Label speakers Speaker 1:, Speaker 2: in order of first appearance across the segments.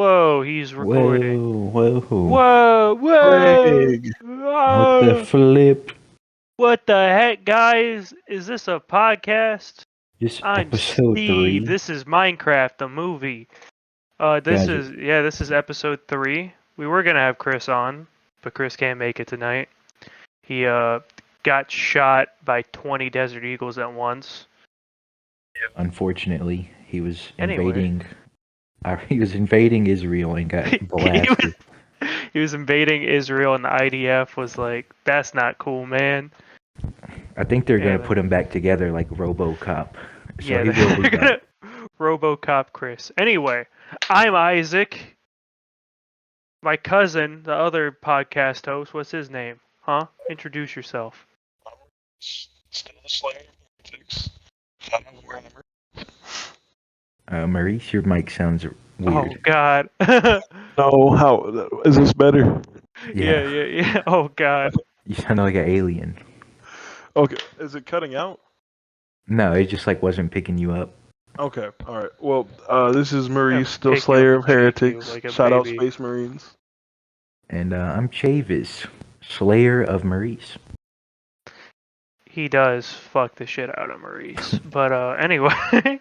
Speaker 1: Whoa, he's recording.
Speaker 2: Whoa.
Speaker 1: Whoa.
Speaker 3: Greg.
Speaker 2: What the flip?
Speaker 1: What the heck, guys? Is this a podcast?
Speaker 2: This
Speaker 1: I'm
Speaker 2: episode
Speaker 1: Steve.
Speaker 2: 3.
Speaker 1: This is Minecraft, the movie. This
Speaker 2: Guys,
Speaker 1: is episode 3. We were gonna have Chris on, but Chris can't make it tonight. He got shot by 20 desert eagles at once.
Speaker 2: unfortunately, he was
Speaker 1: Anyway.
Speaker 2: invading Israel and got blasted.
Speaker 1: He was invading Israel, and the IDF was like, "That's not cool, man."
Speaker 2: I think they're gonna
Speaker 1: Yeah,
Speaker 2: put him back together like RoboCop. So
Speaker 1: Yeah,
Speaker 2: he will be
Speaker 1: they're
Speaker 2: back.
Speaker 1: gonna RoboCop Chris. Anyway, I'm Isaac. My cousin, the other podcast host, what's his name? Huh? Introduce yourself.
Speaker 3: Still the Slayer of Heretics. Shout out Warhammer.
Speaker 2: Maurice, your mic sounds
Speaker 1: Oh
Speaker 2: weird.
Speaker 1: God.
Speaker 3: No, how is this better?
Speaker 1: Yeah. Oh God.
Speaker 2: You sound like an alien.
Speaker 3: Okay, is it cutting out?
Speaker 2: No, it just like wasn't picking you up.
Speaker 3: Okay, all right. Well, this is Maurice, still
Speaker 1: pick you
Speaker 3: Slayer
Speaker 1: up
Speaker 3: of
Speaker 1: and shake you
Speaker 3: Heretics.
Speaker 1: like a
Speaker 3: Shout out
Speaker 1: baby.
Speaker 3: Space Marines.
Speaker 2: And I'm Chavis, Slayer of Maurice.
Speaker 1: He does fuck the shit out of Maurice. But anyway.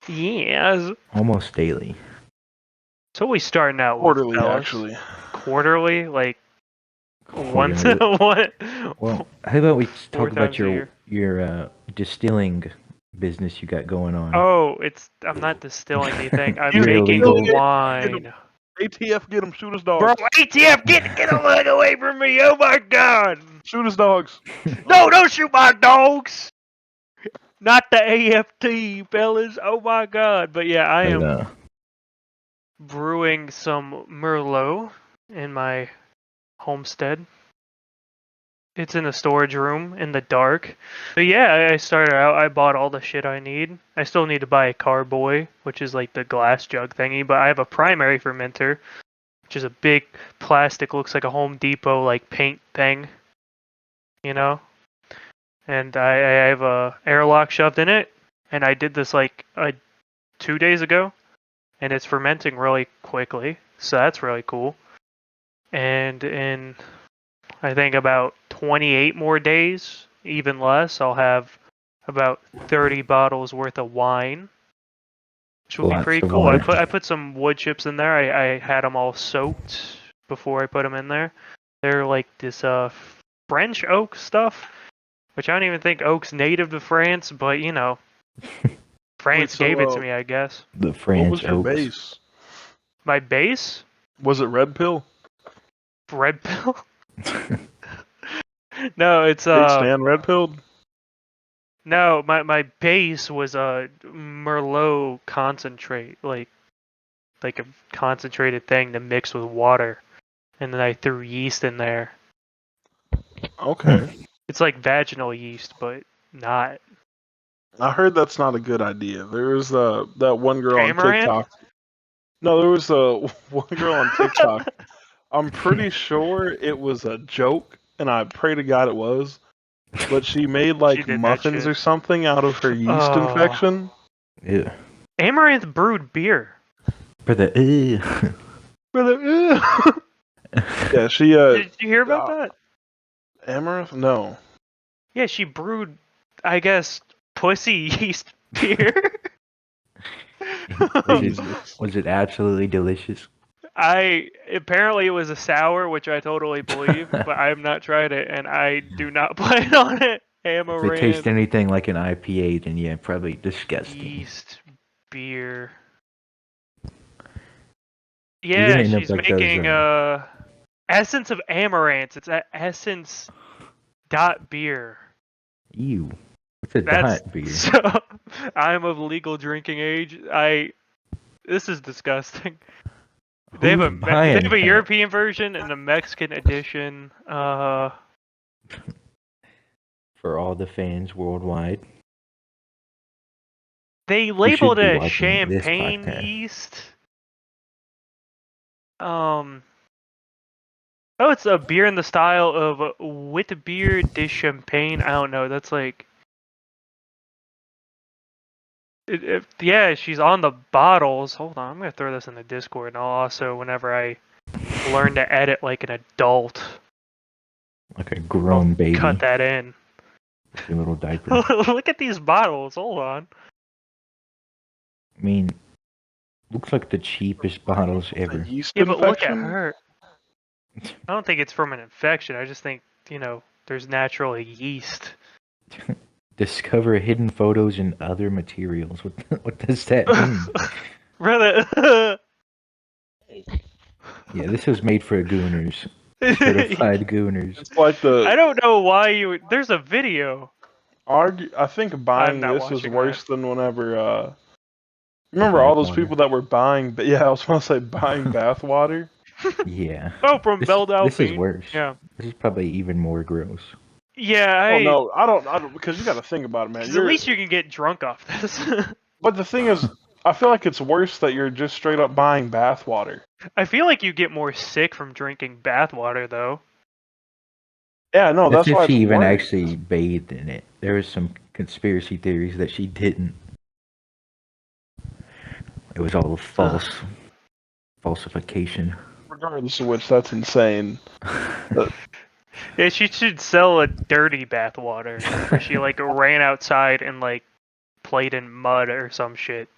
Speaker 1: Yes.
Speaker 2: Almost daily.
Speaker 1: So we starting out
Speaker 3: Quarterly,
Speaker 1: with, fellas?
Speaker 3: actually.
Speaker 1: Quarterly, like once
Speaker 2: Quarterly.
Speaker 1: what?
Speaker 2: Well, how about we
Speaker 1: Four
Speaker 2: talk about
Speaker 1: times a
Speaker 2: your distilling business you got going on?
Speaker 1: Oh, I'm not distilling anything. I'm
Speaker 2: You're
Speaker 1: making
Speaker 2: illegal.
Speaker 1: wine.
Speaker 3: ATF, get them, shoot us
Speaker 1: Bro,
Speaker 3: dogs.
Speaker 1: ATF, get a leg away from me! Oh my God!
Speaker 3: Shoot us dogs.
Speaker 1: No, don't shoot my dogs! Not the AFT, fellas. Oh my God! But yeah, I am
Speaker 2: But,
Speaker 1: brewing some Merlot in my homestead. It's in the storage room in the dark. But yeah, I started out, I bought all the shit I need. I still need to buy a carboy, which is like the glass jug thingy, but I have a primary fermenter, which is a big plastic, looks like a Home Depot like paint thing. You know? And I have a airlock shoved in it, and I did this like 2 days ago, and it's fermenting really quickly, so that's really cool. And in I think about 28 more days, even less, I'll have about 30 bottles worth of wine, which will be
Speaker 2: Lots
Speaker 1: pretty
Speaker 2: of
Speaker 1: cool.
Speaker 2: wine.
Speaker 1: I put some wood chips in there. I had them all soaked before I put them in there. They're like this French oak stuff, which I don't even think oak's native to France, but you know, France
Speaker 3: so,
Speaker 1: gave it to me, I guess.
Speaker 2: the
Speaker 3: What
Speaker 2: French
Speaker 3: was your
Speaker 2: oaks.
Speaker 3: base?
Speaker 1: My base?
Speaker 3: Was it Red Pill?
Speaker 1: Red Pill? No, it's
Speaker 3: Big Stan Red Pilled?
Speaker 1: No, my base was a Merlot concentrate, like a concentrated thing to mix with water, and then I threw yeast in there.
Speaker 3: Okay.
Speaker 1: It's like vaginal yeast, but not.
Speaker 3: I heard that's not a good idea. There was that one girl on
Speaker 1: Amaranth?
Speaker 3: TikTok. No, there was one girl on TikTok. I'm pretty sure it was a joke, and I pray to God it was. But she made like
Speaker 1: did that
Speaker 3: muffins
Speaker 1: shit.
Speaker 3: or something out of her yeast
Speaker 1: Oh.
Speaker 3: infection.
Speaker 2: Yeah.
Speaker 1: Amaranth brewed beer.
Speaker 2: For the
Speaker 1: Brother,
Speaker 3: Yeah, she
Speaker 1: did you hear about that?
Speaker 3: Amaranth? No.
Speaker 1: Yeah, she brewed, I guess, pussy yeast beer.
Speaker 2: was it absolutely delicious?
Speaker 1: Apparently it was a sour, which I totally believe, but I have not tried it, and I do not plan on it.
Speaker 2: If
Speaker 1: Amaranth
Speaker 2: it tastes anything like an IPA, then yeah, probably disgusting.
Speaker 1: yeast beer.
Speaker 2: You're
Speaker 1: Yeah,
Speaker 2: gonna end up
Speaker 1: she's
Speaker 2: like those,
Speaker 1: making essence of amaranth. It's at essence dot beer.
Speaker 2: Ew. What's a
Speaker 1: That's
Speaker 2: dot beer?
Speaker 1: so. I'm of legal drinking age. This is disgusting. They have
Speaker 2: Who's buying
Speaker 1: a
Speaker 2: that?
Speaker 1: European version and a Mexican edition.
Speaker 2: For all the fans worldwide.
Speaker 1: They
Speaker 2: should
Speaker 1: labeled
Speaker 2: be
Speaker 1: it as
Speaker 2: watching this
Speaker 1: champagne
Speaker 2: podcast.
Speaker 1: yeast. Oh, it's a beer in the style of Witbier de Champagne. I don't know. That's like Yeah, she's on the bottles. Hold on, I'm gonna throw this in the Discord, and I'll also, whenever I learn to edit like an adult,
Speaker 2: Like a grown baby.
Speaker 1: cut that in.
Speaker 2: With your little diaper.
Speaker 1: Look at these bottles. Hold on.
Speaker 2: I mean, looks like the cheapest bottles
Speaker 3: A
Speaker 2: ever.
Speaker 3: yeast
Speaker 1: Yeah, but look at
Speaker 3: infection?
Speaker 1: her. I don't think it's from an infection. I just think, there's natural yeast.
Speaker 2: Discover hidden photos and other materials. What does that mean?
Speaker 1: Brother.
Speaker 2: Yeah, this was made for gooners. Certified gooners.
Speaker 3: It's like
Speaker 1: I don't know why you. There's a video.
Speaker 3: I think buying
Speaker 1: not
Speaker 3: this is
Speaker 1: watching
Speaker 3: worse than whenever. Remember all those
Speaker 2: Bathwater.
Speaker 3: people that were buying? Yeah, I was going to say buying bathwater.
Speaker 2: Yeah.
Speaker 1: Oh, from Belle
Speaker 2: This is
Speaker 1: Delphine.
Speaker 2: worse.
Speaker 1: Yeah.
Speaker 2: This is probably even more gross.
Speaker 1: Yeah,
Speaker 3: Oh no, I don't, because you got to think about it, man.
Speaker 1: 'cause at least you can get drunk off this.
Speaker 3: But the thing is, I feel like it's worse that you're just straight up buying bathwater.
Speaker 1: I feel like you get more sick from drinking bathwater, though.
Speaker 3: Yeah, no, that's
Speaker 2: if
Speaker 3: why
Speaker 2: she
Speaker 3: it's
Speaker 2: even
Speaker 3: worse.
Speaker 2: actually bathed in it. There was some conspiracy theories that she didn't. It was all false. Falsification.
Speaker 3: Regardless of which, that's insane.
Speaker 1: Yeah, she should sell a dirty bathwater where she like ran outside and like played in mud or some shit.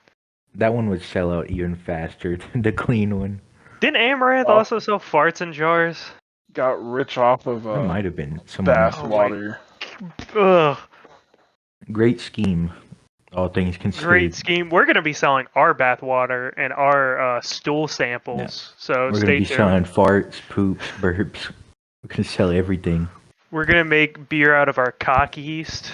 Speaker 2: That one would sell out even faster than the clean one.
Speaker 1: Didn't Amaranth
Speaker 3: Oh.
Speaker 1: also sell farts in jars?
Speaker 3: Got rich off of
Speaker 2: That might have been someone else's.
Speaker 3: bathwater.
Speaker 1: Ugh,
Speaker 2: Great scheme, all things considered.
Speaker 1: great scheme. We're gonna be selling our bathwater and our stool samples. So
Speaker 2: We're gonna
Speaker 1: stay
Speaker 2: be
Speaker 1: tuned.
Speaker 2: selling farts, poops, burps. We're gonna sell everything.
Speaker 1: We're gonna make beer out of our cock yeast,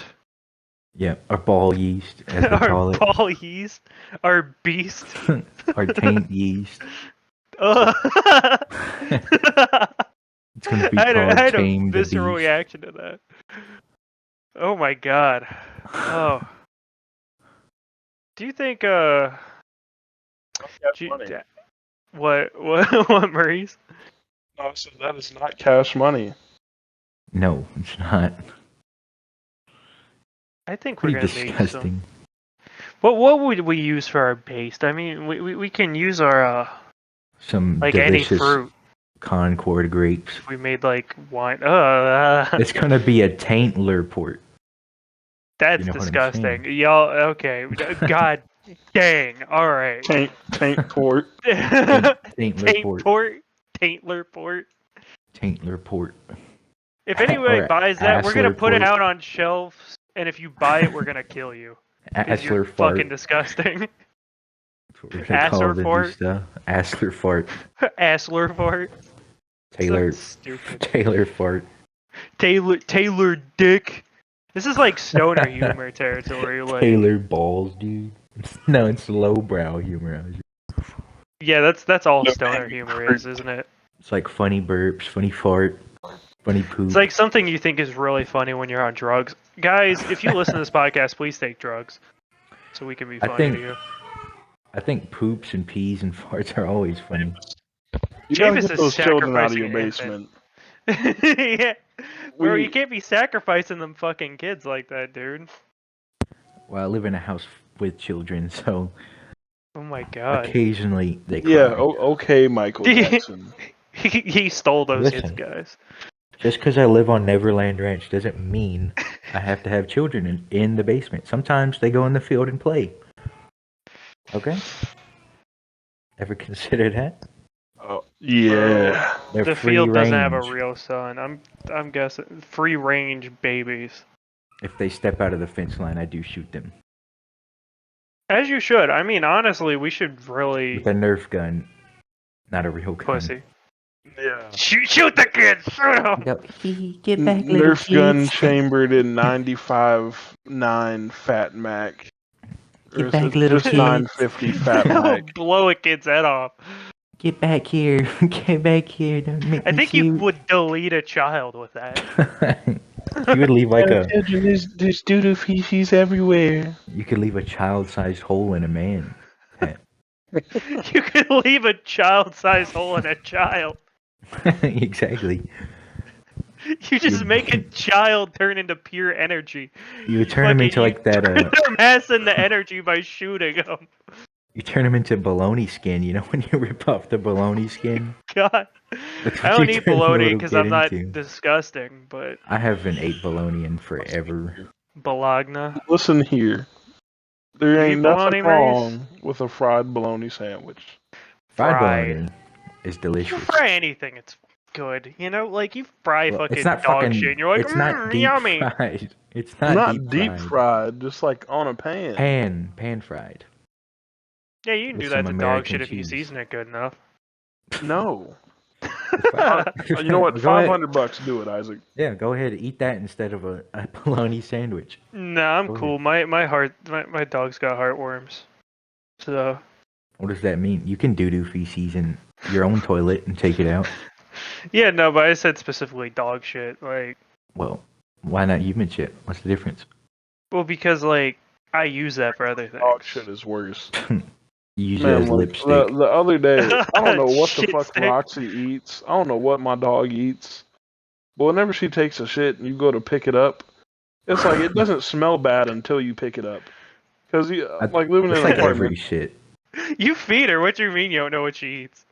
Speaker 2: Yeah, our ball yeast, as we call
Speaker 1: our
Speaker 2: it.
Speaker 1: ball yeast, our beast.
Speaker 2: Our taint yeast.
Speaker 1: Ugh.
Speaker 2: It's gonna be
Speaker 1: I
Speaker 2: called
Speaker 1: had a
Speaker 2: Tame the
Speaker 1: visceral
Speaker 2: Beast.
Speaker 1: reaction to that. Oh my god. Oh. Do you think
Speaker 3: That's
Speaker 1: do you-
Speaker 3: money.
Speaker 1: what Maurice?
Speaker 3: No, so that is not cash money.
Speaker 2: No, it's not.
Speaker 1: I think we're
Speaker 2: Pretty
Speaker 1: gonna make
Speaker 2: disgusting.
Speaker 1: some. What would we use for our paste? I mean, we can use our
Speaker 2: Some
Speaker 1: like any
Speaker 2: delicious
Speaker 1: fruit.
Speaker 2: Concord grapes.
Speaker 1: If we made like wine.
Speaker 2: It's gonna be a taintler port.
Speaker 1: That's
Speaker 2: you know what I'm
Speaker 1: disgusting. Y'all, okay. God dang. All right.
Speaker 3: Taint port.
Speaker 2: Taintler port.
Speaker 1: Taintler port.
Speaker 2: Taintler port.
Speaker 1: If anybody
Speaker 2: Or
Speaker 1: buys that, we're gonna
Speaker 2: Assler
Speaker 1: put it
Speaker 2: port.
Speaker 1: out on shelves, and if you buy it, we're gonna kill you. 'Cause you're
Speaker 2: Assler fart.
Speaker 1: fucking disgusting.
Speaker 2: That's what we're gonna call
Speaker 1: Assler
Speaker 2: the new
Speaker 1: fart.
Speaker 2: stuff. Assler fart.
Speaker 1: Assler fart.
Speaker 2: Taylor.
Speaker 1: Something stupid.
Speaker 2: Taylor fart.
Speaker 1: Taylor dick. This is like stoner humor territory. Like,
Speaker 2: Taylor balls, dude. No, it's lowbrow humor.
Speaker 1: yeah, that's all
Speaker 3: No,
Speaker 1: stoner humor is, isn't it?
Speaker 2: It's like funny burps, funny fart, funny poop.
Speaker 1: It's like something you think is really funny when you're on drugs. Guys, if you listen to this podcast, please take drugs, so we can be
Speaker 2: I
Speaker 1: funny
Speaker 2: think-
Speaker 1: to you.
Speaker 2: I think poops and peas and farts are always funny.
Speaker 3: You gotta
Speaker 1: Jameis
Speaker 3: get
Speaker 1: is
Speaker 3: those children out of
Speaker 1: sacrificing
Speaker 3: your
Speaker 1: an infant.
Speaker 3: basement.
Speaker 1: Yeah, bro,
Speaker 3: We-
Speaker 1: you can't be sacrificing them fucking kids like that, dude.
Speaker 2: Well, I live in a house with children, so
Speaker 1: Oh my god.
Speaker 2: occasionally they cry.
Speaker 3: Yeah, okay, Michael Jackson.
Speaker 1: He stole those kids,
Speaker 2: Listen.
Speaker 1: guys.
Speaker 2: Just because I live on Neverland Ranch doesn't mean I have to have children in the basement. Sometimes they go in the field and play. Okay? Ever consider that?
Speaker 3: Oh, yeah.
Speaker 2: They're
Speaker 1: The
Speaker 2: free
Speaker 1: field
Speaker 2: range.
Speaker 1: doesn't have a real sun. I'm guessing free range babies.
Speaker 2: If they step out of the fence line, I do shoot them.
Speaker 1: As you should. I mean, honestly, we should really
Speaker 2: With a Nerf gun, not a real gun.
Speaker 1: pussy.
Speaker 3: Yeah.
Speaker 1: Shoot the kids! Shoot 'em!
Speaker 2: Go, get back, little
Speaker 3: Nerf gun
Speaker 2: kids.
Speaker 3: chambered in 95.9 Fat Mac. Or
Speaker 2: Get
Speaker 3: is
Speaker 2: back,
Speaker 3: it
Speaker 2: little
Speaker 3: just
Speaker 2: kids.
Speaker 3: 950 Fat Mac.
Speaker 1: Blow a kid's head off.
Speaker 2: Get back here. Get back here. Don't make
Speaker 1: I
Speaker 2: me
Speaker 1: think you
Speaker 2: shoot.
Speaker 1: would delete a child with that.
Speaker 2: You would leave like a
Speaker 3: There's doo-doo feces everywhere.
Speaker 2: you could leave a child-sized hole in a man.
Speaker 1: You could leave a child-sized hole in a child.
Speaker 2: Exactly.
Speaker 1: You just make a child turn into pure energy.
Speaker 2: You turn him into like that.
Speaker 1: Turn their mass into energy by shooting them.
Speaker 2: You turn him into bologna skin. You know when you rip off the bologna skin.
Speaker 1: God,
Speaker 2: That's
Speaker 1: I
Speaker 2: what
Speaker 1: don't
Speaker 2: you
Speaker 1: eat
Speaker 2: turn the
Speaker 1: bologna
Speaker 2: little
Speaker 1: because
Speaker 2: kid
Speaker 1: I'm not
Speaker 2: into.
Speaker 1: disgusting, but
Speaker 2: I haven't ate bologna in forever.
Speaker 1: bologna.
Speaker 3: Listen here. There
Speaker 1: You
Speaker 3: ain't
Speaker 1: eat
Speaker 3: nothing
Speaker 1: bologna, Maurice?
Speaker 3: wrong with a fried bologna sandwich.
Speaker 2: Fried
Speaker 1: Fried.
Speaker 2: bologna is
Speaker 1: You
Speaker 2: delicious.
Speaker 1: fry anything, it's good. You know, like you fry
Speaker 2: Well,
Speaker 1: fucking
Speaker 2: it's not
Speaker 1: dog
Speaker 2: fucking.
Speaker 1: shit, and you're like,
Speaker 2: It's not deep
Speaker 1: yummy.
Speaker 2: fried. It's not,
Speaker 3: Not
Speaker 2: deep fried.
Speaker 3: fried, just like on a pan.
Speaker 2: Pan fried.
Speaker 1: Yeah, you can
Speaker 2: With
Speaker 1: do that
Speaker 2: some
Speaker 1: to dog
Speaker 2: American
Speaker 1: shit if you
Speaker 2: cheese.
Speaker 1: season it good enough.
Speaker 3: No.
Speaker 2: Fine.
Speaker 3: You know what?
Speaker 2: Go ahead.
Speaker 3: $500. Do it, Isaac.
Speaker 2: Yeah, go ahead. Eat that instead of a bologna sandwich.
Speaker 1: Nah, I'm
Speaker 2: Go
Speaker 1: cool. My dog's got heartworms. So
Speaker 2: What does that mean? You can doo-doo feces in your own toilet and take it out.
Speaker 1: yeah, no, but I said specifically dog shit. Like,
Speaker 2: Well, why not human shit? What's the difference?
Speaker 1: well, because like I use that for other things.
Speaker 3: Dog shit is worse.
Speaker 2: You use it
Speaker 3: Man,
Speaker 2: as
Speaker 3: like,
Speaker 2: lipstick.
Speaker 3: the other day, I don't know what the
Speaker 1: Shit
Speaker 3: fuck
Speaker 1: stick.
Speaker 3: Roxy eats. I don't know what my dog eats. But whenever she takes a shit and you go to pick it up, it's like it doesn't smell bad until you pick it up. Because you like living in
Speaker 2: It's
Speaker 3: an
Speaker 2: like
Speaker 3: apartment.
Speaker 2: every shit.
Speaker 1: You feed her. What do you mean you don't know what she eats?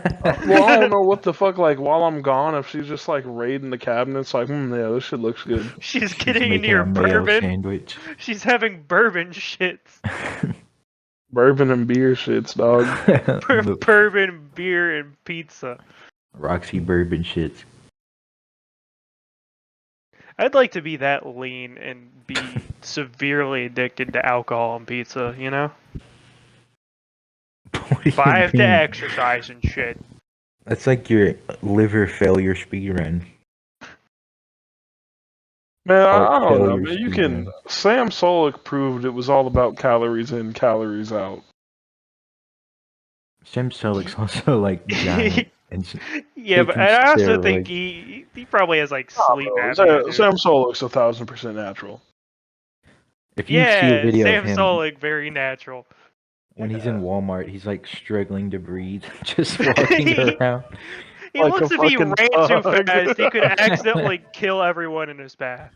Speaker 3: Well, I don't know what the fuck. Like while I'm gone, if she's just like raiding the cabinets, like, yeah, this shit looks good.
Speaker 1: She's
Speaker 2: She's
Speaker 1: getting into
Speaker 2: making
Speaker 1: your
Speaker 2: a Mayo
Speaker 1: bourbon.
Speaker 2: sandwich.
Speaker 1: She's having bourbon shits.
Speaker 3: Bourbon and beer shits, dog.
Speaker 1: Bourbon, beer, and pizza.
Speaker 2: Roxy bourbon shits.
Speaker 1: I'd like to be that lean and be severely addicted to alcohol and pizza, you know?
Speaker 2: What do
Speaker 1: If I
Speaker 2: you
Speaker 1: have to
Speaker 2: mean?
Speaker 1: exercise and shit.
Speaker 2: That's like your liver failure speed run.
Speaker 3: Man, I
Speaker 2: Heart
Speaker 3: don't know,
Speaker 2: failure
Speaker 3: man. You
Speaker 2: speed
Speaker 3: can.
Speaker 2: run.
Speaker 3: Sam Solik proved it was all about calories in, calories out.
Speaker 2: Sam Solik's also like giant and
Speaker 1: Yeah, but
Speaker 2: taking
Speaker 1: I also think
Speaker 2: steroids.
Speaker 1: he probably has like
Speaker 3: Nah,
Speaker 1: sleep
Speaker 3: bro.
Speaker 1: apnea. Dude.
Speaker 3: Sam Solik's 1,000% natural.
Speaker 2: If you see a
Speaker 1: Yeah,
Speaker 2: video
Speaker 1: Sam
Speaker 2: of him
Speaker 1: Solik, very natural.
Speaker 2: when he's in Walmart, he's like struggling to breathe, just walking around.
Speaker 1: He
Speaker 3: Like
Speaker 1: looks
Speaker 3: a
Speaker 1: if he
Speaker 3: fucking
Speaker 1: ran too
Speaker 3: thug.
Speaker 1: fast, he could accidentally kill everyone in his path.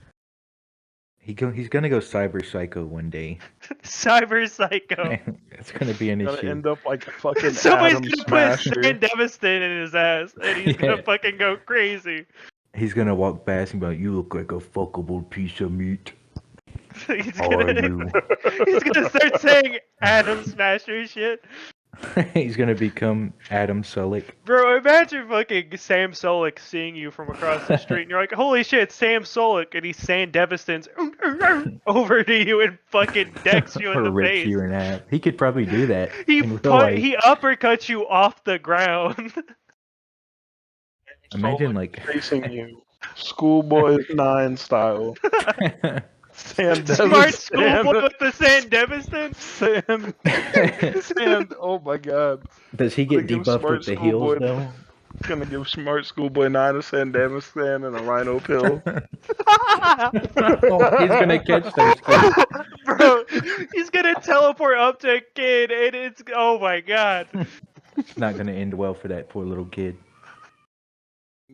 Speaker 2: He's gonna go cyber psycho one day.
Speaker 1: Cyber Psycho.
Speaker 2: It's gonna be an
Speaker 3: Gonna
Speaker 2: issue.
Speaker 3: end up like a fucking
Speaker 1: Somebody's
Speaker 3: Adam
Speaker 1: gonna
Speaker 3: Smasher.
Speaker 1: put Sandevistan in his ass, and he's
Speaker 2: Yeah.
Speaker 1: gonna fucking go crazy.
Speaker 2: He's gonna walk past and be like, "You look like a fuckable piece of meat."
Speaker 1: he's
Speaker 2: How are
Speaker 1: gonna
Speaker 2: you?
Speaker 1: he's gonna start saying Adam Smasher shit.
Speaker 2: He's gonna become Adam Solik.
Speaker 1: Bro, imagine fucking Sam Solik seeing you from across the street, and you're like, "Holy shit, Sam Solik!" and he's Sandevistans over to you and fucking decks you in
Speaker 2: Or
Speaker 1: the
Speaker 2: rips
Speaker 1: face.
Speaker 2: you in half. He could probably do that.
Speaker 1: He
Speaker 2: in real life.
Speaker 1: he uppercuts you off the ground.
Speaker 2: Imagine like
Speaker 3: Facing you, Schoolboy 9 style.
Speaker 1: Smart schoolboy with the Sandevistan.
Speaker 3: Sand. Oh my god.
Speaker 2: Does he get
Speaker 3: Gonna give
Speaker 2: debuffed
Speaker 3: Smart
Speaker 2: with the heels
Speaker 3: Schoolboy-
Speaker 2: though?
Speaker 3: Gonna give Smart Schoolboy 9 a Sandevistan and a Rhino pill.
Speaker 2: He's gonna catch those kids.
Speaker 1: Bro, he's gonna teleport up to a kid, and it's oh my god.
Speaker 2: It's not gonna end well for that poor little kid.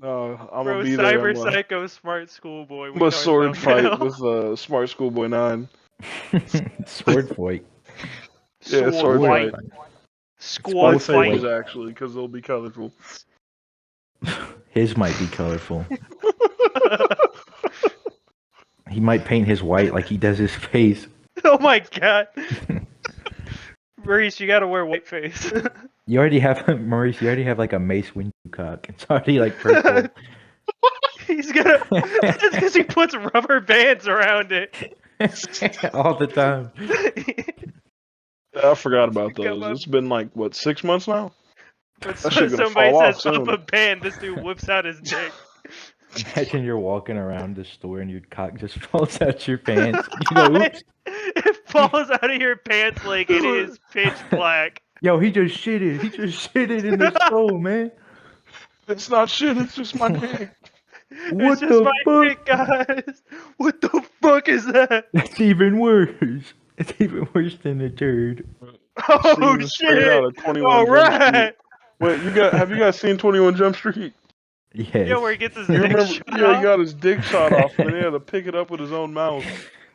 Speaker 3: No, I'm
Speaker 1: Bro,
Speaker 3: gonna be there.
Speaker 1: Cyber
Speaker 3: I'm a-
Speaker 1: Psycho Smart Schoolboy.
Speaker 3: I'm a sword fight with Smart Schoolboy 9.
Speaker 2: Sword fight.
Speaker 3: Yeah, sword
Speaker 1: fight.
Speaker 3: fight.
Speaker 1: Squad
Speaker 3: Both things
Speaker 1: fight.
Speaker 3: actually, because they'll be colorful.
Speaker 2: His might be colorful. He might paint his white like he does his face.
Speaker 1: Oh my god. Maurice, you gotta wear whiteface.
Speaker 2: You already have Maurice. You already have like a Mace Windu cock. It's already like purple.
Speaker 1: He's gonna. It's because he puts rubber bands around it.
Speaker 2: All the time.
Speaker 3: I forgot about
Speaker 1: Come
Speaker 3: those.
Speaker 1: up.
Speaker 3: It's been like what 6 months now.
Speaker 1: When
Speaker 3: That shit gonna
Speaker 1: somebody
Speaker 3: fall off
Speaker 1: says
Speaker 3: soon.
Speaker 1: rubber band, this dude whips out his dick.
Speaker 2: Imagine you're walking around the store and your cock just falls out your pants. You go, oops.
Speaker 1: It falls out of your pants like it is pitch black.
Speaker 2: Yo, he just shitted. He just shitted in the store, man.
Speaker 3: It's not shit. It's just my dick.
Speaker 2: What
Speaker 1: It's just
Speaker 2: the
Speaker 1: my
Speaker 2: fuck?
Speaker 1: dick, guys. What the fuck is that?
Speaker 2: That's even worse. It's even worse than a turd.
Speaker 1: Oh
Speaker 3: Scenes straight
Speaker 1: shit!
Speaker 3: out of 21
Speaker 1: All
Speaker 3: Jump Street.
Speaker 1: right.
Speaker 3: Wait, have you guys seen 21 Jump Street?
Speaker 2: Yes.
Speaker 1: Yeah, where he gets his
Speaker 3: You
Speaker 1: dick
Speaker 3: remember?
Speaker 1: shot
Speaker 3: Yeah, he
Speaker 1: off.
Speaker 3: got his dick shot off, and then he had to pick it up with his own mouth.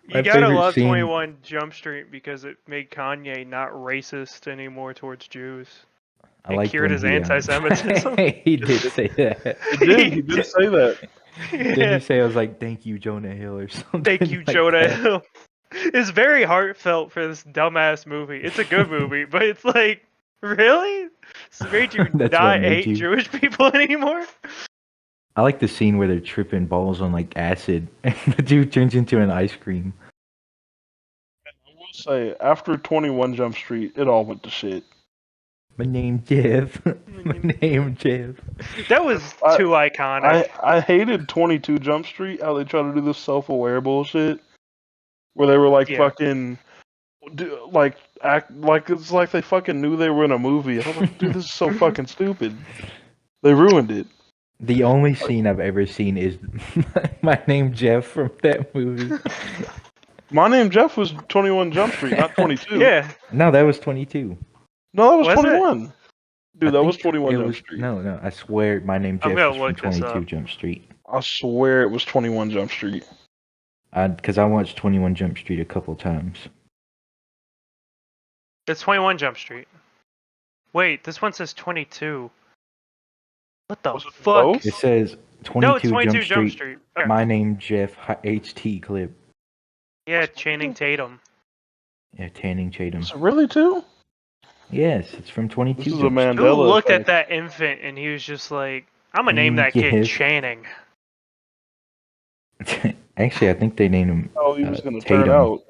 Speaker 1: You
Speaker 2: My
Speaker 1: gotta
Speaker 2: favorite
Speaker 1: love
Speaker 2: scene-
Speaker 1: 21 Jump Street because it made Kanye not racist anymore towards Jews.
Speaker 2: I
Speaker 1: It
Speaker 2: liked
Speaker 1: cured
Speaker 2: when
Speaker 1: his
Speaker 2: he,
Speaker 1: anti-Semitism.
Speaker 2: he did say that.
Speaker 3: He did. He did say that.
Speaker 2: Didn't
Speaker 1: Yeah.
Speaker 2: he say I was like, "Thank you, Jonah Hill" or something?
Speaker 1: Thank you,
Speaker 2: like
Speaker 1: Jonah
Speaker 2: that?
Speaker 1: Hill. It's very heartfelt for this dumbass movie. It's a good movie, but it's like, really? It's made you
Speaker 2: That's what
Speaker 1: not
Speaker 2: made
Speaker 1: hate
Speaker 2: you.
Speaker 1: Jewish people anymore?
Speaker 2: I like the scene where they're tripping balls on like acid, and the dude turns into an ice cream.
Speaker 3: I will say, after 21 Jump Street, it all went to shit.
Speaker 2: My name Jeff. My name Jeff.
Speaker 1: That was
Speaker 3: I-
Speaker 1: too iconic.
Speaker 3: I hated 22 Jump Street, how they try to do this self-aware bullshit, where they were like
Speaker 1: Yeah.
Speaker 3: fucking, like act like it's like they fucking knew they were in a movie. I was like, dude, this is so fucking stupid. They ruined it.
Speaker 2: The only scene I've ever seen is my name Jeff from that movie.
Speaker 3: My name Jeff was 21 Jump Street, not 22.
Speaker 1: Yeah.
Speaker 2: No, that was 22.
Speaker 3: No, that was
Speaker 1: Was it?
Speaker 3: 21. Dude,
Speaker 2: I
Speaker 3: that was
Speaker 2: think
Speaker 3: 21
Speaker 2: it
Speaker 3: Jump
Speaker 2: was-
Speaker 3: Street.
Speaker 2: No, I swear my name
Speaker 1: I'm
Speaker 2: Jeff
Speaker 1: gonna
Speaker 2: was from
Speaker 1: look this
Speaker 2: 22
Speaker 1: up.
Speaker 2: Jump Street.
Speaker 3: I swear it was 21 Jump Street.
Speaker 2: Because I watched 21 Jump Street a couple times.
Speaker 1: It's 21 Jump Street. Wait, this one says 22. What the
Speaker 3: Was it
Speaker 1: fuck?
Speaker 3: both?
Speaker 2: It says 22,
Speaker 1: No, it's 22
Speaker 2: Jump Street.
Speaker 1: Okay.
Speaker 2: My name Jeff HT clip.
Speaker 1: Yeah, Channing Tatum.
Speaker 2: Yeah, Tanning Tatum.
Speaker 3: Is it really too?
Speaker 2: Yes, it's from 22
Speaker 3: This is a
Speaker 2: Jump Street.
Speaker 1: Who
Speaker 3: Mandela
Speaker 1: looked at
Speaker 3: effect.
Speaker 1: that infant and he was just like, I'm gonna name that kid
Speaker 2: Yes.
Speaker 1: Channing.
Speaker 2: Actually, I think they named him
Speaker 3: Oh, he was going to
Speaker 2: Tatum.
Speaker 3: turn out.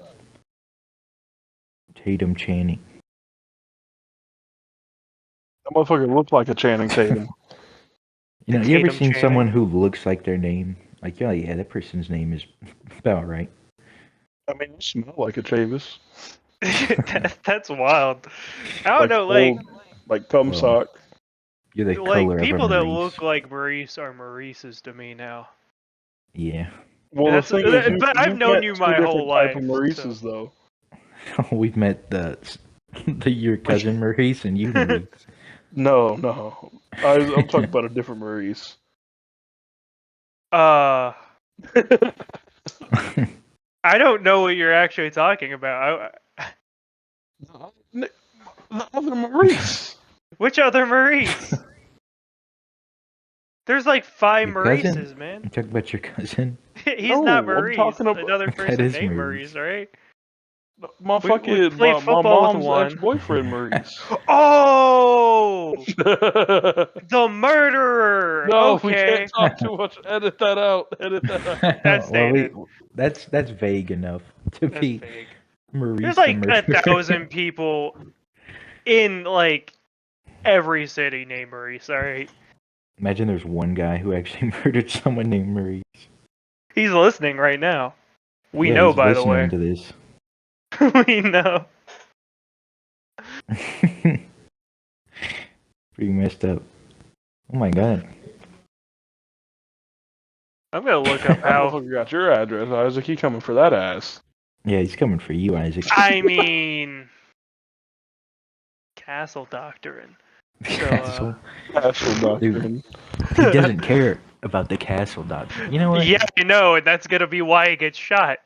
Speaker 2: Tatum Channing.
Speaker 3: That motherfucker looked like a Channing Tatum.
Speaker 2: You know, you ever
Speaker 1: Tatum
Speaker 2: seen
Speaker 1: Channing.
Speaker 2: someone who looks like their name? Like, yeah, that person's name is about right.
Speaker 3: I mean, you smell like a Chavis.
Speaker 1: That's wild. I don't know, like
Speaker 3: cum
Speaker 2: Well,
Speaker 3: sock.
Speaker 2: You're the color
Speaker 1: people
Speaker 2: of a
Speaker 1: that
Speaker 2: Maurice.
Speaker 1: look like Maurice are Maurices to me now.
Speaker 2: Yeah.
Speaker 3: Well,
Speaker 1: That's-
Speaker 3: the thing is,
Speaker 1: but I've known
Speaker 3: met
Speaker 1: you
Speaker 3: two
Speaker 1: my
Speaker 3: different
Speaker 1: whole
Speaker 3: type
Speaker 1: life,
Speaker 3: of Maurices, though.
Speaker 2: We've met your cousin Maurice and you Maurice.
Speaker 3: No. I'm talking about a different Maurice.
Speaker 1: I don't know what you're actually talking about.
Speaker 3: The other Maurice.
Speaker 1: Which other Maurice? There's like 5
Speaker 2: Your cousin?
Speaker 1: Maurices, man.
Speaker 2: You talk about your cousin?
Speaker 1: He's
Speaker 3: No,
Speaker 1: not
Speaker 3: I'm
Speaker 1: Maurice.
Speaker 3: talking about-
Speaker 1: Another
Speaker 2: That
Speaker 1: person
Speaker 2: is
Speaker 1: named
Speaker 2: Maurice.
Speaker 1: Maurice, right?
Speaker 3: My
Speaker 1: We
Speaker 3: fucking
Speaker 1: played
Speaker 3: my
Speaker 1: football with
Speaker 3: mom's
Speaker 1: one.
Speaker 3: ex-boyfriend Maurice.
Speaker 1: Oh, the murderer.
Speaker 3: No, we
Speaker 1: Okay.
Speaker 3: can't talk too much. Edit that out. Edit that out.
Speaker 1: That's dated.
Speaker 2: that's vague enough to
Speaker 1: That's
Speaker 2: be
Speaker 1: vague.
Speaker 2: Maurice.
Speaker 1: There's
Speaker 2: the
Speaker 1: like
Speaker 2: murderer.
Speaker 1: 1,000 people in like every city named Maurice. All right,
Speaker 2: Imagine there's one guy who actually murdered someone named Maurice.
Speaker 1: he's listening right now. We
Speaker 2: Yeah,
Speaker 1: know,
Speaker 2: he's
Speaker 1: by the
Speaker 2: listening
Speaker 1: way.
Speaker 2: to this.
Speaker 1: We know.
Speaker 2: Pretty messed up. Oh my god.
Speaker 1: I'm gonna look up
Speaker 3: That
Speaker 1: how.
Speaker 3: motherfucker got your address, Isaac. He coming for that ass.
Speaker 2: Yeah, he's coming for you, Isaac.
Speaker 1: I mean, Castle Doctrine.
Speaker 2: Castle.
Speaker 3: Castle
Speaker 2: Dude.
Speaker 3: doctrine.
Speaker 2: He doesn't care about the castle doctrine. You know what?
Speaker 1: Yeah, I know, and that's gonna be why he gets shot.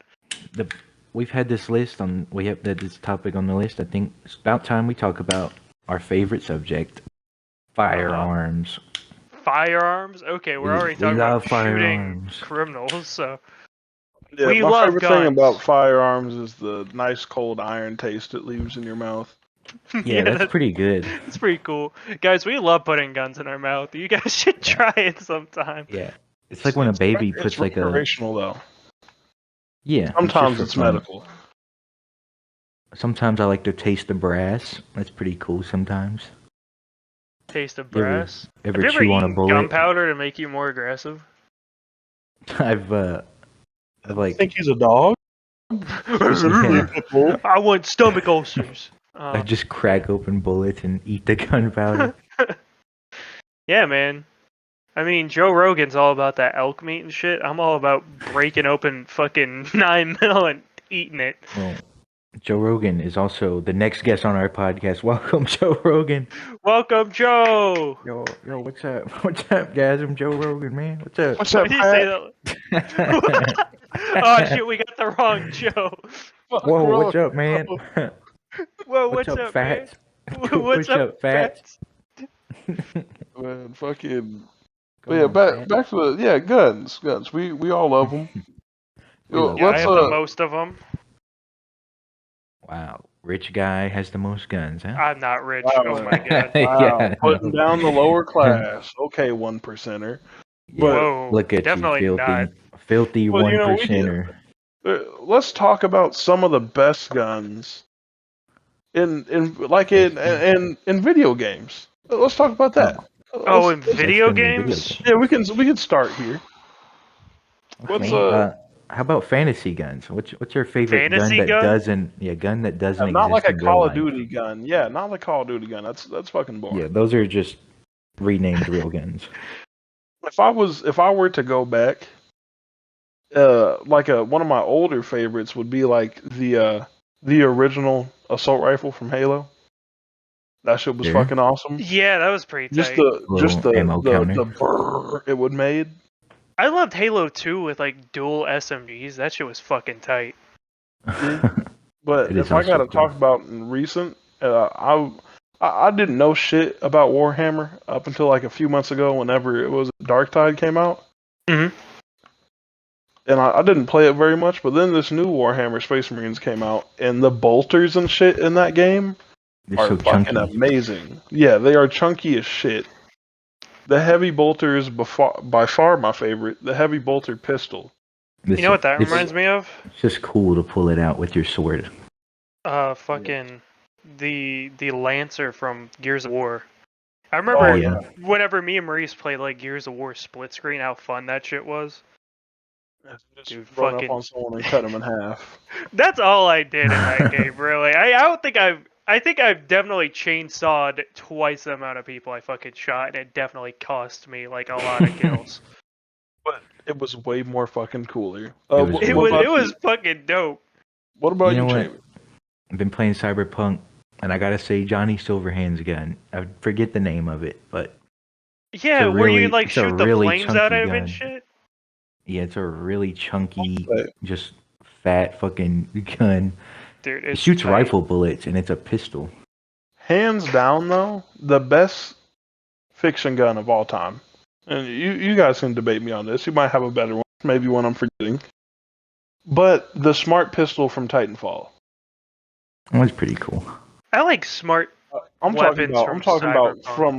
Speaker 2: We've had this list on. We have this topic on the list. I think it's about time we talk about our favorite subject, firearms.
Speaker 1: Firearms? Okay, we're
Speaker 2: We-
Speaker 1: already
Speaker 2: we
Speaker 1: talking
Speaker 2: love
Speaker 1: about shooting
Speaker 2: firearms.
Speaker 1: criminals, so
Speaker 3: Yeah,
Speaker 1: We
Speaker 3: my
Speaker 1: love
Speaker 3: favorite
Speaker 1: guns.
Speaker 3: thing about firearms is the nice cold iron taste it leaves in your mouth.
Speaker 2: Yeah, that's pretty good.
Speaker 1: That's pretty cool. Guys, we love putting guns in our mouth. You guys should try it sometime.
Speaker 2: Yeah, it's like when a baby puts
Speaker 3: it's
Speaker 2: like a.
Speaker 3: recreational though.
Speaker 2: Yeah.
Speaker 3: Sometimes
Speaker 2: just
Speaker 3: it's
Speaker 2: for fun.
Speaker 3: medical.
Speaker 2: Sometimes I like to taste the brass. That's pretty cool. Sometimes.
Speaker 1: Taste of
Speaker 2: You ever-
Speaker 1: brass.
Speaker 2: Ever
Speaker 1: Have you ever
Speaker 2: chew on a
Speaker 1: eaten
Speaker 2: bullet?
Speaker 1: gunpowder to make you more aggressive?
Speaker 2: I've
Speaker 3: I think he's a dog.
Speaker 1: I want stomach ulcers.
Speaker 2: I just crack open bullets and eat the gunpowder.
Speaker 1: Yeah, man. I mean, Joe Rogan's all about that elk meat and shit. I'm all about breaking open fucking 9mm and eating it.
Speaker 2: Well, Joe Rogan is also the next guest on our podcast. Welcome, Joe Rogan.
Speaker 1: Welcome, Joe.
Speaker 2: Yo, what's up? What's up, guys? I'm Joe Rogan, man. What's up?
Speaker 3: What's
Speaker 1: Why
Speaker 3: up,
Speaker 1: did you say
Speaker 3: Pat?
Speaker 1: that? Oh shit, we got the wrong Joe.
Speaker 2: Whoa, what's up, man?
Speaker 1: Whoa,
Speaker 2: What's up,
Speaker 1: man?
Speaker 2: Fats?
Speaker 1: What's up,
Speaker 2: Fats?
Speaker 3: Man, fucking.
Speaker 2: Come
Speaker 3: Yeah,
Speaker 2: on, Fats.
Speaker 3: back to the guns. We all love them.
Speaker 2: We love
Speaker 1: Yeah, I
Speaker 3: Let's
Speaker 1: have the most of them.
Speaker 2: Wow, rich guy has the most guns, huh?
Speaker 1: I'm not rich.
Speaker 3: Wow.
Speaker 1: Oh my god.
Speaker 3: wow,
Speaker 2: Yeah,
Speaker 3: putting down the lower class. Okay, 1%er. But
Speaker 1: Whoa.
Speaker 2: Look at
Speaker 1: Definitely
Speaker 2: you,
Speaker 1: not.
Speaker 2: filthy
Speaker 3: Well,
Speaker 2: one
Speaker 3: you know, we
Speaker 2: percenter.
Speaker 3: let's talk about some of the best guns in video games. Let's talk about that.
Speaker 1: Oh, in
Speaker 3: Let's-
Speaker 1: video
Speaker 2: Let's go into
Speaker 1: games?
Speaker 3: yeah, we can start here.
Speaker 2: Okay.
Speaker 3: What's
Speaker 2: how about fantasy guns? What's your favorite
Speaker 1: Fantasy
Speaker 2: gun that
Speaker 1: gun?
Speaker 2: doesn't exist
Speaker 3: not like a
Speaker 2: in real
Speaker 3: Call of
Speaker 2: life?
Speaker 3: Duty gun. Yeah, not like Call of Duty gun. That's fucking boring.
Speaker 2: Yeah, those are just renamed real guns.
Speaker 3: If I were to go back, one of my older favorites would be like the original assault rifle from Halo. That shit was
Speaker 2: Yeah.
Speaker 3: fucking awesome.
Speaker 1: Yeah, that was pretty
Speaker 3: Just
Speaker 1: tight.
Speaker 3: the
Speaker 2: ammo counter.
Speaker 3: the brrr it would made.
Speaker 1: I loved Halo 2 with like dual SMGs. That shit was fucking tight.
Speaker 3: But
Speaker 2: It is
Speaker 3: if I gotta
Speaker 2: also cool.
Speaker 3: talk about in recent, I didn't know shit about Warhammer up until like a few months ago. Whenever it was Darktide came out,
Speaker 1: Mhm.
Speaker 3: and I didn't play it very much. But then this new Warhammer Space Marines came out, and the bolters and shit in that game
Speaker 2: They're
Speaker 3: are
Speaker 2: so
Speaker 3: fucking
Speaker 2: chunky.
Speaker 3: amazing. Yeah, they are chunky as shit. The heavy bolter is by far my favorite. The heavy bolter pistol.
Speaker 1: You know what that reminds me of?
Speaker 2: It's just cool to pull it out with your sword.
Speaker 1: Fucking the Lancer from Gears of War. I remember
Speaker 3: Oh,
Speaker 2: yeah.
Speaker 1: whenever me and Maurice played like Gears of War split screen, how fun that shit was.
Speaker 3: Just
Speaker 1: Dude,
Speaker 3: run
Speaker 1: fucking-
Speaker 3: up on someone and cut them in half.
Speaker 1: That's all I did in that game, really. I think I've definitely chainsawed twice the amount of people I fucking shot, and it definitely cost me like a lot of kills.
Speaker 3: But it was way more fucking cooler.
Speaker 2: was
Speaker 3: What
Speaker 1: it
Speaker 3: about
Speaker 1: was
Speaker 3: you?
Speaker 1: fucking dope.
Speaker 3: What about
Speaker 2: You know
Speaker 3: you,
Speaker 2: what?
Speaker 3: Jamie?
Speaker 2: I've been playing Cyberpunk, and I gotta say, Johnny Silverhand's gun. I forget the name of it, but
Speaker 1: Yeah,
Speaker 2: a
Speaker 1: where you
Speaker 2: really-
Speaker 1: like
Speaker 2: it's a
Speaker 1: shoot the
Speaker 2: really
Speaker 1: flames out
Speaker 2: chunky
Speaker 1: of it and
Speaker 2: gun.
Speaker 1: shit.
Speaker 2: yeah, it's a really chunky,
Speaker 3: Okay.
Speaker 2: just fat fucking gun.
Speaker 1: Dude,
Speaker 2: It
Speaker 1: it's
Speaker 2: shoots
Speaker 1: tight.
Speaker 2: rifle bullets, and it's a pistol.
Speaker 3: Hands down, though, the best fiction gun of all time. And you guys can debate me on this. You might have a better one, maybe one I'm forgetting. But the smart pistol from Titanfall.
Speaker 2: That was pretty cool.
Speaker 1: I like smart.
Speaker 3: I'm talking
Speaker 1: Weapons
Speaker 3: about
Speaker 1: from
Speaker 3: from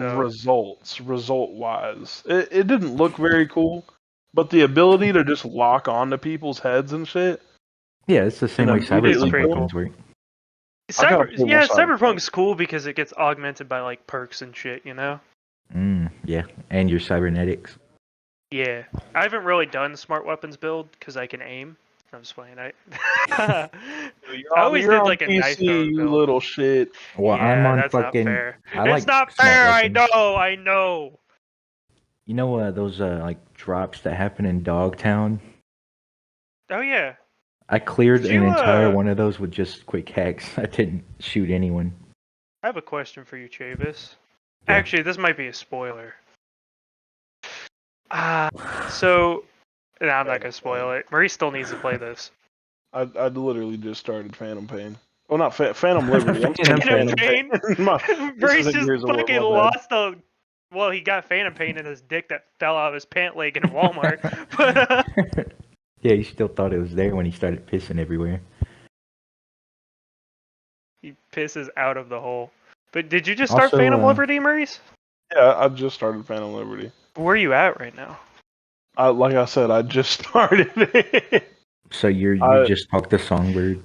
Speaker 1: Cyberpunk, though.
Speaker 3: result wise. It didn't look very cool, but the ability to just lock onto people's heads and shit.
Speaker 2: Yeah, it's the same
Speaker 3: And
Speaker 2: way
Speaker 3: immediately
Speaker 2: Cyberpunk
Speaker 1: pretty
Speaker 2: weapons work.
Speaker 3: I gotta play more Cyberpunk.
Speaker 1: Cyberpunk's cool because it gets augmented by like perks and shit, you know?
Speaker 2: Yeah, and your cybernetics.
Speaker 1: Yeah. I haven't really done smart weapons build because I can aim. I'm just playing. I always
Speaker 3: You're
Speaker 1: did
Speaker 3: on
Speaker 1: like a
Speaker 3: PC,
Speaker 1: knife throwing
Speaker 3: you
Speaker 1: build.
Speaker 3: little shit.
Speaker 2: Well, I'm
Speaker 1: Yeah,
Speaker 2: on
Speaker 1: that's
Speaker 2: fucking.
Speaker 1: not fair.
Speaker 2: I
Speaker 1: It's
Speaker 2: like
Speaker 1: not
Speaker 2: smart
Speaker 1: fair. I
Speaker 2: weapons.
Speaker 1: know.
Speaker 2: You know those like drops that happen in Dogtown?
Speaker 1: Oh yeah.
Speaker 2: I cleared
Speaker 1: Did
Speaker 2: an
Speaker 1: you,
Speaker 2: entire one of those with just quick hacks. I didn't shoot anyone.
Speaker 1: I have a question for you, Chavis.
Speaker 2: Yeah.
Speaker 1: Actually, this might be a spoiler. So, no, I'm not gonna spoil it. Maurice still needs to play this.
Speaker 3: I literally just started Phantom Pain. Well, not Phantom Liberty. I'm
Speaker 2: Phantom
Speaker 3: saying
Speaker 1: Pain? Maurice
Speaker 3: isn't
Speaker 1: just
Speaker 3: Gears of War,
Speaker 1: fucking
Speaker 3: my bad.
Speaker 1: lost a. Well, he got Phantom Pain in his dick that fell out of his pant leg in Walmart. But
Speaker 2: Yeah, he still thought it was there when he started pissing everywhere.
Speaker 1: he pisses out of the hole. But did you just start
Speaker 2: Also,
Speaker 1: Phantom Liberty, Maurice?
Speaker 3: Yeah, I just started Phantom Liberty.
Speaker 1: Where are you at right now?
Speaker 3: Like I said, I just started it.
Speaker 2: So you
Speaker 3: I-
Speaker 2: just talked to Songbird.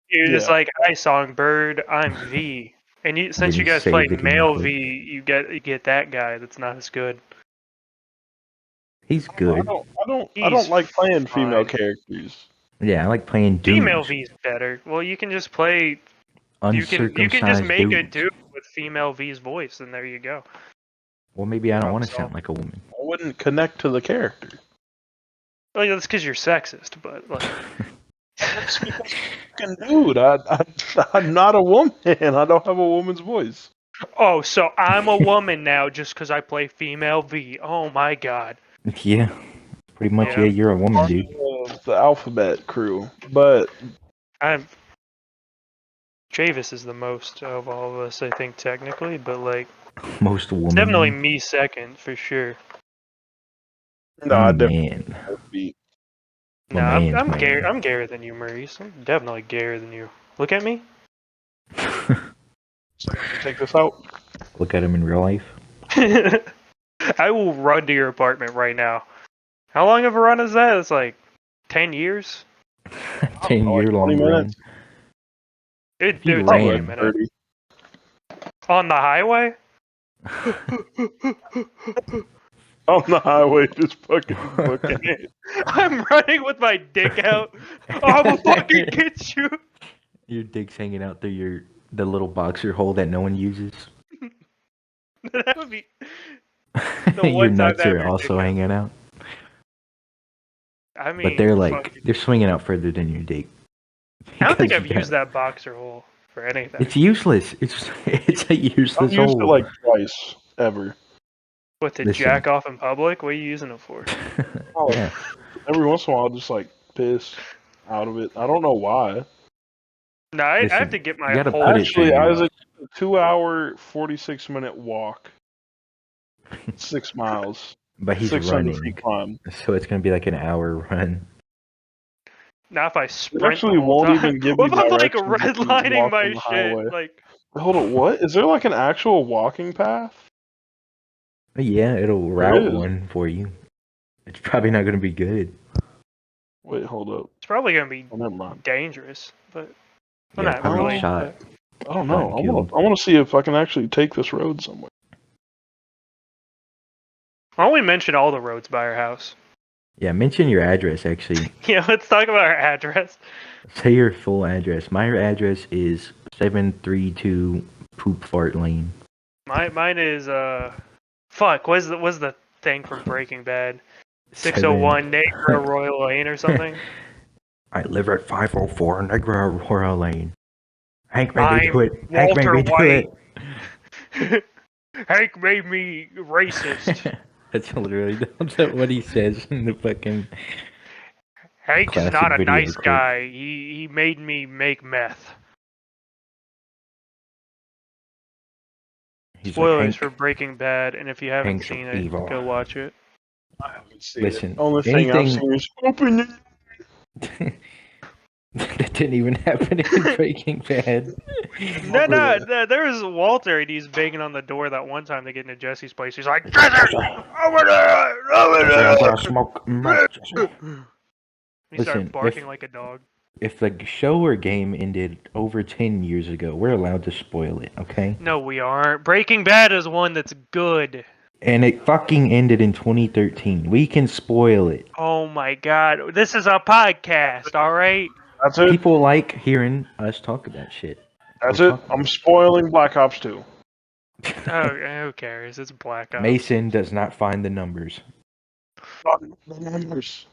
Speaker 1: You're just
Speaker 3: Yeah.
Speaker 1: like, hi Songbird, I'm V. And since you
Speaker 2: Didn't
Speaker 1: guys
Speaker 2: say
Speaker 1: play
Speaker 2: that he
Speaker 1: male
Speaker 2: was.
Speaker 1: V, you get that guy that's not as good.
Speaker 2: He's
Speaker 3: I
Speaker 2: good.
Speaker 3: don't
Speaker 1: He's
Speaker 3: like playing female
Speaker 1: fine.
Speaker 3: characters.
Speaker 2: Yeah, I like playing dudes.
Speaker 1: Female V's better. Well, you can just play. You can just
Speaker 2: Uncircumcised
Speaker 1: make a
Speaker 2: dudes.
Speaker 1: dude with female V's voice, and there you go.
Speaker 2: Well, maybe I don't want to
Speaker 1: Problem
Speaker 2: sound like a woman.
Speaker 3: I wouldn't connect to the character.
Speaker 1: Well, that's because you're sexist, but like,
Speaker 3: That's because I'm a fucking dude. I'm not a woman. I don't have a woman's voice.
Speaker 1: Oh, so I'm a woman now just because I play female V. Oh my god.
Speaker 2: Yeah, pretty much.
Speaker 1: Yeah.
Speaker 2: Yeah, you're a woman, dude.
Speaker 3: Of the alphabet crew, but
Speaker 1: Travis is the most of all of us, I think, technically, but like
Speaker 2: Most women.
Speaker 1: definitely me second for sure.
Speaker 3: no, I
Speaker 2: man.
Speaker 3: definitely beat.
Speaker 1: No,
Speaker 2: My man's
Speaker 1: I'm
Speaker 2: man.
Speaker 1: gayer. I'm gayer than you, Maurice. I'm definitely gayer than you. Look at me.
Speaker 3: So I can take this out.
Speaker 2: Look at him in real life.
Speaker 1: I will run to your apartment right now. How long of a run is that? It's like 10 years.
Speaker 2: 10-year long
Speaker 3: 20
Speaker 2: run.
Speaker 3: minutes.
Speaker 1: It
Speaker 2: You
Speaker 1: would take me a
Speaker 2: ran.
Speaker 1: minute.
Speaker 3: 30.
Speaker 1: On the highway?
Speaker 3: On the highway, just fucking booking it.
Speaker 1: I'm running with my dick out. I will fucking get you.
Speaker 2: Your dick's hanging out through the little boxer hole that no one uses.
Speaker 1: That would be.
Speaker 2: Your
Speaker 1: one time
Speaker 2: nuts
Speaker 1: that
Speaker 2: are
Speaker 1: your
Speaker 2: also
Speaker 1: dick out.
Speaker 2: hanging out.
Speaker 1: I mean,
Speaker 2: But they're like,
Speaker 1: fucking-
Speaker 2: they're swinging out further than your dick.
Speaker 1: I don't think
Speaker 2: Because
Speaker 1: I've
Speaker 2: you
Speaker 1: used
Speaker 2: got-
Speaker 1: that boxer hole for anything.
Speaker 2: It's useless. It's a useless
Speaker 3: I've used
Speaker 2: hole.
Speaker 3: it like twice ever.
Speaker 1: What, to
Speaker 2: Listen.
Speaker 1: jack off in public? What are you using it for?
Speaker 3: Oh,
Speaker 2: Yeah.
Speaker 3: every once in a while, I'll just like piss out of it. I don't know why.
Speaker 1: No, I
Speaker 2: Listen,
Speaker 1: have to get my
Speaker 2: you gotta
Speaker 1: whole.
Speaker 2: put it
Speaker 3: Actually,
Speaker 2: through
Speaker 3: I
Speaker 2: your-
Speaker 3: was a 2-hour, 46-minute walk. 6 miles.
Speaker 2: But he's
Speaker 3: 600
Speaker 2: running,
Speaker 3: feet climb.
Speaker 2: so it's gonna be like an hour run.
Speaker 1: Now if I sprint,
Speaker 3: actually
Speaker 1: the whole
Speaker 3: won't
Speaker 1: time.
Speaker 3: even give
Speaker 1: What
Speaker 3: you
Speaker 1: if I'm like
Speaker 3: directions if you
Speaker 1: redlining
Speaker 3: walk
Speaker 1: my
Speaker 3: on the highway.
Speaker 1: shit? Like,
Speaker 3: Hold on, what? Is there like an actual walking path?
Speaker 2: Yeah, it'll
Speaker 3: There
Speaker 2: route
Speaker 3: is.
Speaker 2: one for you. It's probably not gonna be good.
Speaker 3: Wait, hold up.
Speaker 1: it's probably gonna be
Speaker 3: Oh, never mind.
Speaker 1: dangerous, but
Speaker 2: Yeah,
Speaker 1: not
Speaker 2: probably
Speaker 1: really.
Speaker 2: shot.
Speaker 3: I don't know.
Speaker 2: Fine, killed.
Speaker 3: I want to see if I can actually take this road somewhere.
Speaker 1: Why don't we mention all the roads by our house?
Speaker 2: Yeah, mention your address actually.
Speaker 1: Yeah, let's talk about our address.
Speaker 2: Say your full address. My address is 732 Poop Fart Lane.
Speaker 1: Mine is fuck. What's the thing from Breaking Bad? 601 Negra Royal Lane or something.
Speaker 2: I live at 504 Negra Royal Lane. Hank made me
Speaker 1: I'm
Speaker 2: do it. Hank made
Speaker 1: Walter
Speaker 2: me do
Speaker 1: White.
Speaker 2: it.
Speaker 1: Hank made me racist.
Speaker 2: That's literally what he says in the fucking.
Speaker 1: Hank's
Speaker 2: Classic
Speaker 1: not a
Speaker 2: video
Speaker 1: nice
Speaker 2: clip.
Speaker 1: guy. He made me make meth.
Speaker 2: He's
Speaker 1: Spoilers
Speaker 2: like,
Speaker 1: for Breaking Bad, and if you haven't
Speaker 2: Hank's
Speaker 1: seen it,
Speaker 2: evil.
Speaker 1: go watch it.
Speaker 3: I haven't seen
Speaker 2: Listen,
Speaker 3: it. Only thing I've
Speaker 2: anything-
Speaker 3: seen is open it.
Speaker 2: Hank. That didn't even happen in Breaking Bad.
Speaker 1: No, there was Walter, and he's banging on the door that one time they get into Jesse's place. He's like, Jesse, over there, over there.
Speaker 2: Smoke.
Speaker 1: He started
Speaker 2: Listen,
Speaker 1: barking
Speaker 2: if-
Speaker 1: like a dog.
Speaker 2: If the show or game ended over 10 years ago, we're allowed to spoil it, okay?
Speaker 1: No, we aren't. Breaking Bad is one that's good.
Speaker 2: And it fucking ended in 2013. We can spoil it.
Speaker 1: Oh my god. This is a podcast, alright?
Speaker 3: That's it.
Speaker 2: People like hearing us talk about shit.
Speaker 3: That's it. I'm spoiling Black Ops 2.
Speaker 1: Oh, who cares? It's Black Ops.
Speaker 2: Mason does not find the numbers.
Speaker 3: The numbers.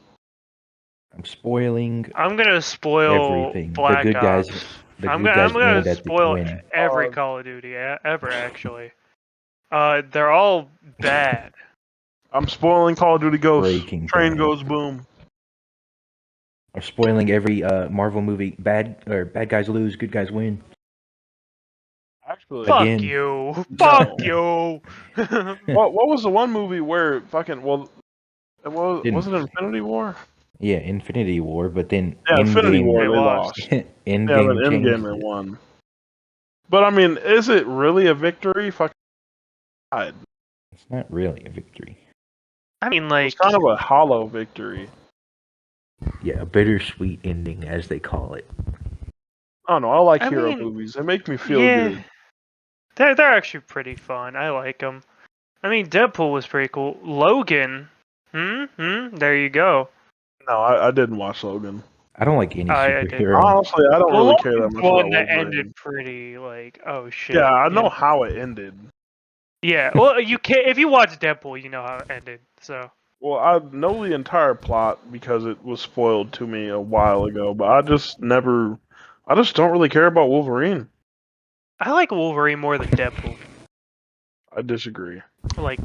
Speaker 2: I'm spoiling
Speaker 1: I'm gonna spoil
Speaker 2: everything.
Speaker 1: Black
Speaker 2: the good
Speaker 1: Ops.
Speaker 2: guys. The
Speaker 1: I'm
Speaker 2: good
Speaker 1: gonna,
Speaker 2: guys
Speaker 1: I'm gonna
Speaker 2: ended at the
Speaker 1: spoil
Speaker 2: win.
Speaker 1: every
Speaker 3: Uh,
Speaker 1: Call of Duty ever, actually. They're all bad.
Speaker 3: I'm spoiling Call of Duty Ghosts.
Speaker 2: Breaking
Speaker 3: Train
Speaker 2: Bad.
Speaker 3: goes boom.
Speaker 2: I'm spoiling every Marvel movie. Bad guys lose, good guys win.
Speaker 3: Actually,
Speaker 1: Fuck
Speaker 2: Again.
Speaker 1: you. Fuck you.
Speaker 3: what was the one movie where fucking was it Infinity War?
Speaker 2: Yeah, Infinity War, but then
Speaker 3: Yeah, Infinity
Speaker 2: Endgame-
Speaker 3: War
Speaker 1: They
Speaker 3: they
Speaker 1: lost.
Speaker 3: lost. Yeah,
Speaker 2: Endgame
Speaker 3: but
Speaker 2: changed
Speaker 3: Endgame they
Speaker 2: it.
Speaker 3: won. But I mean, is it really a victory? Fucking God.
Speaker 2: It's not really a victory.
Speaker 1: I mean, like,
Speaker 3: It's kind of a hollow victory.
Speaker 2: Yeah, a bittersweet ending, as they call it.
Speaker 3: I don't know. I like
Speaker 1: I
Speaker 3: hero
Speaker 1: mean,
Speaker 3: movies. They make me feel
Speaker 1: yeah.
Speaker 3: good.
Speaker 1: They're actually pretty fun. I like them. I mean, Deadpool was pretty cool. Logan. There you go.
Speaker 3: No, I didn't watch Logan.
Speaker 2: I don't like any
Speaker 1: I did.
Speaker 2: superhero.
Speaker 3: Honestly, I don't really care that
Speaker 1: Logan's
Speaker 3: much
Speaker 1: one
Speaker 3: about
Speaker 1: that
Speaker 3: Wolverine.
Speaker 1: ended pretty, like, oh shit.
Speaker 3: Yeah, I know
Speaker 1: you
Speaker 3: how it ended.
Speaker 1: Yeah, well, you can if you watch Deadpool, you know how it ended. So
Speaker 3: Well, I know the entire plot because it was spoiled to me a while ago, but I just don't really care about Wolverine.
Speaker 1: I like Wolverine more than Deadpool.
Speaker 3: I disagree.
Speaker 1: Like,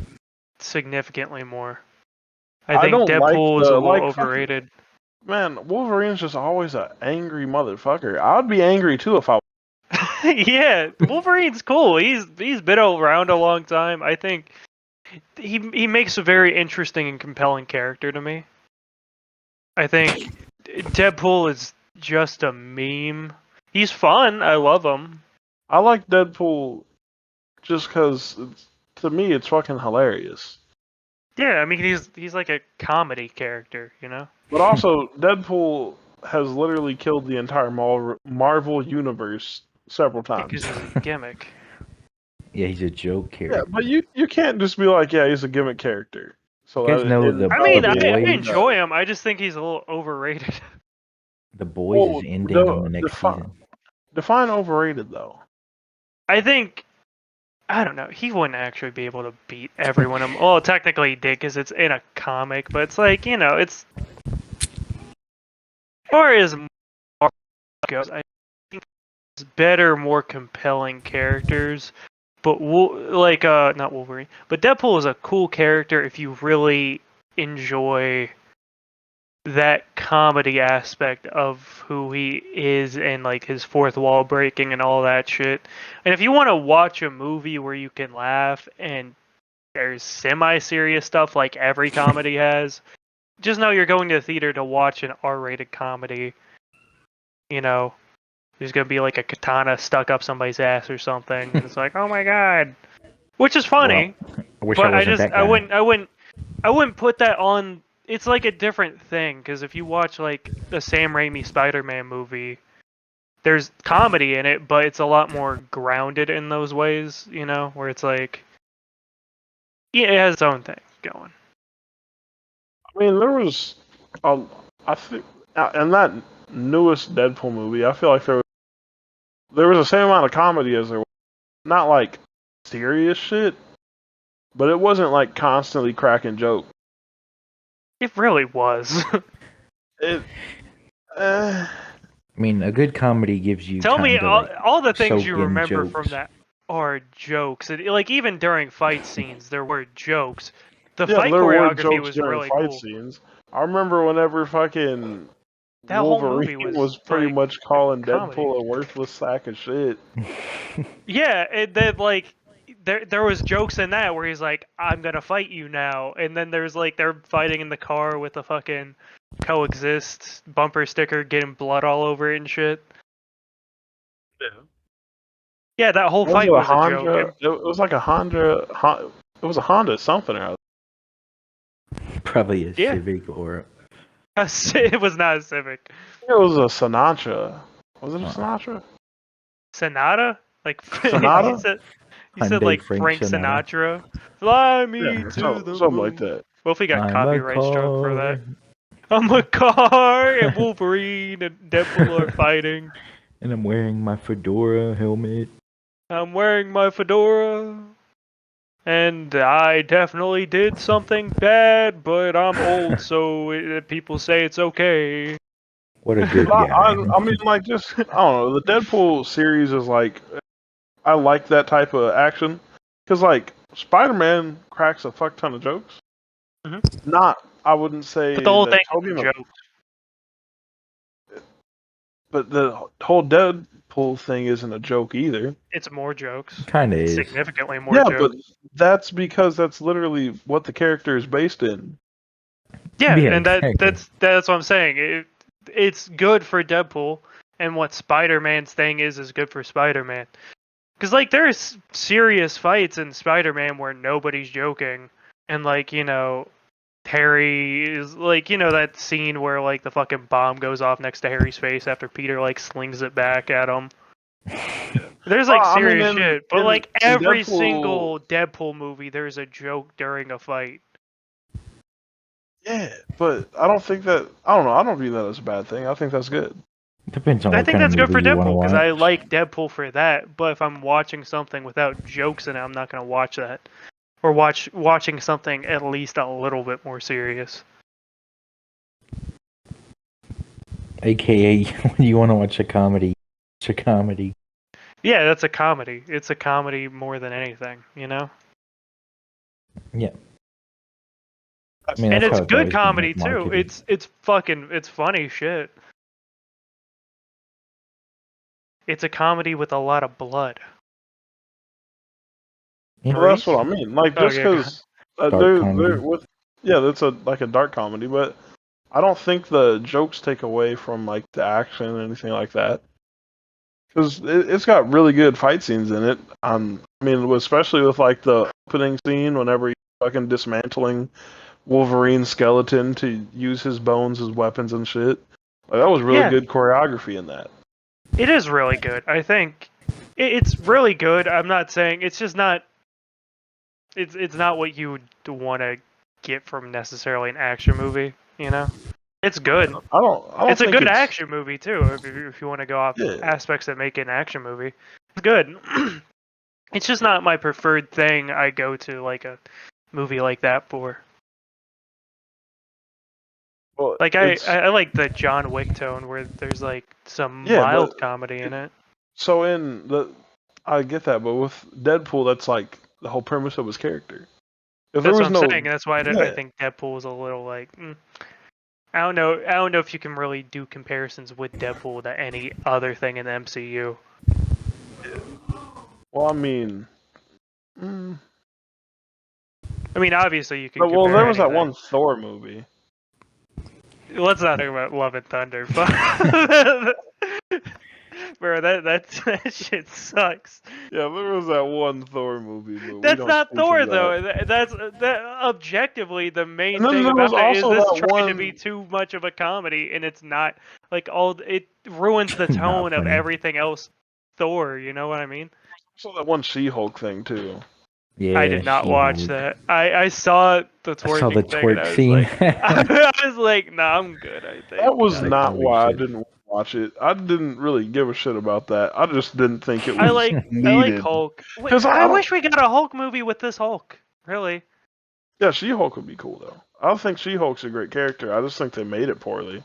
Speaker 1: significantly more. I
Speaker 3: I
Speaker 1: think
Speaker 3: don't like
Speaker 1: Deadpool is a
Speaker 3: the
Speaker 1: little
Speaker 3: fucking
Speaker 1: overrated.
Speaker 3: man. Wolverine's just always an angry motherfucker. I'd be angry too if I.
Speaker 1: Yeah, Wolverine's cool. He's been around a long time. I think he makes a very interesting and compelling character to me. I think Deadpool is just a meme. He's fun. I love him.
Speaker 3: I like Deadpool just because to me it's fucking hilarious.
Speaker 1: Yeah, I mean he's like a comedy character, you know?
Speaker 3: But also, Deadpool has literally killed the entire Marvel universe several
Speaker 1: Because
Speaker 3: times.
Speaker 1: he's a gimmick.
Speaker 2: Yeah, he's a joke
Speaker 3: Yeah,
Speaker 2: character.
Speaker 3: but you can't just be like, yeah, he's a gimmick character. So
Speaker 2: You guys know the-
Speaker 1: I mean, I
Speaker 2: boys-
Speaker 1: enjoy him. I just think he's a little overrated.
Speaker 2: The Boys
Speaker 3: Well,
Speaker 2: is ending on the next
Speaker 3: defi-
Speaker 2: season.
Speaker 3: Define overrated though.
Speaker 1: I think I don't know. He wouldn't actually be able to beat everyone. Well, technically he did because it's in a comic, but it's like it's as far as Marvel goes. I think it's better, more compelling characters. But not Wolverine, but Deadpool is a cool character if you really enjoy that comedy aspect of who he is and like his fourth wall breaking and all that shit. And if you want to watch a movie where you can laugh and there's semi-serious stuff like every comedy has, just know you're going to the theater to watch an R-rated comedy. There's gonna be like a katana stuck up somebody's ass or something, and it's like, oh my god, which is funny.
Speaker 2: Well, I wish
Speaker 1: But
Speaker 2: I wasn't that guy.
Speaker 1: I wouldn't put that on. It's like a different thing because if you watch like the Sam Raimi Spider-Man movie, there's comedy in it, but it's a lot more grounded in those ways. Where it's like, yeah, it has its own thing going.
Speaker 3: I mean, there was, I think, in that newest Deadpool movie, I feel like there was the same amount of comedy as there was. Not like serious shit, but it wasn't like constantly cracking jokes.
Speaker 1: It really was.
Speaker 3: It.
Speaker 2: I mean, a good comedy gives you
Speaker 1: Tell
Speaker 2: time
Speaker 1: me
Speaker 2: to,
Speaker 1: all the things
Speaker 2: soak
Speaker 1: you
Speaker 2: in
Speaker 1: remember
Speaker 2: jokes.
Speaker 1: from that are jokes. Like even during fight scenes, there were jokes. The
Speaker 3: Yeah,
Speaker 1: fight
Speaker 3: there were
Speaker 1: choreography
Speaker 3: jokes
Speaker 1: was
Speaker 3: during
Speaker 1: really
Speaker 3: fight
Speaker 1: cool.
Speaker 3: scenes. I remember whenever fucking
Speaker 1: That whole
Speaker 3: Wolverine
Speaker 1: movie
Speaker 3: was pretty
Speaker 1: like,
Speaker 3: much calling
Speaker 1: comedy.
Speaker 3: Deadpool a worthless sack of shit.
Speaker 1: Yeah, and then like there was jokes in that where he's like, "I'm gonna fight you now," and then there's like they're fighting in the car with a fucking coexist bumper sticker, getting blood all over it and shit. Yeah, that whole
Speaker 3: Was
Speaker 1: fight
Speaker 3: it a
Speaker 1: was a
Speaker 3: Honda?
Speaker 1: joke.
Speaker 3: It was like a Honda. It was a Honda something or other.
Speaker 2: Probably a
Speaker 1: Yeah.
Speaker 2: Civic or
Speaker 1: It was not a Civic.
Speaker 3: It was a Sinatra. Was it a Sinatra?
Speaker 1: Sonata? Like
Speaker 3: Sonata?
Speaker 1: you said
Speaker 2: Hyundai
Speaker 1: like
Speaker 2: Frank
Speaker 1: Frank
Speaker 2: Sinatra.
Speaker 1: Sinatra. Fly me
Speaker 3: Yeah,
Speaker 1: to the
Speaker 3: something
Speaker 1: moon.
Speaker 3: like that.
Speaker 1: What if we got
Speaker 2: I'm a
Speaker 1: copyright struck for that?
Speaker 2: car,
Speaker 1: I'm a car and Wolverine and Deadpool are fighting.
Speaker 2: and I'm wearing my fedora helmet.
Speaker 1: I'm wearing my fedora. And I definitely did something bad, but I'm old, so people say it's okay.
Speaker 2: What a good
Speaker 3: I,
Speaker 2: guy.
Speaker 3: I mean, like, just I don't know. The Deadpool series is like, I like that type of action because, like, Spider-Man cracks a fuck ton of jokes.
Speaker 1: Mhm.
Speaker 3: Not, I wouldn't say
Speaker 1: But the whole
Speaker 3: that
Speaker 1: thing
Speaker 3: Tobey
Speaker 1: is a
Speaker 3: Mag-
Speaker 1: joke.
Speaker 3: but the whole Deadpool thing isn't a joke either.
Speaker 1: It's more jokes.
Speaker 2: Kind of is.
Speaker 1: Significantly more
Speaker 3: Yeah,
Speaker 1: jokes.
Speaker 3: but that's because that's literally what the character is based in.
Speaker 1: Yeah,
Speaker 2: Yeah,
Speaker 1: and
Speaker 2: exactly.
Speaker 1: that's what I'm saying. It's good for Deadpool, and what Spider-Man's thing is good for Spider-Man. Because like there's serious fights in Spider-Man where nobody's joking, and like Harry is like that scene where like the fucking bomb goes off next to Harry's face after Peter like slings it back at him. There's like
Speaker 3: Well, I mean,
Speaker 1: serious shit, but like
Speaker 3: in
Speaker 1: every
Speaker 3: Deadpool-
Speaker 1: single Deadpool movie, there's a joke during a fight.
Speaker 3: Yeah, but I don't think that. I don't know. I don't view that as a bad thing. I think that's good.
Speaker 2: Depends on
Speaker 1: I
Speaker 2: what
Speaker 1: think
Speaker 2: kind
Speaker 1: that's
Speaker 2: of
Speaker 1: good for
Speaker 2: movie you want to
Speaker 1: Deadpool because
Speaker 2: watch.
Speaker 1: I like Deadpool for that. But if I'm watching something without jokes in it, I'm not gonna watch that. or watching something at least a little bit more serious.
Speaker 2: AKA, when you want to watch a comedy, it's a comedy.
Speaker 1: Yeah, that's a comedy. It's a comedy more than anything, you know?
Speaker 2: Yeah. I mean,
Speaker 1: And
Speaker 2: that's
Speaker 1: it's
Speaker 2: how
Speaker 1: good
Speaker 2: always been,
Speaker 1: comedy
Speaker 2: like,
Speaker 1: too.
Speaker 2: marketed.
Speaker 1: It's funny shit. It's a comedy with a lot of blood.
Speaker 2: Yeah.
Speaker 3: Well, that's what I mean. Like,
Speaker 1: Oh,
Speaker 3: just
Speaker 1: yeah, go ahead.
Speaker 3: because
Speaker 2: Dark comedy.
Speaker 3: they're with, yeah, that's like a dark comedy, but I don't think the jokes take away from like the action or anything like that. Because it's got really good fight scenes in it. I mean, especially with like the opening scene whenever he's fucking dismantling Wolverine's skeleton to use his bones as weapons and shit. Like, that was really
Speaker 1: Yeah.
Speaker 3: good choreography in that.
Speaker 1: It is really good. I think it's really good. I'm not saying it's just not. It's not what you would want to get from necessarily an action movie. You know, it's good.
Speaker 3: I don't
Speaker 1: It's a
Speaker 3: think
Speaker 1: good
Speaker 3: it's
Speaker 1: action movie too. If you want to go off
Speaker 3: yeah.
Speaker 1: aspects that make it an action movie, it's good. It's just not my preferred thing. I go to like a movie like that for.
Speaker 3: Well,
Speaker 1: Like I like the John Wick tone where there's like some
Speaker 3: Yeah,
Speaker 1: mild
Speaker 3: but
Speaker 1: comedy in it.
Speaker 3: so in the I get that, but with Deadpool, that's like the whole premise of his character. If there
Speaker 1: That's
Speaker 3: was
Speaker 1: what I'm
Speaker 3: no,
Speaker 1: saying. That's why I
Speaker 3: yeah,
Speaker 1: think Deadpool is a little like. I don't know. I don't know if you can really do comparisons with Deadpool to any other thing in the MCU.
Speaker 3: well, I mean, mm,
Speaker 1: I mean, obviously you can.
Speaker 3: well,
Speaker 1: compare
Speaker 3: there was that
Speaker 1: anything.
Speaker 3: one Thor movie.
Speaker 1: Let's not talk about Love and Thunder. Bro, that shit sucks.
Speaker 3: Yeah, there was that one Thor movie, but we
Speaker 1: That's
Speaker 3: don't
Speaker 1: not
Speaker 3: speak of
Speaker 1: Thor
Speaker 3: that.
Speaker 1: though. That's objectively the main
Speaker 3: And then
Speaker 1: thing
Speaker 3: there was
Speaker 1: about it is
Speaker 3: also
Speaker 1: this
Speaker 3: that
Speaker 1: trying to be
Speaker 3: one.
Speaker 1: too much of a comedy, and it's not. Like it ruins the
Speaker 2: Not
Speaker 1: tone of
Speaker 2: funny.
Speaker 1: everything else. Thor, you know what I mean?
Speaker 3: Also that one She-Hulk thing too.
Speaker 2: Yeah,
Speaker 1: I did not watch
Speaker 2: She-Hulk.
Speaker 1: that. I saw the
Speaker 2: I saw the
Speaker 1: twerking thing, and
Speaker 2: twerk
Speaker 1: I was
Speaker 2: scene.
Speaker 1: like, I was like, nah, I'm good. I think.
Speaker 3: That was
Speaker 2: Like,
Speaker 3: not
Speaker 2: holy
Speaker 3: why I
Speaker 2: shit.
Speaker 3: didn't watch it. I didn't really give a shit about that. I just didn't think it
Speaker 1: I
Speaker 3: was
Speaker 1: like
Speaker 3: needed.
Speaker 1: Hulk. Wait,
Speaker 3: 'Cause
Speaker 1: I
Speaker 3: I don't.
Speaker 1: wish we got a Hulk movie with this Hulk. Really?
Speaker 3: Yeah, She-Hulk would be cool though. I think She-Hulk's a great character. I just think they made it poorly.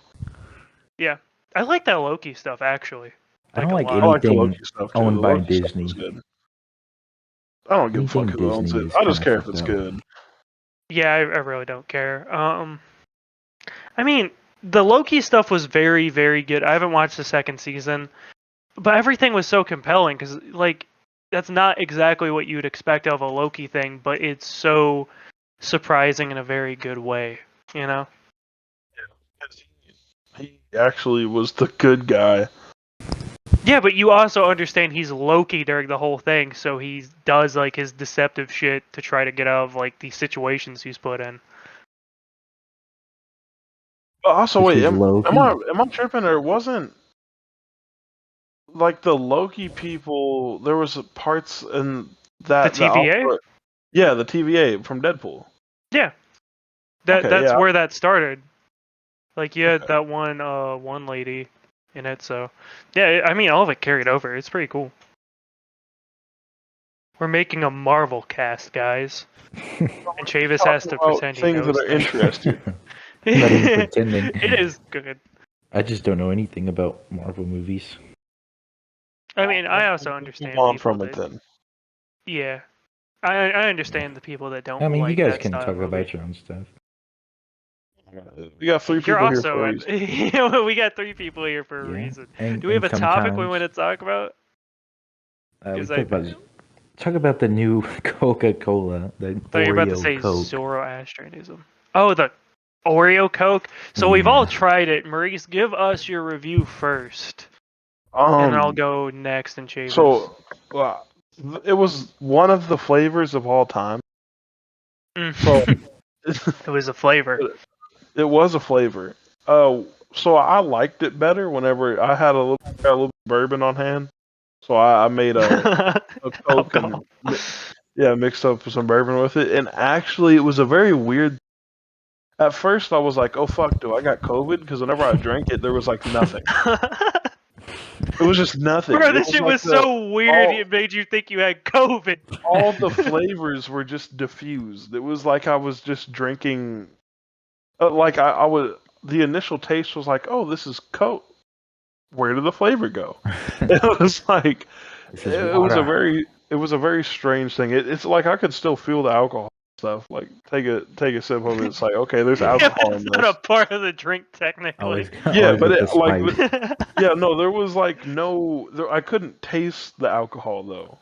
Speaker 1: Yeah. I like that Loki stuff actually.
Speaker 2: I don't
Speaker 1: a
Speaker 2: like
Speaker 1: lot.
Speaker 3: I like the
Speaker 2: anything
Speaker 3: Loki stuff too.
Speaker 2: owned
Speaker 3: The
Speaker 2: by
Speaker 3: Loki stuff
Speaker 2: Disney.
Speaker 3: was good. I don't give a fuck
Speaker 2: Anything
Speaker 3: who owns
Speaker 2: Disney
Speaker 3: it.
Speaker 2: is
Speaker 3: I just
Speaker 2: kinda
Speaker 3: care if
Speaker 2: fucked
Speaker 3: it's
Speaker 2: up.
Speaker 3: good.
Speaker 1: Yeah, I really don't care. I mean, the Loki stuff was very, very good. I haven't watched the second season, but everything was so compelling because, like, that's not exactly what you'd expect of a Loki thing, but it's so surprising in a very good way, you know?
Speaker 3: He actually was the good guy.
Speaker 1: Yeah, but you also understand he's Loki during the whole thing, so he does, like, his deceptive shit to try to get out of, like, these situations he's put in.
Speaker 3: But also,
Speaker 2: This
Speaker 3: wait,
Speaker 2: is
Speaker 3: am
Speaker 2: Loki.
Speaker 3: I tripping? Or wasn't like the Loki people? There was parts in
Speaker 1: The
Speaker 3: that
Speaker 1: TVA?
Speaker 3: yeah, the TVA from Deadpool.
Speaker 1: Yeah.
Speaker 3: Okay,
Speaker 1: That's
Speaker 3: yeah,
Speaker 1: where that started. Like you had
Speaker 3: okay.
Speaker 1: that one lady in it, so yeah, I mean all of it carried over. It's pretty cool. We're making a Marvel cast, guys. And Chavis has
Speaker 3: Talking
Speaker 1: to
Speaker 3: about
Speaker 1: pretend he
Speaker 3: things that
Speaker 1: knows
Speaker 3: are
Speaker 1: things.
Speaker 3: interesting.
Speaker 2: Not even pretending.
Speaker 1: It is good.
Speaker 2: I just don't know anything about Marvel movies.
Speaker 1: I mean, I also
Speaker 3: Move
Speaker 1: understand
Speaker 3: on
Speaker 1: people
Speaker 3: from it
Speaker 1: that
Speaker 3: then.
Speaker 1: yeah. I understand the people that don't
Speaker 2: I mean, you
Speaker 1: like
Speaker 2: guys
Speaker 1: that
Speaker 2: can
Speaker 1: style
Speaker 2: talk
Speaker 1: movie.
Speaker 2: about your own stuff.
Speaker 3: We got three
Speaker 1: You're
Speaker 3: people here for
Speaker 1: also
Speaker 3: a reason.
Speaker 1: we got three people here for a
Speaker 2: Yeah.
Speaker 1: reason.
Speaker 2: And,
Speaker 1: Do we have a topic we
Speaker 2: sometimes,
Speaker 1: want to talk about?
Speaker 2: we
Speaker 1: 'Cause
Speaker 2: talk about the new Coca-Cola, the
Speaker 1: thought you were about to
Speaker 2: Oreo
Speaker 1: say
Speaker 2: Coke.
Speaker 1: Zoroastrianism. Oh, the Oreo Coke. So we've all tried it. Maurice, give us your review first, and then I'll go next and Chavis.
Speaker 3: So, it was one of the flavors of all time. So
Speaker 1: it was a flavor.
Speaker 3: it was a flavor. So I liked it better whenever I had a little bourbon on hand. So I made a Coke and mixed up some bourbon with it. And actually, it was a very weird. At first, I was like, "Oh fuck, do I got COVID?" Because whenever I drank it, there was like nothing. It was just nothing.
Speaker 1: Bro,
Speaker 3: It
Speaker 1: this
Speaker 3: was
Speaker 1: shit
Speaker 3: like
Speaker 1: was so weird.
Speaker 3: all-
Speaker 1: It made you think you had COVID.
Speaker 3: all the flavors were just diffused. It was like I was just drinking. Like I was. The initial taste was like, oh, this is Coke. Where did the flavor go? It was like
Speaker 2: This is
Speaker 3: it was a
Speaker 2: water.
Speaker 3: very strange thing. It's like I could still feel the alcohol stuff. Like take a sip of it. It's like okay, there's
Speaker 2: Yeah.
Speaker 3: alcohol
Speaker 1: It's
Speaker 3: in
Speaker 1: not a
Speaker 3: this.
Speaker 1: part of the drink technically.
Speaker 3: Yeah,
Speaker 2: Always
Speaker 3: but
Speaker 2: with the
Speaker 3: it, like
Speaker 2: spice.
Speaker 3: yeah, no, there was like I couldn't taste the alcohol though.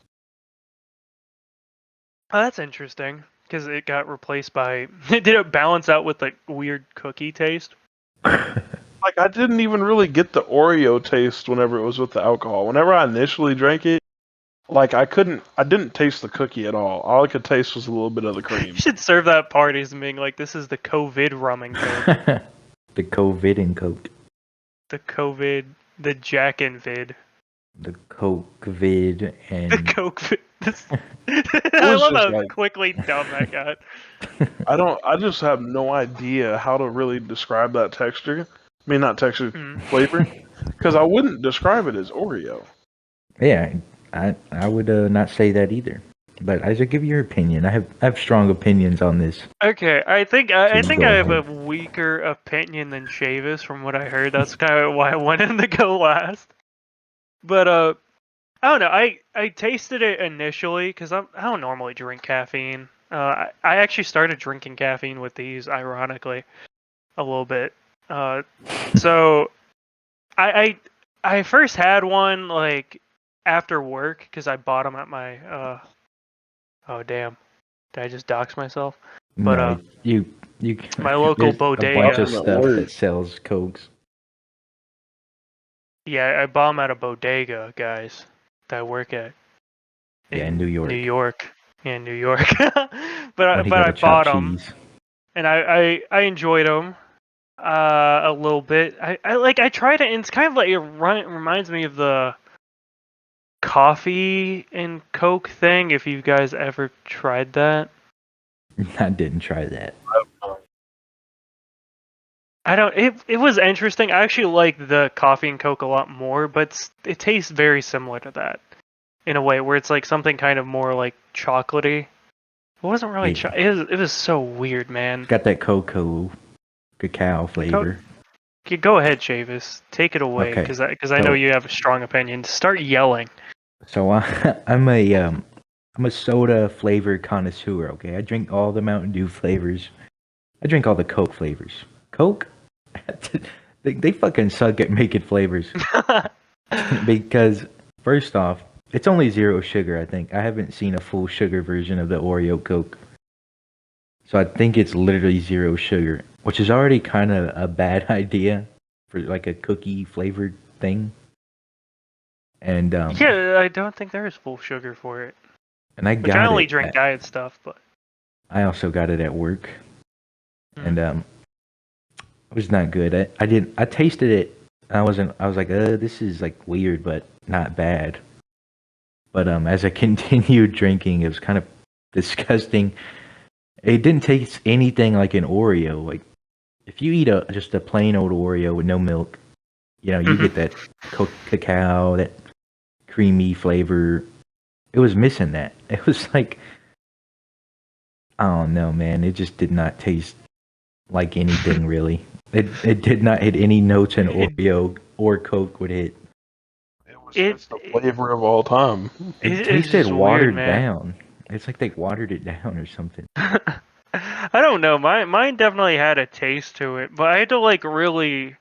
Speaker 1: Oh, that's interesting because it got replaced by. Did it balance out with like weird cookie taste?
Speaker 3: Like I didn't even really get the Oreo taste whenever it was with the alcohol. Whenever I initially drank it, like I didn't taste the cookie at all. All I could taste was a little bit of the
Speaker 1: You
Speaker 3: cream.
Speaker 1: should serve that at parties and being like, "This is the COVID rum and coke,
Speaker 2: The COVID and Coke.
Speaker 1: the COVID, the Jack and Vid,
Speaker 2: The Coke vid
Speaker 1: the
Speaker 2: and
Speaker 1: Coke." I
Speaker 3: was
Speaker 1: love
Speaker 3: just
Speaker 1: how
Speaker 3: like-
Speaker 1: quickly dumb that got.
Speaker 3: I just have no idea how to really describe that texture. I mean, not texture, flavor, because I wouldn't describe it as Oreo.
Speaker 2: yeah, I would not say that either. But Isaac, give your opinion. I have strong opinions on this.
Speaker 1: Okay, I think I
Speaker 2: So
Speaker 1: think
Speaker 2: go
Speaker 1: I have a
Speaker 2: ahead.
Speaker 1: weaker opinion than Chavis from what I heard. That's kind of why I wanted him to go last. But I don't know. I tasted it initially because I don't normally drink caffeine. I actually started drinking caffeine with these, ironically, a little bit. So I first had one like after work because I bought them at my oh damn, did I just dox myself? But
Speaker 2: No, you
Speaker 1: my local
Speaker 2: there's a bunch
Speaker 1: bodega.
Speaker 2: of stuff that sells Cokes.
Speaker 1: Yeah, I bought them at a bodega, guys, that I work at.
Speaker 2: Yeah, in New York.
Speaker 1: New York. Yeah, New York. but
Speaker 2: When
Speaker 1: I
Speaker 2: he got a
Speaker 1: bought
Speaker 2: chopped
Speaker 1: them,
Speaker 2: cheese.
Speaker 1: and I enjoyed them a little bit. I tried it, and it's kind of like it reminds me of the coffee and Coke thing. If you guys ever tried that,
Speaker 2: I didn't try that.
Speaker 1: I don't. It was interesting. I actually like the coffee and Coke a lot more, but it tastes very similar to that in a way where it's like something kind of more like chocolatey. It wasn't really.
Speaker 2: Yeah.
Speaker 1: It was so weird, man.
Speaker 2: Got that cacao flavor.
Speaker 1: Okay, go ahead, Chavis. Take it away,
Speaker 2: Okay,
Speaker 1: because I know
Speaker 2: so-
Speaker 1: you have a strong opinion. Start yelling.
Speaker 2: So I'm a soda flavor connoisseur. Okay, I drink all the Mountain Dew flavors. I drink all the Coke flavors. Coke, they fucking suck at making flavors. Because first off, it's only 0 sugar. I think I haven't seen a full sugar version of the Oreo Coke. So I think it's literally 0 sugar, which is already kind of a bad idea for like a cookie flavored thing. And
Speaker 1: Yeah, I don't think there is full sugar for it.
Speaker 2: and I
Speaker 1: Which
Speaker 2: got
Speaker 1: I only
Speaker 2: it.
Speaker 1: drink diet stuff, but
Speaker 2: I also got it at work,
Speaker 1: Mhm.
Speaker 2: and it was not good. I tasted it. I was like, this is like weird, but not bad. But as I continued drinking, it was kind of disgusting. It didn't taste anything like an Oreo. Like if you eat just a plain old Oreo with no milk, you know, you get that cacao, that creamy flavor. It was missing that. It was like, I don't know, man. It just did not taste like anything really. It did not hit any notes an Oreo or Coke would hit.
Speaker 3: It was just the flavor of all time.
Speaker 2: It
Speaker 1: it's
Speaker 2: tasted
Speaker 1: just
Speaker 2: watered
Speaker 1: weird, man.
Speaker 2: down. It's like they watered it down or something.
Speaker 1: I don't know. Mine definitely had a taste to it, but I had to like really.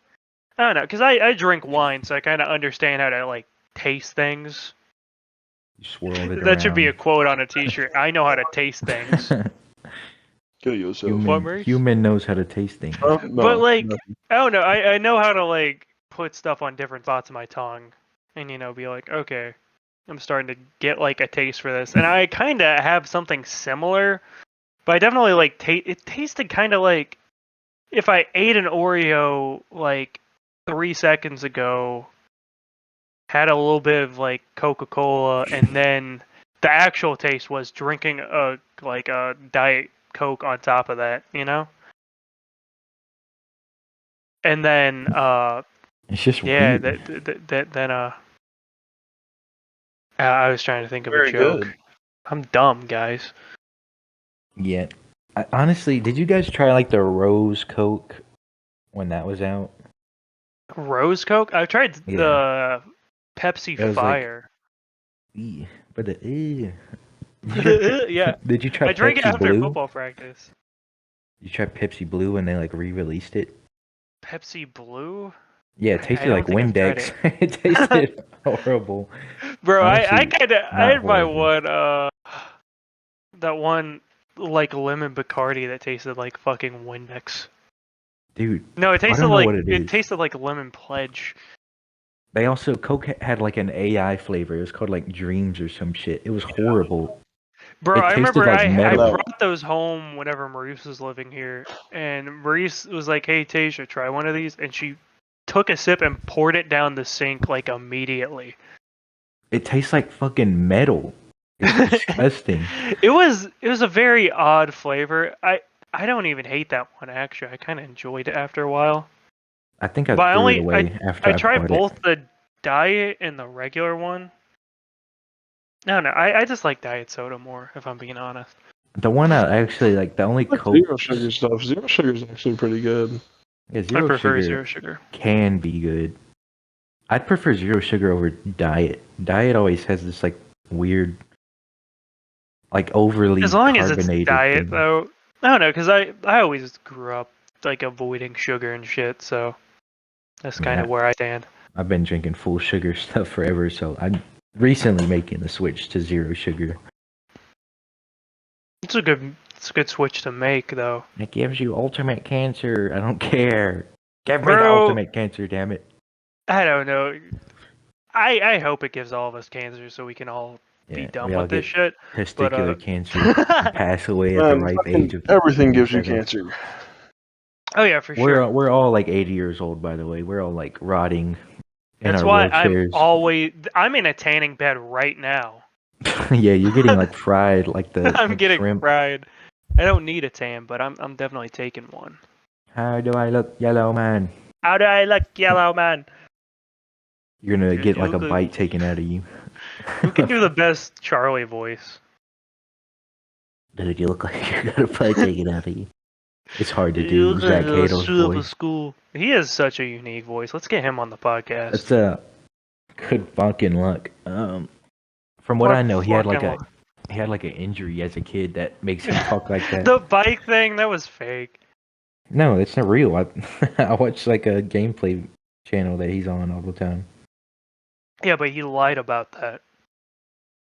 Speaker 1: I don't know, because I drink wine, so I kind of understand how to like taste things.
Speaker 2: You swirled it
Speaker 1: That should be a
Speaker 2: around.
Speaker 1: quote on a T-shirt. I know how to taste things.
Speaker 3: Kill yourself.
Speaker 1: What, Maurice?
Speaker 2: Human knows how to taste things.
Speaker 3: Oh, no,
Speaker 1: But like,
Speaker 3: no.
Speaker 1: I don't know. I know how to like put stuff on different spots of my tongue, and be like, okay, I'm starting to get like a taste for this, and I kind of have something similar, but I definitely like it tasted kind of like if I ate an Oreo like 3 seconds ago, had a little bit of like Coca-Cola, and then the actual taste was drinking a Diet Coke on top of that, And then
Speaker 2: It's just
Speaker 1: Yeah,
Speaker 2: weird.
Speaker 1: then I was trying to think of a
Speaker 3: Very
Speaker 1: joke.
Speaker 3: good.
Speaker 1: I'm dumb, guys.
Speaker 2: Yeah. Honestly, did you guys try like the Rose Coke when that was out?
Speaker 1: Rose Coke? I've tried
Speaker 2: Yeah.
Speaker 1: the Pepsi
Speaker 2: It was like,
Speaker 1: Fire.
Speaker 2: but
Speaker 1: Yeah,
Speaker 2: did you try
Speaker 1: I drink it
Speaker 2: Pepsi
Speaker 1: after
Speaker 2: Blue?
Speaker 1: football practice.
Speaker 2: You tried Pepsi Blue when they like re-released it?
Speaker 1: Pepsi Blue?
Speaker 2: Yeah, it
Speaker 1: I
Speaker 2: tasted
Speaker 1: don't
Speaker 2: like
Speaker 1: think I've tried
Speaker 2: Windex. It tasted horrible.
Speaker 1: Bro, I
Speaker 2: Honestly,
Speaker 1: kinda I
Speaker 2: not
Speaker 1: had my
Speaker 2: horrible.
Speaker 1: one that one like lemon Bacardi that tasted like fucking Windex.
Speaker 2: Dude,
Speaker 1: No, it
Speaker 2: I
Speaker 1: tasted
Speaker 2: don't know
Speaker 1: like
Speaker 2: what it is.
Speaker 1: lemon pledge.
Speaker 2: They also Coke had like an AI flavor. It was called like Dreams or some shit. It was horrible.
Speaker 1: Bro,
Speaker 2: It
Speaker 1: I
Speaker 2: tasted
Speaker 1: remember
Speaker 2: like
Speaker 1: I
Speaker 2: metal.
Speaker 1: brought those home whenever Maurice was living here, and Maurice was like, "Hey, Tasha, try one of these," and she took a sip and poured it down the sink like immediately.
Speaker 2: It tastes like fucking metal. It's disgusting.
Speaker 1: It was a very odd flavor. I don't even hate that one actually. I kind of enjoyed it after a while.
Speaker 2: I think I
Speaker 1: But
Speaker 2: threw it away after
Speaker 1: I
Speaker 2: I
Speaker 1: tried
Speaker 2: bought it.
Speaker 1: both the diet and the regular one. No, I just like diet soda more, if I'm being honest.
Speaker 2: The one I actually like, the only
Speaker 3: Like
Speaker 2: Coke.
Speaker 3: zero sugar stuff. Zero sugar is actually pretty good.
Speaker 2: Yeah,
Speaker 1: I
Speaker 2: zero
Speaker 1: prefer
Speaker 2: sugar
Speaker 1: zero sugar.
Speaker 2: can be good. I'd prefer zero sugar over diet. Diet always has this like weird, like overly
Speaker 1: As long as it's
Speaker 2: carbonated
Speaker 1: diet,
Speaker 2: thing.
Speaker 1: though, I don't know, because I always grew up like avoiding sugar and shit, so that's kind of
Speaker 2: Yeah.
Speaker 1: where I stand.
Speaker 2: I've been drinking full sugar stuff forever, so I'm recently making the switch to zero sugar.
Speaker 1: It's a good switch to make, though.
Speaker 2: It gives you ultimate cancer. I don't care. Give me the
Speaker 1: Bro,
Speaker 2: ultimate cancer, damn it.
Speaker 1: I don't know. I hope it gives all of us cancer so we can all be
Speaker 2: Yeah,
Speaker 1: done
Speaker 2: we all
Speaker 1: with this
Speaker 2: get
Speaker 1: shit. But
Speaker 2: testicular cancer and pass away at the
Speaker 3: Man,
Speaker 2: ripe
Speaker 3: fucking
Speaker 2: age of
Speaker 3: everything gives you
Speaker 2: 27.
Speaker 3: cancer.
Speaker 1: oh yeah, for sure.
Speaker 2: We're all like 80 years old, by the way. We're all like rotting in
Speaker 1: That's
Speaker 2: our
Speaker 1: why
Speaker 2: wheelchairs.
Speaker 1: I'm in a tanning bed right now.
Speaker 2: Yeah, you're getting like fried, like the
Speaker 1: I'm
Speaker 2: like
Speaker 1: getting
Speaker 2: shrimp.
Speaker 1: fried. I don't need a tan, but I'm definitely taking one.
Speaker 2: How do I look, yellow man?
Speaker 1: How do I look, yellow man?
Speaker 2: You're gonna
Speaker 1: Dude,
Speaker 2: get
Speaker 1: you
Speaker 2: like a
Speaker 1: look
Speaker 2: bite taken out of you.
Speaker 1: Who can do the best Charlie voice?
Speaker 2: Dude, you look like you got a bite taken out of you. It's hard to
Speaker 1: You
Speaker 2: do
Speaker 1: look
Speaker 2: Zach
Speaker 1: like a
Speaker 2: Hato's
Speaker 1: student of
Speaker 2: voice.
Speaker 1: school. He has such a unique voice. Let's get him on the podcast.
Speaker 2: That's good fucking luck. From what I know, he had like an injury as a kid that makes him talk like that.
Speaker 1: The bike thing, that was fake.
Speaker 2: No, that's not real. I watch like a gameplay channel that he's on all the time.
Speaker 1: Yeah, but he lied about that.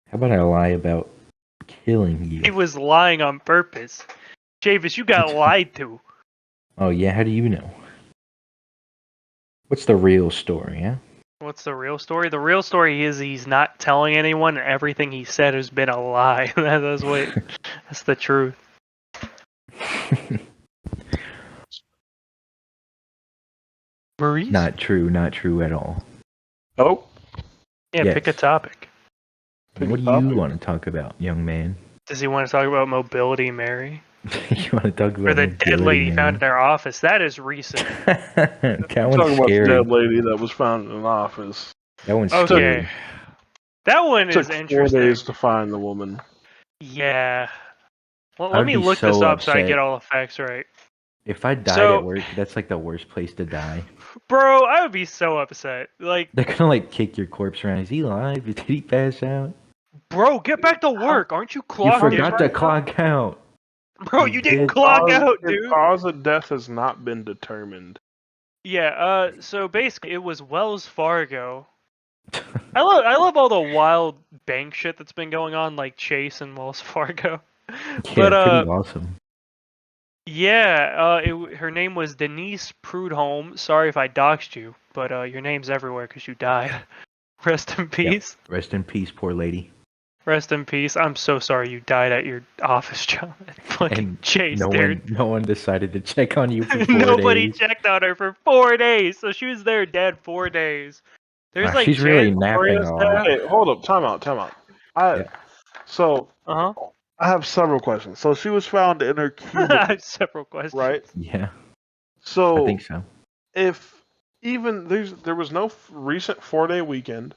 Speaker 2: How about I lie about killing
Speaker 1: He
Speaker 2: you?
Speaker 1: was lying on purpose. Chavis, you got lied to.
Speaker 2: Oh yeah, how do you know? What's the real story, huh?
Speaker 1: What's the real story? The real story is he's not telling anyone, and everything he said has been a lie. That's the truth. Maurice?
Speaker 2: Not true at all.
Speaker 3: Oh,
Speaker 1: Yeah,
Speaker 2: Yes.
Speaker 1: pick a topic.
Speaker 3: Pick
Speaker 2: What
Speaker 3: a
Speaker 2: do you
Speaker 3: topic.
Speaker 2: want to talk about, young man?
Speaker 1: Does he want to talk about Mobility Mary?
Speaker 2: You want to talk about
Speaker 1: Or the dead lady found in their office? That is recent.
Speaker 2: That
Speaker 3: Talking
Speaker 2: one's
Speaker 3: about the
Speaker 2: scary.
Speaker 3: dead lady that was found in an office.
Speaker 2: That one's
Speaker 1: Okay.
Speaker 2: scary.
Speaker 1: That one
Speaker 3: It took
Speaker 1: is
Speaker 3: 4
Speaker 1: interesting.
Speaker 3: days to find the woman.
Speaker 1: Yeah. Well,
Speaker 2: I
Speaker 1: let
Speaker 2: would
Speaker 1: me
Speaker 2: be
Speaker 1: look this
Speaker 2: so
Speaker 1: up so I
Speaker 2: upset.
Speaker 1: get all the facts right.
Speaker 2: If I died
Speaker 1: So-
Speaker 2: at work, that's like the worst place to die.
Speaker 1: Bro, I would be so upset. Like,
Speaker 2: They're gonna like kick your corpse around. Is he alive? Did he pass out?
Speaker 1: bro, get back to work. Aren't you
Speaker 2: You
Speaker 1: clocked in
Speaker 2: forgot
Speaker 1: right
Speaker 2: to
Speaker 1: now?
Speaker 2: clock out.
Speaker 1: Bro,
Speaker 2: You
Speaker 1: you didn't
Speaker 2: did.
Speaker 1: clock out,
Speaker 3: The
Speaker 1: dude.
Speaker 3: cause of death has not been determined.
Speaker 1: Yeah, so basically it was Wells Fargo. I love all the wild bank shit that's been going on, like Chase and Wells Fargo.
Speaker 2: Yeah,
Speaker 1: But
Speaker 2: pretty awesome.
Speaker 1: yeah, her name was Denise Prudhomme. Sorry if I doxed you, but your name's everywhere because you died. Rest in peace.
Speaker 2: Rest in peace, poor lady.
Speaker 1: Rest in peace. I'm so sorry you died at your office job at fucking
Speaker 2: And
Speaker 1: Chase,
Speaker 2: no
Speaker 1: dude.
Speaker 2: one decided to check on you for 4
Speaker 1: Nobody
Speaker 2: days.
Speaker 1: checked on her for 4 days, so she was there dead 4 days. There's like
Speaker 2: She's really
Speaker 1: Jan
Speaker 2: napping
Speaker 1: Flores
Speaker 2: a
Speaker 1: dead.
Speaker 2: lot.
Speaker 3: Hey, hold up. Time out.
Speaker 2: Yeah.
Speaker 3: So,
Speaker 1: Uh-huh.
Speaker 3: I have several questions. So, she was found in her
Speaker 1: I
Speaker 3: cubicle,
Speaker 1: have several questions.
Speaker 3: right?
Speaker 2: Yeah,
Speaker 3: So,
Speaker 2: I think so.
Speaker 3: if even there was no recent 4-day weekend.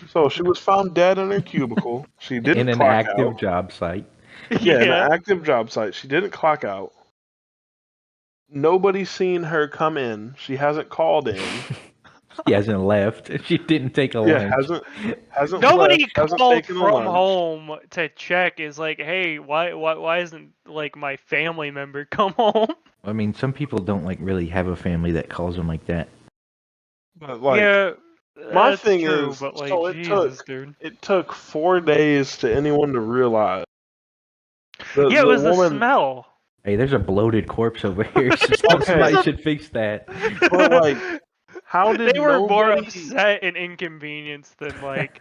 Speaker 3: So she was found dead in her cubicle. She didn't
Speaker 2: In an
Speaker 3: clock
Speaker 2: active
Speaker 3: out.
Speaker 2: job site.
Speaker 3: Yeah, in an active job site. She didn't clock out. Nobody's seen her come in. She hasn't called in.
Speaker 2: She hasn't left. She didn't take a
Speaker 3: Yeah,
Speaker 2: lunch.
Speaker 3: hasn't
Speaker 1: Nobody
Speaker 3: left. Hasn't
Speaker 1: called
Speaker 3: taken a
Speaker 1: from
Speaker 3: lunch.
Speaker 1: home to check. Is like, hey, why isn't like my family member come home?
Speaker 2: I mean, some people don't like really have a family that calls them like that.
Speaker 3: But like,
Speaker 1: yeah,
Speaker 3: my
Speaker 1: that's
Speaker 3: thing
Speaker 1: true,
Speaker 3: is,
Speaker 1: but like,
Speaker 3: so
Speaker 1: Jesus, dude.
Speaker 3: it took 4 days to anyone to realize.
Speaker 1: Yeah, it was the
Speaker 3: woman,
Speaker 1: smell.
Speaker 2: Hey, there's a bloated corpse over here.
Speaker 3: Okay.
Speaker 2: Somebody should fix that.
Speaker 3: But like, how did
Speaker 1: They were more
Speaker 3: nobody?
Speaker 1: upset and inconvenienced than like,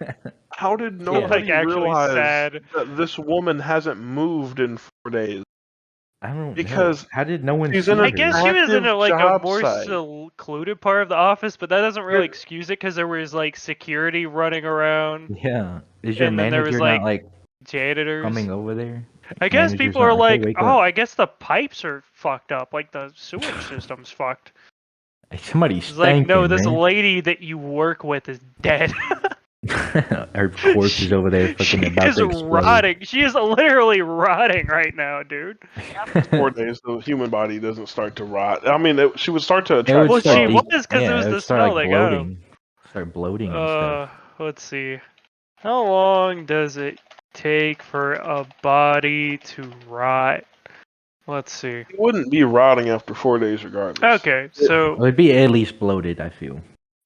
Speaker 3: How did
Speaker 2: Yeah.
Speaker 3: nobody
Speaker 1: actually
Speaker 3: realize
Speaker 1: sad.
Speaker 3: that this woman hasn't moved in 4 days?
Speaker 2: I don't
Speaker 3: Because
Speaker 2: know. How did no one
Speaker 3: she's
Speaker 2: see
Speaker 3: in
Speaker 2: her?
Speaker 3: a
Speaker 1: I guess she was in
Speaker 3: active
Speaker 1: a
Speaker 3: job
Speaker 1: more
Speaker 3: site.
Speaker 1: secluded part of the office, but that doesn't really
Speaker 3: Yeah.
Speaker 1: excuse it because there was like security running around,
Speaker 2: Yeah. Is your
Speaker 1: and then there was
Speaker 2: manager not
Speaker 1: like
Speaker 2: like
Speaker 1: janitors.
Speaker 2: coming over there?
Speaker 1: I guess
Speaker 2: Manager's
Speaker 1: people
Speaker 2: not
Speaker 1: are
Speaker 2: "Hey,
Speaker 1: like,
Speaker 2: wake
Speaker 1: oh,
Speaker 2: up."
Speaker 1: I guess the pipes are fucked up, like the sewage system's fucked.
Speaker 2: Hey, somebody's
Speaker 1: It's like, no,
Speaker 2: stinking,
Speaker 1: this
Speaker 2: man.
Speaker 1: lady that you work with is dead.
Speaker 2: Her corpse is over there
Speaker 1: She
Speaker 2: fucking about
Speaker 1: is
Speaker 2: to explode.
Speaker 1: rotting. She is literally rotting right now, dude.
Speaker 3: 4 days, the human body doesn't start to rot. I mean, she would start to
Speaker 2: It
Speaker 3: attract.
Speaker 2: would
Speaker 1: Well,
Speaker 2: start
Speaker 1: she
Speaker 2: deep-
Speaker 1: was because it was
Speaker 2: would
Speaker 1: the
Speaker 2: start
Speaker 1: smell
Speaker 2: like
Speaker 1: that got him.
Speaker 2: bloating. Start bloating and stuff.
Speaker 1: Let's see. How long does it take for a body to rot? Let's see.
Speaker 3: It wouldn't be rotting after 4 days, regardless.
Speaker 1: Okay,
Speaker 2: It
Speaker 1: so
Speaker 2: would be at least bloated, I feel.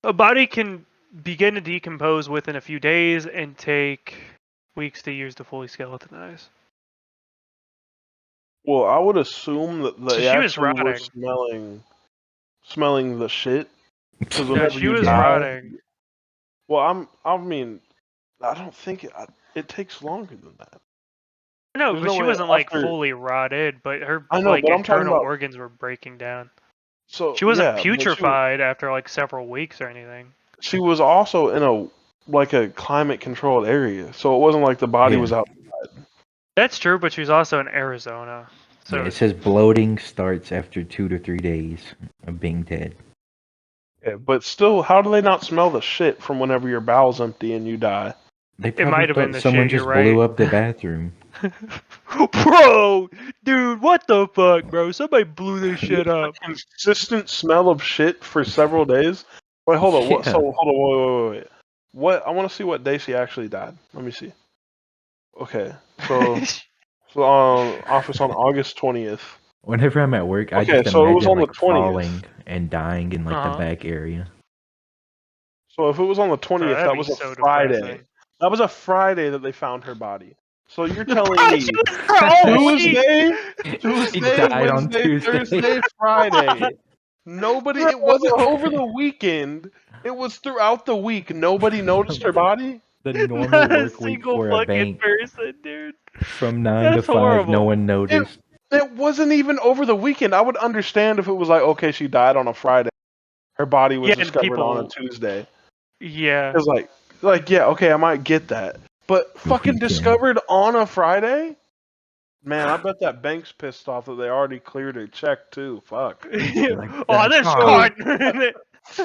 Speaker 1: a body can begin to decompose within a few days and take weeks to years to fully skeletonize.
Speaker 3: Well, I would assume that
Speaker 1: So
Speaker 3: they
Speaker 1: she was
Speaker 3: actually were
Speaker 1: rotting.
Speaker 3: smelling the shit. Because
Speaker 1: No,
Speaker 3: whenever
Speaker 1: she
Speaker 3: you
Speaker 1: was
Speaker 3: die,
Speaker 1: rotting.
Speaker 3: well, I mean, I don't think it takes longer than that.
Speaker 1: No,
Speaker 3: There's
Speaker 1: but
Speaker 3: no
Speaker 1: she
Speaker 3: way
Speaker 1: wasn't like
Speaker 3: after-
Speaker 1: fully rotted, but her
Speaker 3: I know,
Speaker 1: like
Speaker 3: but I'm talking
Speaker 1: internal
Speaker 3: about-
Speaker 1: organs were breaking down.
Speaker 3: So
Speaker 1: She wasn't
Speaker 3: yeah, but
Speaker 1: putrefied after like several weeks or anything.
Speaker 3: She was also in a climate controlled area, so it wasn't like the body
Speaker 2: Yeah.
Speaker 3: was out.
Speaker 1: That's true, but she's also in Arizona. So
Speaker 2: Yeah, it says bloating starts after 2 to 3 days of being dead.
Speaker 3: Yeah, but still, how do they not smell the shit from whenever your bowel's empty and you die?
Speaker 2: They
Speaker 1: It might have been
Speaker 2: thought
Speaker 1: the
Speaker 2: someone
Speaker 1: shit,
Speaker 2: just
Speaker 1: you're right.
Speaker 2: blew up the bathroom.
Speaker 1: Bro, dude, what the fuck, bro? Somebody blew this shit up.
Speaker 3: Consistent smell of shit for several days. Wait, hold on. What?
Speaker 2: Yeah.
Speaker 3: So hold on. Wait. What? I want to see what day she actually died. Let me see. Okay, so office on August 20th.
Speaker 2: Whenever I'm at work, I
Speaker 3: Okay,
Speaker 2: just
Speaker 3: so it
Speaker 2: imagine
Speaker 3: was on the
Speaker 2: like
Speaker 3: 20th.
Speaker 2: falling and dying in like
Speaker 1: Uh-huh.
Speaker 2: the back area.
Speaker 3: So if it was on the 20th,
Speaker 1: that'd
Speaker 3: that
Speaker 1: be
Speaker 3: was a
Speaker 1: so
Speaker 3: Friday.
Speaker 1: depressing.
Speaker 3: That was a Friday that they found her body. So you're telling
Speaker 1: Bro,
Speaker 3: me
Speaker 1: she was there all week.
Speaker 3: Tuesday,
Speaker 2: died on
Speaker 3: Wednesday,
Speaker 2: Tuesday.
Speaker 3: Thursday, Friday. Nobody. It wasn't over the weekend. It was throughout the week. Nobody noticed her body.
Speaker 2: The normal
Speaker 1: Not a
Speaker 2: work week
Speaker 1: single
Speaker 2: for a
Speaker 1: fucking
Speaker 2: bank
Speaker 1: person, dude.
Speaker 2: from 9 to
Speaker 1: That's
Speaker 2: 5, no
Speaker 1: horrible.
Speaker 2: one noticed.
Speaker 3: It wasn't even over the weekend. I would understand if it was like, okay, she died on a Friday. Her body was
Speaker 1: Yeah, and
Speaker 3: discovered on a
Speaker 1: people-
Speaker 3: Tuesday.
Speaker 1: Yeah.
Speaker 3: It's like yeah, okay, I might get that. But fucking
Speaker 2: weekend.
Speaker 3: discovered on a Friday? Man, I bet that bank's pissed off that they already cleared a check too. Fuck.
Speaker 2: Like,
Speaker 1: Oh, this
Speaker 2: that's
Speaker 1: card.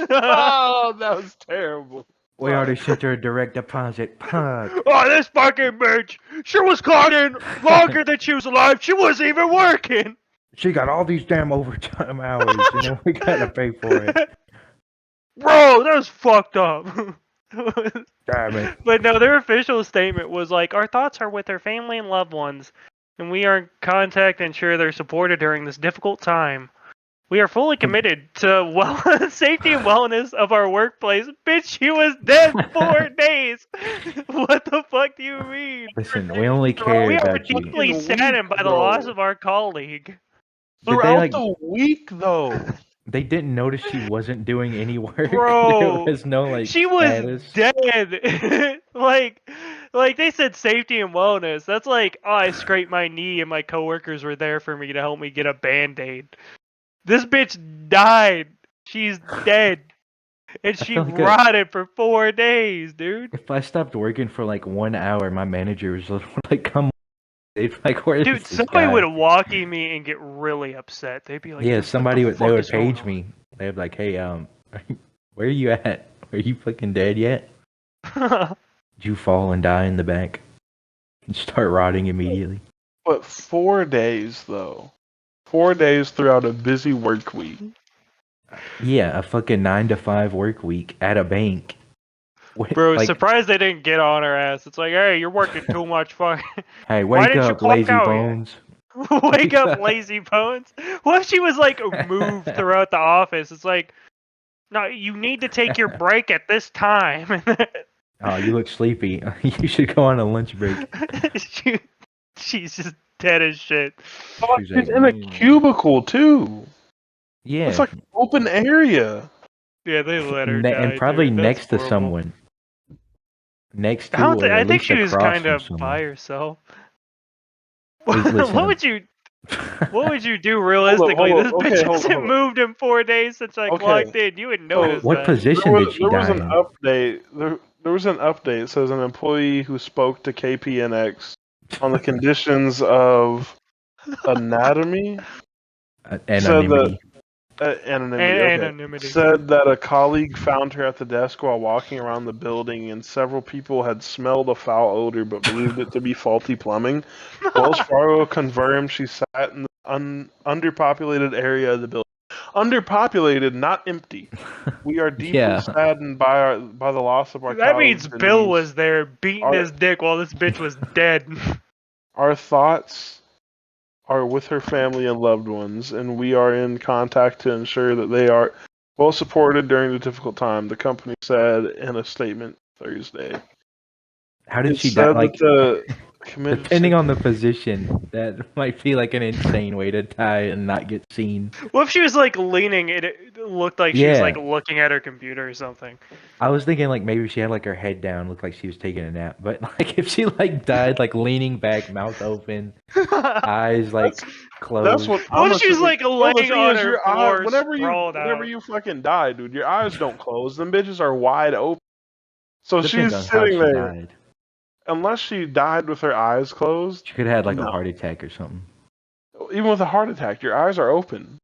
Speaker 3: Oh, that was terrible.
Speaker 2: We already sent her a direct deposit. Fuck.
Speaker 1: Oh, this fucking bitch. She was caught in longer than she was alive. She wasn't even working.
Speaker 2: She got all these damn overtime hours, and then we gotta pay for it.
Speaker 1: Bro, that was fucked up.
Speaker 2: Damn it.
Speaker 1: But no, their official statement was like, our thoughts are with their family and loved ones, and we are in contact and ensure they're supported during this difficult time. We are fully committed to safety and wellness of our workplace. Bitch, she was dead 4 days. What the fuck do you mean?
Speaker 2: Listen, we only care
Speaker 1: We are
Speaker 2: about you.
Speaker 1: deeply
Speaker 3: Fucking
Speaker 1: saddened by the
Speaker 3: bro.
Speaker 1: loss of our colleague.
Speaker 2: Did they,
Speaker 3: Throughout
Speaker 2: like-
Speaker 3: the week, though.
Speaker 2: They didn't notice she wasn't doing any work.
Speaker 1: Bro,
Speaker 2: there was no like
Speaker 1: She was
Speaker 2: status.
Speaker 1: dead. like they said safety and wellness. That's like, oh, I scraped my knee and my coworkers were there for me to help me get a band-aid. This bitch died. She's dead. And she
Speaker 2: felt like
Speaker 1: rotted for 4 days, dude.
Speaker 2: If I stopped working for like 1 hour, my manager was like, "Come on." They'd be like, "Where is
Speaker 1: Dude,
Speaker 2: this
Speaker 1: somebody
Speaker 2: guy?"
Speaker 1: would walk in me and get really upset. They'd be like,
Speaker 2: Yeah,
Speaker 1: "Dude,
Speaker 2: somebody
Speaker 1: what the
Speaker 2: they
Speaker 1: fuck
Speaker 2: would
Speaker 1: is going
Speaker 2: page
Speaker 1: on?"
Speaker 2: me. They'd be like, "Hey, Where are you at? Are you fucking dead yet? Did you fall and die in the back? And start rotting immediately?
Speaker 3: But 4 days, though. 4 days throughout a busy work week.
Speaker 2: Yeah, a fucking 9 to 5 work week at a bank.
Speaker 1: Bro,
Speaker 2: Like,
Speaker 1: surprised they didn't get on her ass. It's like, hey, you're working too much.
Speaker 2: hey,
Speaker 1: Why
Speaker 2: wake
Speaker 1: didn't you
Speaker 2: up,
Speaker 1: clock
Speaker 2: lazy
Speaker 1: out
Speaker 2: bones.
Speaker 1: yet? Wake up, lazy bones. What if she was like moved throughout the office? It's like, no, you need to take your break at this time.
Speaker 2: Oh, you look sleepy. You should go on a lunch break.
Speaker 1: She's just dead as shit.
Speaker 3: Oh,
Speaker 2: She's
Speaker 3: she's
Speaker 2: like,
Speaker 3: in a cubicle, too.
Speaker 2: yeah.
Speaker 3: It's like an open area.
Speaker 1: Yeah, they let her die.
Speaker 2: And probably
Speaker 1: dude. That's
Speaker 2: next to
Speaker 1: horrible.
Speaker 2: someone. Next to or
Speaker 1: I
Speaker 2: at
Speaker 1: think
Speaker 2: least
Speaker 1: she was
Speaker 2: across
Speaker 1: kind
Speaker 2: from
Speaker 1: of
Speaker 2: someone.
Speaker 1: by herself.
Speaker 2: Listen,
Speaker 1: What would you do realistically?
Speaker 3: hold
Speaker 1: This
Speaker 3: on.
Speaker 1: bitch
Speaker 3: Okay, hold
Speaker 1: hasn't
Speaker 3: on.
Speaker 1: moved in 4 days since I
Speaker 3: Okay.
Speaker 1: clocked in. You would notice
Speaker 2: What
Speaker 1: that.
Speaker 2: position did she
Speaker 3: There was
Speaker 2: die
Speaker 3: an
Speaker 2: in?
Speaker 3: update. There was an update. It says an employee who spoke to KPNX on the conditions of anatomy said that anonymity. Okay,
Speaker 1: Anonymity.
Speaker 3: said that a colleague found her at the desk while walking around the building, and several people had smelled a foul odor but believed it to be faulty plumbing. Wells Fargo confirmed she sat in the underpopulated area of the building. Underpopulated, not empty. We are deeply
Speaker 2: Yeah.
Speaker 3: saddened by the loss of our
Speaker 1: That
Speaker 3: colleague,
Speaker 1: means Bill
Speaker 3: Denise.
Speaker 1: was there beating his dick while this bitch was dead.
Speaker 3: Our thoughts are with her family and loved ones, and we are in contact to ensure that they are well supported during the difficult time, the company said in a statement Thursday.
Speaker 2: How did
Speaker 3: It
Speaker 2: she die?
Speaker 3: said
Speaker 2: Like,
Speaker 3: that the committed
Speaker 2: depending on the position, that might be like an insane way to die and not get seen.
Speaker 1: What if she was like leaning and it looked like she was like
Speaker 2: Yeah.
Speaker 1: looking at her computer or something?
Speaker 2: I was thinking like maybe she had like her head down, looked like she was taking a nap. But like if she like died like leaning back, mouth open, eyes like closed.
Speaker 3: That's what
Speaker 1: What
Speaker 3: I'm
Speaker 1: if she was
Speaker 3: assuming.
Speaker 1: like
Speaker 3: Well, the
Speaker 1: laying
Speaker 3: thing
Speaker 1: on
Speaker 3: is,
Speaker 1: her
Speaker 3: your eye,
Speaker 1: floor, sprawled
Speaker 3: whenever
Speaker 1: out?
Speaker 3: you fucking die, dude, your eyes don't close. Them bitches are wide open. So
Speaker 2: Depends
Speaker 3: she's
Speaker 2: on how
Speaker 3: sitting
Speaker 2: she
Speaker 3: there.
Speaker 2: died.
Speaker 3: Unless she died with her eyes closed,
Speaker 2: She could have had like a
Speaker 3: No.
Speaker 2: heart attack or something.
Speaker 3: even with a heart attack, your eyes are open.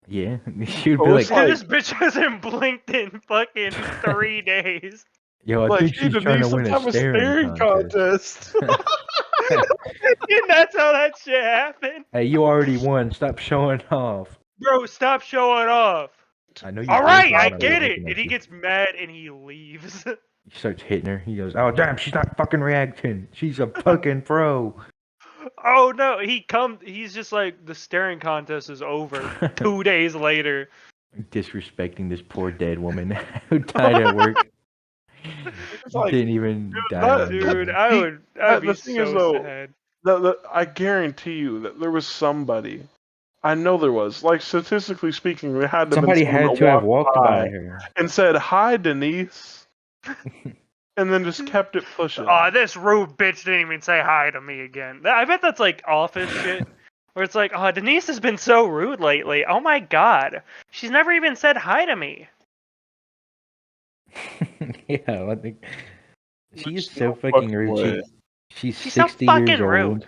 Speaker 2: Yeah, she would
Speaker 3: Oh,
Speaker 2: be
Speaker 3: it's
Speaker 2: like,
Speaker 1: This bitch hasn't blinked in fucking 3 days.
Speaker 2: "Yo, I
Speaker 3: Like,
Speaker 2: think
Speaker 3: hey,
Speaker 2: she's trying to
Speaker 3: Denise,
Speaker 2: win
Speaker 3: let's
Speaker 2: a
Speaker 3: have a
Speaker 2: staring
Speaker 3: staring
Speaker 2: contest."
Speaker 3: contest.
Speaker 1: And that's how that shit happened.
Speaker 2: Hey, you already won. Stop showing off.
Speaker 1: Bro, stop showing off.
Speaker 2: I know you.
Speaker 1: Alright, I
Speaker 2: joking,
Speaker 1: get
Speaker 2: I'm
Speaker 1: it.
Speaker 2: looking
Speaker 1: And
Speaker 2: at
Speaker 1: he
Speaker 2: you.
Speaker 1: gets mad and he leaves.
Speaker 2: He starts hitting her. He goes, "Oh damn, she's not fucking reacting. She's a fucking pro."
Speaker 1: Oh no, he's just like, the staring contest is over 2 days later.
Speaker 2: Disrespecting this poor dead woman who died at work.
Speaker 3: It's like,
Speaker 2: Didn't even die.
Speaker 3: that-
Speaker 2: on
Speaker 1: Dude,
Speaker 2: the-
Speaker 1: I'd
Speaker 3: the
Speaker 1: be
Speaker 3: thing is,
Speaker 1: so
Speaker 3: though,
Speaker 1: sad.
Speaker 3: I guarantee you that there was somebody. I know there was. Like, statistically speaking, there had to
Speaker 2: Somebody
Speaker 3: have been
Speaker 2: had
Speaker 3: someone
Speaker 2: to
Speaker 3: that
Speaker 2: have walked by
Speaker 3: by
Speaker 2: her.
Speaker 3: and said, "Hi, Denise," and then just kept it pushing.
Speaker 1: Aw, this rude bitch didn't even say hi to me again. I bet that's like office shit. Where it's like, oh, Denise has been so rude lately. Oh my god. She's never even said hi to me.
Speaker 2: Yeah, I think she is
Speaker 3: There's
Speaker 2: so
Speaker 3: no
Speaker 2: fucking
Speaker 3: fucking
Speaker 2: rude.
Speaker 3: way.
Speaker 2: She's
Speaker 1: She's so
Speaker 2: 60 years
Speaker 1: fucking rude.
Speaker 2: old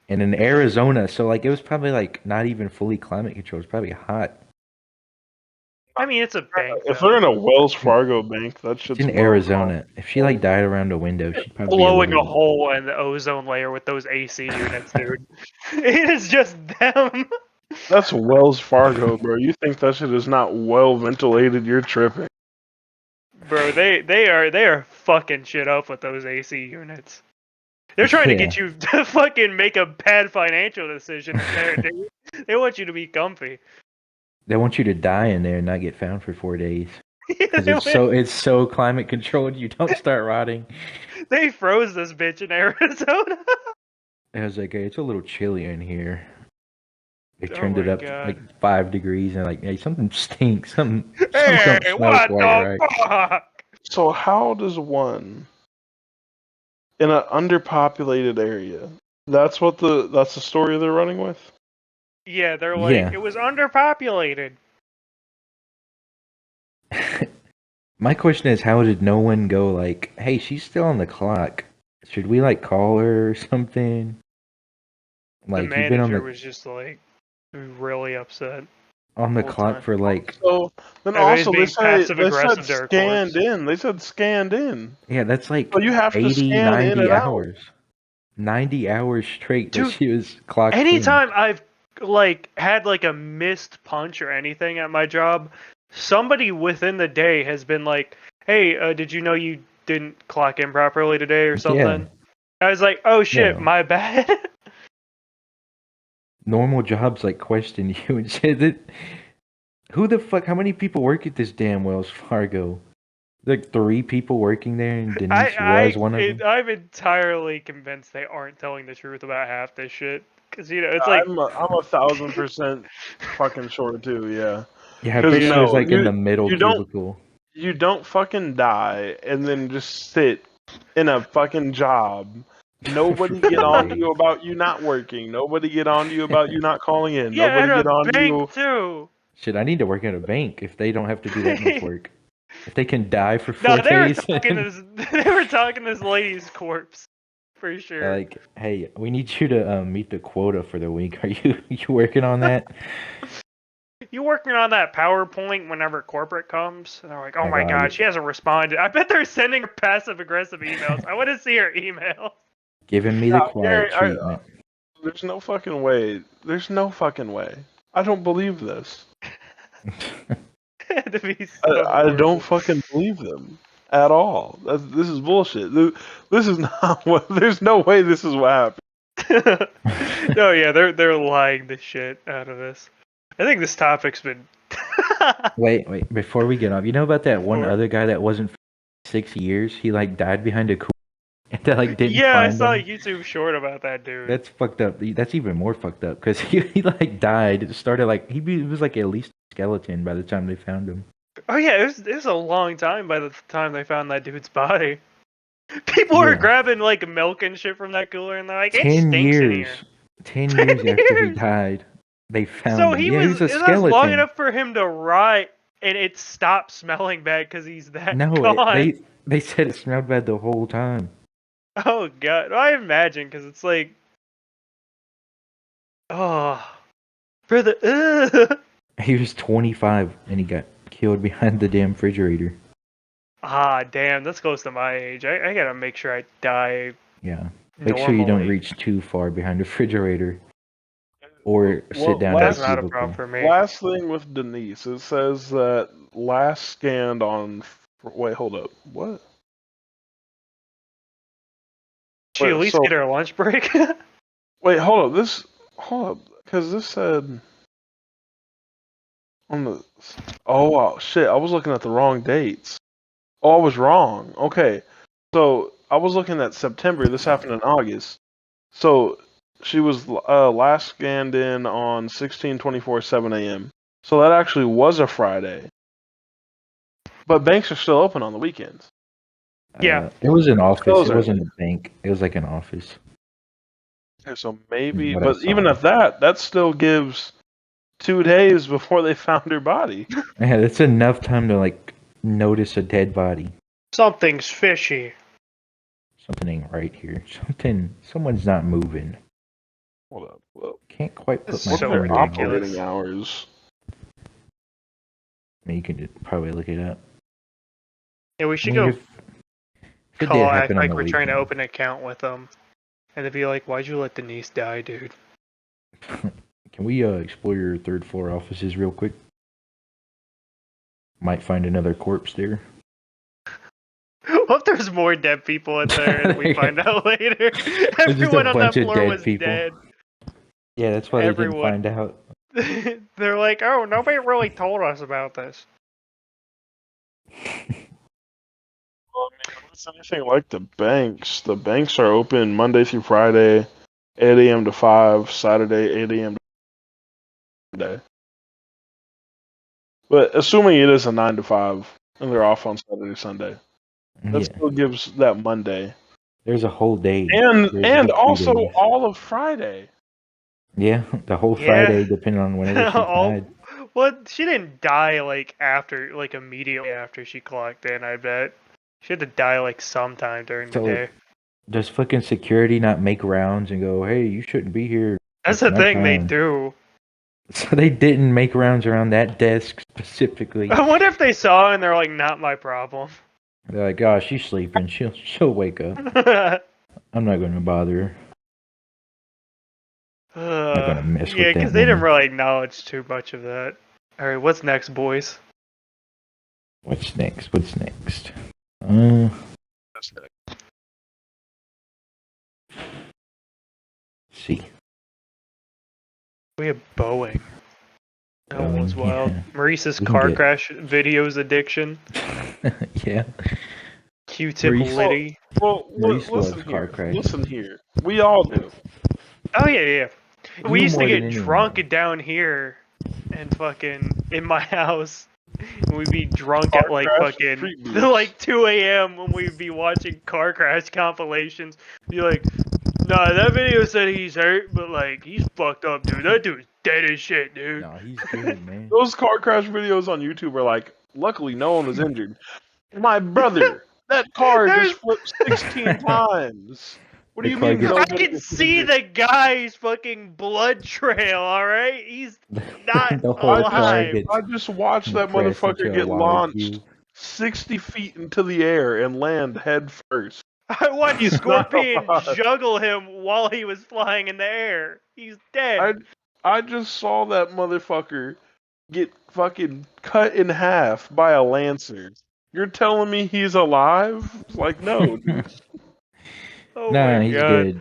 Speaker 2: and in Arizona, so like it was probably like not even fully climate controlled. It's probably hot.
Speaker 1: I mean, it's a bank.
Speaker 3: If
Speaker 1: though.
Speaker 3: they're in a Wells Fargo bank, that shit's
Speaker 2: It's in
Speaker 3: well
Speaker 2: Arizona. If she like died around a window, she'd probably be
Speaker 1: Blowing a
Speaker 2: little...
Speaker 1: hole in the ozone layer with those AC units, dude. It is just them.
Speaker 3: That's Wells Fargo, bro. You think that shit is not well ventilated? You're tripping.
Speaker 1: Bro, they are fucking shit up with those AC units. They're trying to get you to fucking make a bad financial decision in there, dude. They want you to be comfy.
Speaker 2: They want you to die in there and not get found for 4 days. Because
Speaker 1: They
Speaker 2: it's so climate controlled, you don't start rotting.
Speaker 1: They froze this bitch in Arizona.
Speaker 2: I was like, hey, it's a little chilly in here. They
Speaker 1: Oh
Speaker 2: turned it
Speaker 1: my
Speaker 2: up to
Speaker 1: God.
Speaker 2: like 5 degrees and like, hey, something stinks. Something
Speaker 1: Hey,
Speaker 2: don't smell
Speaker 1: what
Speaker 2: quite
Speaker 1: the
Speaker 2: right.
Speaker 1: fuck?
Speaker 3: So how does one in an underpopulated area? That's the story they're running with.
Speaker 1: Yeah, they're like,
Speaker 2: Yeah.
Speaker 1: it was underpopulated.
Speaker 2: My question is, how did no one go like, hey, she's still on the clock. Should we like call her or something?
Speaker 1: The
Speaker 2: Like you've been on
Speaker 1: manager
Speaker 2: the
Speaker 1: was just like really upset.
Speaker 2: on the
Speaker 1: Whole
Speaker 2: clock
Speaker 1: time.
Speaker 2: for like
Speaker 3: So then
Speaker 1: Everybody's
Speaker 3: also
Speaker 1: being passive
Speaker 3: they said
Speaker 1: aggressive to our
Speaker 3: scanned
Speaker 1: corpse.
Speaker 3: in. They said scanned in.
Speaker 2: yeah, that's like
Speaker 3: So you have to
Speaker 2: 80,
Speaker 3: scan in
Speaker 2: 90
Speaker 3: and out.
Speaker 2: hours. 90 hours straight that
Speaker 1: Dude,
Speaker 2: she was clocked in.
Speaker 1: anytime I've like had like a missed punch or anything at my job, somebody within the day has been like, "Hey, did you know you didn't clock in properly today or something?" I was like, "Oh shit,
Speaker 2: Yeah.
Speaker 1: my bad."
Speaker 2: Normal jobs like question you and shit. Who the fuck? How many people work at this damn Wells Fargo? Like 3 people working there, and Denise was one of them.
Speaker 1: I'm entirely convinced they aren't telling the truth about half this shit. Because it's like,
Speaker 3: I'm 1,000% fucking sure too. Yeah.
Speaker 2: Yeah, I
Speaker 3: 'Cause
Speaker 2: bet she was
Speaker 3: no,
Speaker 2: like in the middle
Speaker 3: you don't
Speaker 2: cubicle.
Speaker 3: you don't fucking die and then just sit in a fucking job. Nobody
Speaker 2: For
Speaker 3: get
Speaker 2: 4
Speaker 3: on to
Speaker 2: days.
Speaker 3: you about you not working. Nobody get on to you about you not calling in.
Speaker 1: yeah, at
Speaker 3: Nobody
Speaker 1: a
Speaker 3: get on to you.
Speaker 1: bank too.
Speaker 2: Shit, I need to work at a bank if they don't have to do that much work. If they can die for
Speaker 1: No,
Speaker 2: 4
Speaker 1: they were
Speaker 2: days.
Speaker 1: talking this. They were talking this lady's corpse, for sure.
Speaker 2: Like, hey, we need you to meet the quota for the week. Are you working on that?
Speaker 1: You working on that PowerPoint whenever corporate comes? And they're like, "Oh
Speaker 2: My
Speaker 1: my
Speaker 2: God.
Speaker 1: god, she hasn't responded." I bet they're sending her passive aggressive emails. I want to see her email.
Speaker 2: Giving me the
Speaker 3: Yeah,
Speaker 2: quiet
Speaker 3: Gary,
Speaker 2: treatment.
Speaker 3: there's no fucking way. There's no fucking way. I don't believe this.
Speaker 1: To be so
Speaker 3: I don't
Speaker 1: horrible.
Speaker 3: fucking believe them at all. This is bullshit. This is not what. There's no way this is what happened.
Speaker 1: No, yeah, they're lying the shit out of this. I think this topic's been.
Speaker 2: Wait, before we get off, you know about that one
Speaker 1: Or-
Speaker 2: other guy that wasn't 6 years? He like died behind a cooler and they like didn't
Speaker 1: Yeah, I
Speaker 2: find
Speaker 1: saw a
Speaker 2: him.
Speaker 1: YouTube short about that dude.
Speaker 2: That's fucked up. That's even more fucked up because he like died. It started like he was like at least a skeleton by the time they found him.
Speaker 1: Oh yeah, it was a long time by the time they found that dude's body. People were
Speaker 2: Yeah.
Speaker 1: grabbing like milk and shit from that cooler, and they're like, "It
Speaker 2: 10
Speaker 1: stinks in here."
Speaker 2: years. 10 years after he died, they found
Speaker 1: So
Speaker 2: him.
Speaker 1: he
Speaker 2: Yeah, he was a
Speaker 1: it was long
Speaker 2: skeleton.
Speaker 1: enough for him to rot, and it stopped smelling bad because he's that
Speaker 2: No,
Speaker 1: gone.
Speaker 2: they said it smelled bad the whole time.
Speaker 1: Oh god, well, I imagine because it's like, oh, for the
Speaker 2: He was 25 and he got killed behind the damn refrigerator.
Speaker 1: ah, damn, that's close to my age. I gotta make sure I die.
Speaker 2: Yeah. Make sure you don't
Speaker 1: Normally.
Speaker 2: reach too far behind the refrigerator or
Speaker 3: Well,
Speaker 2: sit down
Speaker 1: That's
Speaker 2: in a
Speaker 1: not a
Speaker 2: cubicle.
Speaker 1: problem for me.
Speaker 3: Last thing with Denise, it says that last scanned on. Wait, hold up. What?
Speaker 1: She at least
Speaker 3: so-
Speaker 1: get her lunch break.
Speaker 3: Wait, hold up, because this said on the. Oh wow, shit! I was looking at the wrong dates. Oh, I was wrong. Okay, so I was looking at September. This happened in August. So she was last scanned in on 16/24 7 a.m. So that actually was a Friday. But banks are still open on the weekends.
Speaker 1: Yeah.
Speaker 2: It was an office.
Speaker 3: Those
Speaker 2: It
Speaker 3: are-
Speaker 2: wasn't a bank. It was like an office.
Speaker 3: Okay, so maybe,
Speaker 2: What I
Speaker 3: but even
Speaker 2: saw.
Speaker 3: at that still gives 2 days before they found her body.
Speaker 2: Yeah, that's enough time to like notice a dead body.
Speaker 1: Something's fishy.
Speaker 2: Something ain't right here. Someone's not moving.
Speaker 3: Hold up. Well,
Speaker 2: Can't quite put
Speaker 1: This
Speaker 2: my
Speaker 1: is
Speaker 3: what
Speaker 1: so
Speaker 3: are
Speaker 2: finger
Speaker 3: their
Speaker 2: on it.
Speaker 1: ridiculous.
Speaker 3: operating hours?
Speaker 2: I mean, you could probably look it up.
Speaker 1: Yeah, we should
Speaker 2: I mean,
Speaker 1: go
Speaker 2: if it
Speaker 1: call
Speaker 2: did
Speaker 1: act
Speaker 2: happen on
Speaker 1: like
Speaker 2: the
Speaker 1: we're trying to
Speaker 2: weekend.
Speaker 1: open an account with them. And they'd be like, "Why'd you let Denise die, dude?"
Speaker 2: Can we explore your third floor offices real quick? Might find another corpse there.
Speaker 1: What if there's more dead people in there and we find out later?
Speaker 2: just
Speaker 1: Everyone
Speaker 2: a
Speaker 1: on that
Speaker 2: bunch of
Speaker 1: floor
Speaker 2: dead
Speaker 1: was
Speaker 2: people.
Speaker 1: dead.
Speaker 2: Yeah, that's why
Speaker 1: Everyone.
Speaker 2: they didn't find out.
Speaker 1: They're like, "Oh, nobody really told us about this."
Speaker 3: Well, I mean, if it's anything like the banks are open Monday through Friday, 8 a.m. to 5, Saturday, 8 a.m. to day. But assuming it is a 9 to 5 and they're off on Saturday, Sunday, that
Speaker 2: Yeah,
Speaker 3: still gives that Monday.
Speaker 2: there's a whole day.
Speaker 3: And
Speaker 2: There's
Speaker 3: and
Speaker 2: like 2
Speaker 3: also
Speaker 2: days.
Speaker 3: all of Friday.
Speaker 2: Yeah, the whole
Speaker 1: Yeah.
Speaker 2: Friday, depending on whenever she
Speaker 1: All-
Speaker 2: died.
Speaker 1: Well, she didn't die like after, like immediately after she clocked in. I bet she had to die like sometime during the
Speaker 2: So,
Speaker 1: day.
Speaker 2: does fucking security not make rounds and go, "Hey, you shouldn't be here"?
Speaker 1: That's the
Speaker 2: It's
Speaker 1: thing they
Speaker 2: nighttime.
Speaker 1: do.
Speaker 2: So they didn't make rounds around that desk specifically.
Speaker 1: I wonder if they saw and they're like, not my problem.
Speaker 2: They're like, "Oh, she's sleeping. She'll wake up. I'm not going to bother her. I'm not going to mess
Speaker 1: yeah,
Speaker 2: with that
Speaker 1: because they didn't
Speaker 2: woman."
Speaker 1: really acknowledge too much of that. All right, what's next, boys?
Speaker 2: What's next? See.
Speaker 1: We have Boeing. That one was
Speaker 2: Boeing,
Speaker 1: wild.
Speaker 2: yeah.
Speaker 1: Maurice's
Speaker 2: We can
Speaker 1: car
Speaker 2: get-
Speaker 1: crash videos addiction.
Speaker 2: Yeah.
Speaker 1: Q-tip
Speaker 2: Maurice-
Speaker 1: Liddy.
Speaker 3: Well,
Speaker 2: Maurice
Speaker 3: listen
Speaker 2: loves car
Speaker 3: here.
Speaker 2: crashes.
Speaker 3: Listen here. We all do.
Speaker 1: Oh yeah.
Speaker 2: You
Speaker 1: We used to
Speaker 2: more
Speaker 1: get
Speaker 2: than anyone.
Speaker 1: drunk down here and fucking in my house. We'd be drunk at like
Speaker 3: Car crash
Speaker 1: fucking
Speaker 3: street beefs.
Speaker 1: like 2 a.m. when we'd be watching car crash compilations. Be like, nah, that video said he's hurt, but like he's fucked up, dude. That dude's dead as shit, dude.
Speaker 2: No, he's good, man.
Speaker 3: Those car crash videos on YouTube are like, luckily no one was injured. My brother, that car just flipped 16 times. What do
Speaker 2: The
Speaker 3: you
Speaker 2: car
Speaker 3: mean?
Speaker 2: gets-
Speaker 1: I
Speaker 3: nobody
Speaker 1: can
Speaker 3: was
Speaker 1: see
Speaker 3: injured?
Speaker 1: the guy's fucking blood trail, alright? He's not
Speaker 2: The whole car
Speaker 1: alive.
Speaker 2: gets
Speaker 3: I just watched that
Speaker 2: compressed into
Speaker 3: motherfucker
Speaker 2: a
Speaker 3: get
Speaker 2: wide
Speaker 3: launched
Speaker 2: view.
Speaker 3: 60 feet into the air and land head first.
Speaker 1: I watched
Speaker 3: He's not
Speaker 1: Scorpion
Speaker 3: alive.
Speaker 1: juggle him while he was flying in the air. He's dead.
Speaker 3: I just saw that motherfucker get fucking cut in half by a Lancer. You're telling me he's alive? Like, no, dude.
Speaker 1: Oh
Speaker 2: Nah,
Speaker 1: my
Speaker 2: he's
Speaker 1: god.
Speaker 2: good.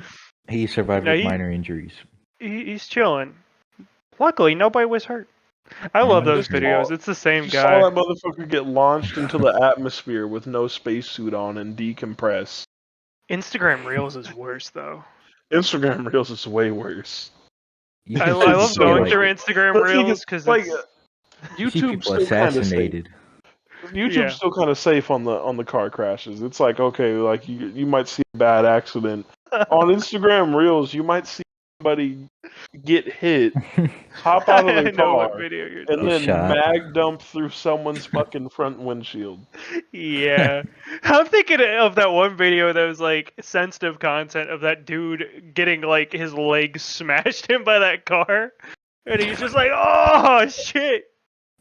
Speaker 2: He survived
Speaker 1: No,
Speaker 2: with
Speaker 1: he-
Speaker 2: minor injuries.
Speaker 1: He's chilling. Luckily, nobody was hurt. I love those
Speaker 3: Just
Speaker 1: videos.
Speaker 3: saw-
Speaker 1: It's the same
Speaker 3: Just
Speaker 1: guy.
Speaker 3: saw that motherfucker get launched into the atmosphere with no spacesuit on and decompress.
Speaker 1: Instagram Reels is worse though.
Speaker 3: Instagram Reels is way worse.
Speaker 2: You
Speaker 1: I
Speaker 2: can see
Speaker 1: love
Speaker 3: so
Speaker 1: going
Speaker 3: like-
Speaker 1: through Instagram
Speaker 3: But
Speaker 1: Reels because
Speaker 3: like,
Speaker 1: it's
Speaker 2: you see
Speaker 3: YouTube's
Speaker 2: people
Speaker 3: still kind of safe.
Speaker 2: assassinated.
Speaker 3: YouTube's
Speaker 1: Yeah.
Speaker 3: still kind of safe on the car crashes. It's like, okay, like you might see a bad accident on Instagram Reels. You might see somebody get hit, hop out of
Speaker 1: I
Speaker 3: their
Speaker 1: know what
Speaker 3: car,
Speaker 1: video you're
Speaker 3: and
Speaker 1: talking
Speaker 3: then
Speaker 2: shot.
Speaker 3: mag dump through someone's fucking front windshield.
Speaker 1: Yeah. I'm thinking of that one video that was like sensitive content of that dude getting like his leg smashed in by that car. And he's just like, oh shit.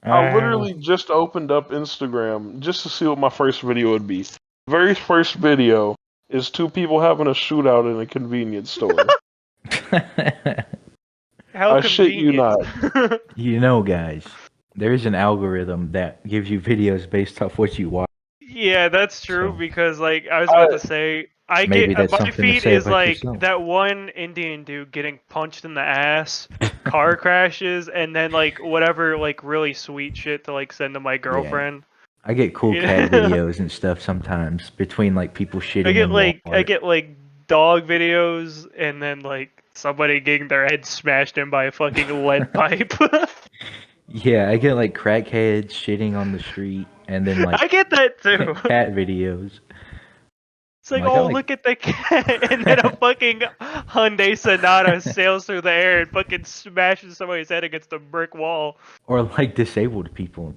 Speaker 3: I literally just opened up Instagram just to see what my first video would be. Very first video is two people having a shootout in a convenience store.
Speaker 1: How
Speaker 3: I shit you
Speaker 1: convenient.
Speaker 2: You know, guys, there is an algorithm that gives you videos based off what you watch.
Speaker 1: Yeah, that's true
Speaker 2: So-
Speaker 1: because like I was about to say I
Speaker 2: Maybe
Speaker 1: get
Speaker 2: that's
Speaker 1: my
Speaker 2: something to
Speaker 1: feed
Speaker 2: say
Speaker 1: is
Speaker 2: about
Speaker 1: like
Speaker 2: yourself.
Speaker 1: that one Indian dude getting punched in the ass, car crashes, and then like whatever like really sweet shit to like send to my girlfriend.
Speaker 2: I get cool
Speaker 1: Yeah.
Speaker 2: cat videos and stuff sometimes between like people shitting.
Speaker 1: I get
Speaker 2: in
Speaker 1: like I
Speaker 2: Walmart.
Speaker 1: get like dog videos and then like somebody getting their head smashed in by a fucking lead pipe.
Speaker 2: Yeah, I get like crackheads shitting on the street, and then like
Speaker 1: I get that too.
Speaker 2: cat videos.
Speaker 1: It's like,
Speaker 2: Like, I
Speaker 1: oh,
Speaker 2: like-
Speaker 1: look at the cat, and then a fucking Hyundai Sonata sails through the air and fucking smashes somebody's head against a brick wall.
Speaker 2: Or like disabled people.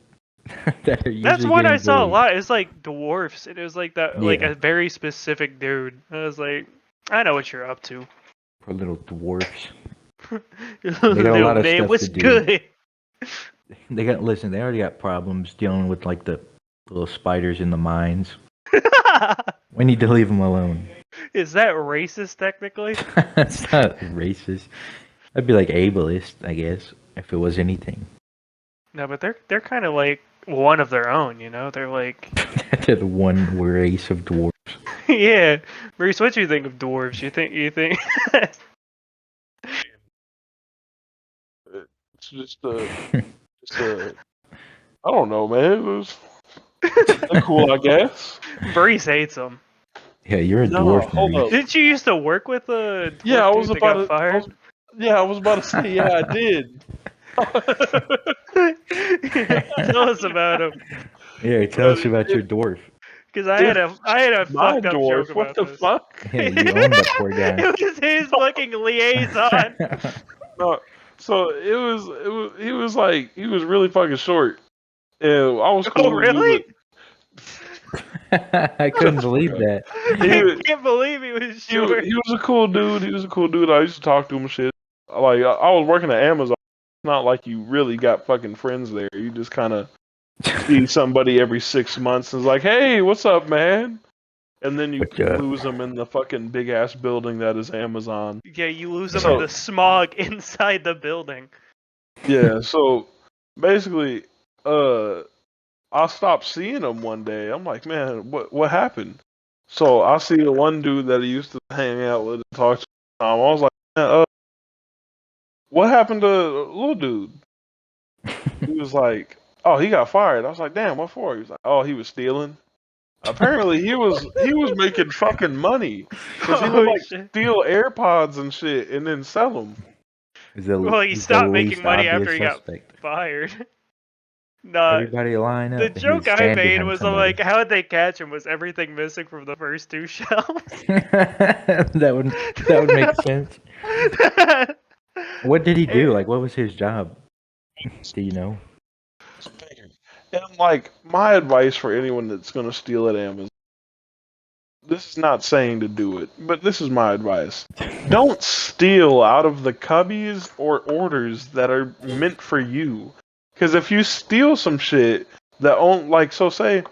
Speaker 2: that are usually
Speaker 1: That's one I
Speaker 2: getting
Speaker 1: saw a
Speaker 2: bullied.
Speaker 1: lot. It's like dwarfs, and it was like that, like
Speaker 2: Yeah.
Speaker 1: a very specific dude. I was like, I know what you're up to.
Speaker 2: Poor little dwarfs.
Speaker 1: Your
Speaker 2: got a
Speaker 1: little
Speaker 2: lot of
Speaker 1: man
Speaker 2: stuff
Speaker 1: was
Speaker 2: to do.
Speaker 1: good.
Speaker 2: They already got problems dealing with like the little spiders in the mines. We need to leave them alone.
Speaker 1: Is that racist technically?
Speaker 2: That's not racist. That'd be like ableist, I guess, if it was anything.
Speaker 1: No, but they're kind of like one of their own, you know? They're like,
Speaker 2: They're the one race of dwarves.
Speaker 1: yeah. Maurice, what do you think of dwarves? You think?
Speaker 3: It's just I don't know, man. It was they're cool, I guess.
Speaker 1: Maurice hates them.
Speaker 2: Yeah, you're a
Speaker 3: No,
Speaker 2: dwarf.
Speaker 3: hold
Speaker 2: Maurice.
Speaker 3: up.
Speaker 1: Didn't you used to work with a dwarf
Speaker 3: Yeah, I
Speaker 1: dude
Speaker 3: was
Speaker 1: that
Speaker 3: about
Speaker 1: got
Speaker 3: to.
Speaker 1: fired?
Speaker 3: I was about to say, yeah, I did.
Speaker 1: Tell us about him,
Speaker 2: Yeah, tell us about your dwarf.
Speaker 1: because I had a
Speaker 3: My
Speaker 1: fucked up
Speaker 3: dwarf.
Speaker 1: joke
Speaker 3: What
Speaker 1: about
Speaker 3: the
Speaker 1: this.
Speaker 3: fuck?
Speaker 2: Yeah, you own that poor guy.
Speaker 1: It was his fucking liaison.
Speaker 3: No, so he was like he was really fucking short, and I was cool.
Speaker 1: Oh, really?
Speaker 2: I couldn't believe that.
Speaker 1: I can't believe he was short.
Speaker 3: He was a cool dude. I used to talk to him and shit. Like I was working at Amazon. not like you really got fucking friends there. You just kind of see somebody every 6 months and is like, hey, what's up, man? And then you
Speaker 2: What's up?
Speaker 3: lose them in the fucking big ass building that is Amazon.
Speaker 1: Yeah, you lose them
Speaker 3: So-
Speaker 1: in the smog inside the building.
Speaker 3: Yeah, so basically, I stopped seeing him one day. I'm like, man, what happened? So I see the one dude that he used to hang out with and talk to. I was like, man, what happened to little dude? He was like, oh, he got fired. I was like, damn, what for? He was like, oh, he was stealing. Apparently, he was making fucking money because he would
Speaker 1: Oh,
Speaker 3: like
Speaker 1: shit.
Speaker 3: steal AirPods and shit and then sell them.
Speaker 1: Well, he
Speaker 2: He's the
Speaker 1: stopped making
Speaker 2: least
Speaker 1: money
Speaker 2: obvious
Speaker 1: after he got
Speaker 2: suspect.
Speaker 1: fired. No,
Speaker 2: Everybody line up.
Speaker 1: the
Speaker 2: and he
Speaker 1: joke I
Speaker 2: standing
Speaker 1: made
Speaker 2: behind
Speaker 1: was
Speaker 2: somebody.
Speaker 1: like, how'd they catch him? Was everything missing from the first 2 shelves?
Speaker 2: that would make sense. What did he do? Like, what was his job? Do you know?
Speaker 3: And like my advice for anyone that's gonna steal at Amazon, this is not saying to do it, but this is my advice. Don't steal out of the cubbies or orders that are meant for you. Because if you steal some shit that on like so say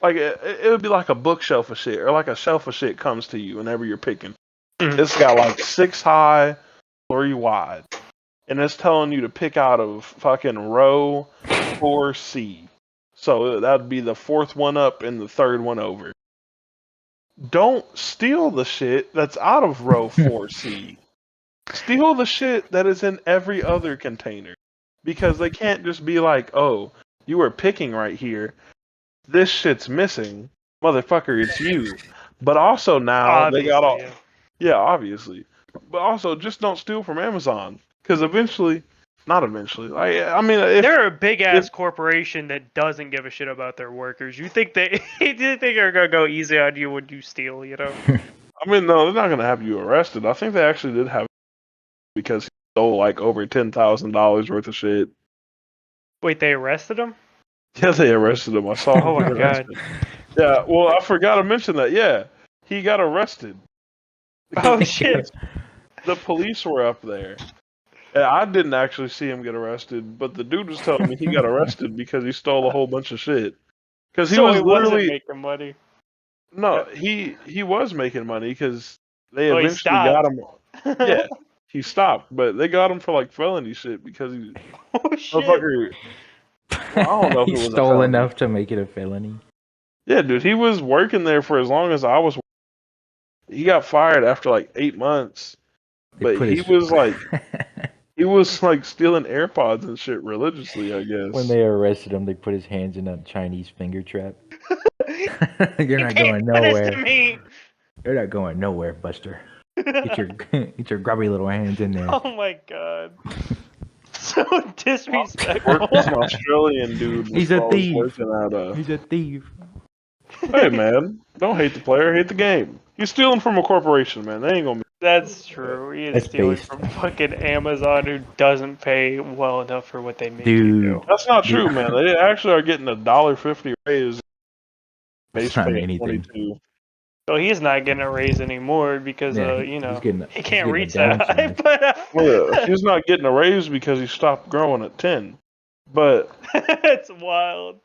Speaker 3: like it would be like a bookshelf of shit or like a shelf of shit comes to you whenever you're picking.
Speaker 1: Mhm.
Speaker 3: It's got like 6 high, 3 wide, and it's telling you to pick out of fucking row 4C. So that'd be the 4th one up and the 3rd one over. Don't steal the shit that's out of row 4C. Steal the shit that is in every other container. Because they can't just be like, oh, you were picking right here. This shit's missing. Motherfucker, it's you. But also now they got all.
Speaker 1: Obviously,
Speaker 3: Yeah, obviously. But also just don't steal from Amazon. Because eventually, not eventually. I mean, if.
Speaker 1: they're a big ass corporation that doesn't give a shit about their workers. You think they're gonna go easy on you when you steal, you know?
Speaker 3: I mean, no, they're not going to have you arrested. I think they actually did have because he stole like over $10,000 worth of shit.
Speaker 1: Wait, they arrested him?
Speaker 3: Yeah, they arrested him. I saw him
Speaker 1: Oh
Speaker 3: get
Speaker 1: my god.
Speaker 3: arrested. Yeah, well, I forgot to mention that. Yeah, he got arrested.
Speaker 1: Oh shit.
Speaker 3: The police were up there. And I didn't actually see him get arrested, but the dude was telling me he got arrested because he stole a whole bunch of shit. Because he
Speaker 1: So
Speaker 3: was
Speaker 1: he wasn't
Speaker 3: literally
Speaker 1: making money.
Speaker 3: no, he was making money because they
Speaker 1: Oh, he
Speaker 3: eventually got
Speaker 1: stopped.
Speaker 3: him. Yeah, he stopped, but they got him for like felony shit because he
Speaker 1: Oh shit.
Speaker 3: motherfucker. Well, I don't know if
Speaker 2: he
Speaker 3: it was a
Speaker 2: stole
Speaker 3: felony.
Speaker 2: enough to make it a felony.
Speaker 3: Yeah, dude, he was working there for as long as I was. He got fired after like 8 months, but he was like stealing AirPods and shit religiously, I guess.
Speaker 2: When they arrested him, they put his hands in a Chinese finger trap. You're not
Speaker 1: You
Speaker 2: going
Speaker 1: can't do this
Speaker 2: nowhere.
Speaker 1: to me.
Speaker 2: You're not going nowhere, Buster. Get your grubby little hands in there.
Speaker 1: Oh my god. So disrespectful.
Speaker 3: Worked with an Australian dude.
Speaker 2: He's a
Speaker 3: while I was
Speaker 2: thief.
Speaker 3: working at
Speaker 2: He's a thief.
Speaker 3: Hey man, don't hate the player, hate the game. He's stealing from a corporation, man. They ain't gonna.
Speaker 1: That's true. He is
Speaker 2: That's
Speaker 1: stealing
Speaker 2: based.
Speaker 1: from fucking Amazon, who doesn't pay well enough for what they make
Speaker 2: Dude.
Speaker 1: you do.
Speaker 3: That's not true, man. They actually are getting $1.50 raise. Base
Speaker 2: That's not
Speaker 3: pay
Speaker 2: anything.
Speaker 3: 22.
Speaker 1: So he's not getting a raise anymore because,
Speaker 2: Yeah,
Speaker 1: you know,
Speaker 2: he's getting
Speaker 1: he can't
Speaker 2: a
Speaker 1: reach that high.
Speaker 2: downside.
Speaker 1: But
Speaker 3: Well, he's not getting a raise because he stopped growing at 10. But
Speaker 1: it's wild.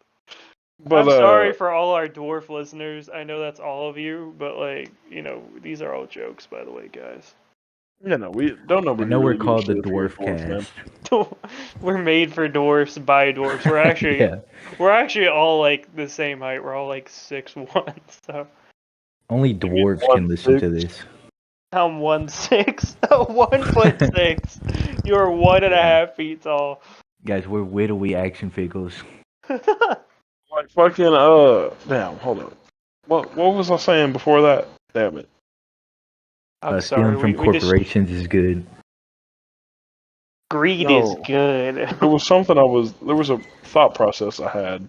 Speaker 3: but
Speaker 1: I'm sorry for all our dwarf listeners. I know that's all of you, but like, you know, these are all jokes, by the way, guys.
Speaker 3: you know we don't know.
Speaker 2: I know we're called the Dwarf Cast.
Speaker 1: We're made for dwarfs by dwarfs. We're actually
Speaker 2: Yeah.
Speaker 1: we're actually all like the same height. We're all like 6'1", so
Speaker 2: Only dwarves can listen to this.
Speaker 1: I'm 1'6", 1'6". You're 1.5 feet tall.
Speaker 2: Guys, we're widowy action figures.
Speaker 3: Like fucking damn, hold on. What was I saying before that? Damn it.
Speaker 1: I'm
Speaker 2: Stealing
Speaker 1: sorry.
Speaker 2: from
Speaker 1: we just,
Speaker 2: corporations is good.
Speaker 1: greed
Speaker 3: No.
Speaker 1: is good.
Speaker 3: There was something there was a thought process I had,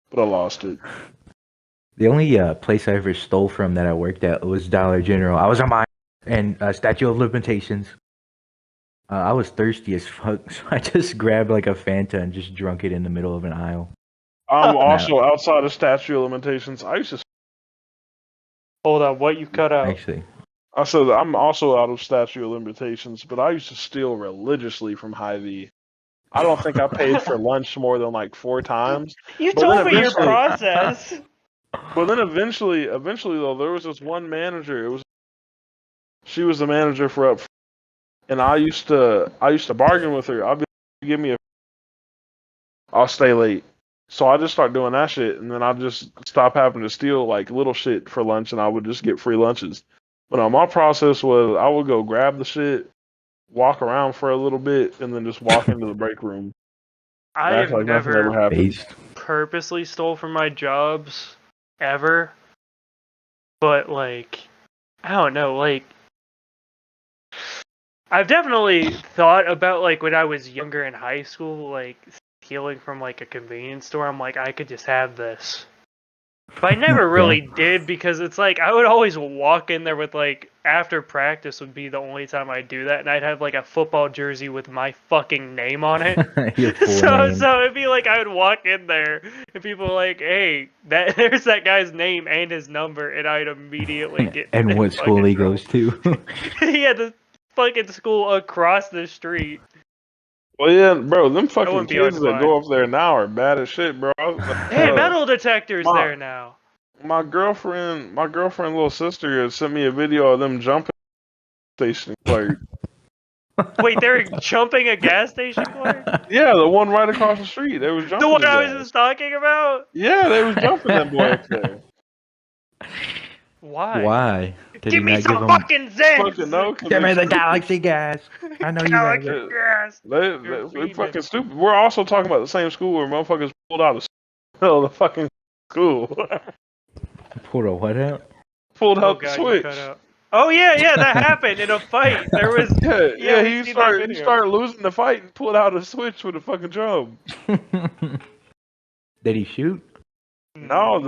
Speaker 3: but I lost it.
Speaker 2: The only place I ever stole from that I worked at was Dollar General. I was on my and Statue of Limitations. I was thirsty as fuck, so I just grabbed like a Fanta and just drunk it in the middle of an aisle.
Speaker 3: I'm also outside of statute of limitations.
Speaker 1: Hold on, what you cut out?
Speaker 2: Actually,
Speaker 3: I said I'm also out of statute of limitations, but I used to steal religiously from Hy-Vee. I don't think I paid for lunch more than like 4 times.
Speaker 1: You
Speaker 3: But then
Speaker 1: told me your
Speaker 3: eventually-
Speaker 1: process.
Speaker 3: But then eventually though, there was this one manager. She was the manager for up, and I used to bargain with her. I'll be give me I'll stay late. So I just start doing that shit, and then I just stop having to steal like little shit for lunch, and I would just get free lunches. But my process was I would go grab the shit, walk around for a little bit, and then just walk into the break room.
Speaker 1: I
Speaker 3: Act
Speaker 1: have
Speaker 3: like nothing ever
Speaker 1: never
Speaker 3: happened.
Speaker 2: Based.
Speaker 1: purposely stole from my jobs ever, but like, I don't know, like, I've definitely thought about like when I was younger in high school, like stealing from like a convenience store. I'm like, I could just have this. But I never really did because it's like I would always walk in there with like after practice would be the only time I'd do that, and I'd have like a football jersey with my fucking name on it.
Speaker 2: Your full
Speaker 1: So
Speaker 2: name.
Speaker 1: it'd be like I would walk in there and people were like, "Hey, there's that guy's name and his number," and I'd immediately get
Speaker 2: And what school
Speaker 1: fucking
Speaker 2: he
Speaker 1: trouble.
Speaker 2: goes to.
Speaker 1: Yeah, the fucking school across the street.
Speaker 3: Well, yeah, bro, them fucking
Speaker 1: wouldn't be hard
Speaker 3: kids
Speaker 1: to
Speaker 3: that
Speaker 1: find.
Speaker 3: go up there now are bad as shit, bro.
Speaker 1: Hey, metal detectors
Speaker 3: my-
Speaker 1: there now.
Speaker 3: My girlfriend, little sister, has sent me a video of them jumping station clerk.
Speaker 1: Wait, they're jumping a gas station clerk?
Speaker 3: Yeah, the one right across the street. They was jumping.
Speaker 1: The one
Speaker 3: his
Speaker 1: I was
Speaker 3: ass.
Speaker 1: just talking about?
Speaker 3: Yeah, they was jumping that boy up there.
Speaker 1: Why?
Speaker 2: Why? Did
Speaker 1: Give
Speaker 2: he
Speaker 1: me
Speaker 2: not
Speaker 1: some
Speaker 2: give him?
Speaker 1: fucking sense!
Speaker 3: Fucking no, 'cause
Speaker 2: Give me
Speaker 3: they-
Speaker 2: the galaxy gas. I know you have
Speaker 1: Galaxy
Speaker 2: it.
Speaker 1: gas!
Speaker 3: They
Speaker 1: feeding
Speaker 3: fucking
Speaker 1: it.
Speaker 3: stupid. We're also talking about the same school where motherfuckers pulled out of the fucking school.
Speaker 2: Pulled a what out?
Speaker 3: Pulled
Speaker 1: Oh
Speaker 3: out the
Speaker 1: god, you
Speaker 3: switch.
Speaker 1: cut out. Oh yeah, that happened in a fight. There was
Speaker 3: Yeah,
Speaker 1: we
Speaker 3: he
Speaker 1: seen that video.
Speaker 3: started losing the fight and pulled out a switch with a fucking drum.
Speaker 2: Did he shoot?
Speaker 3: No,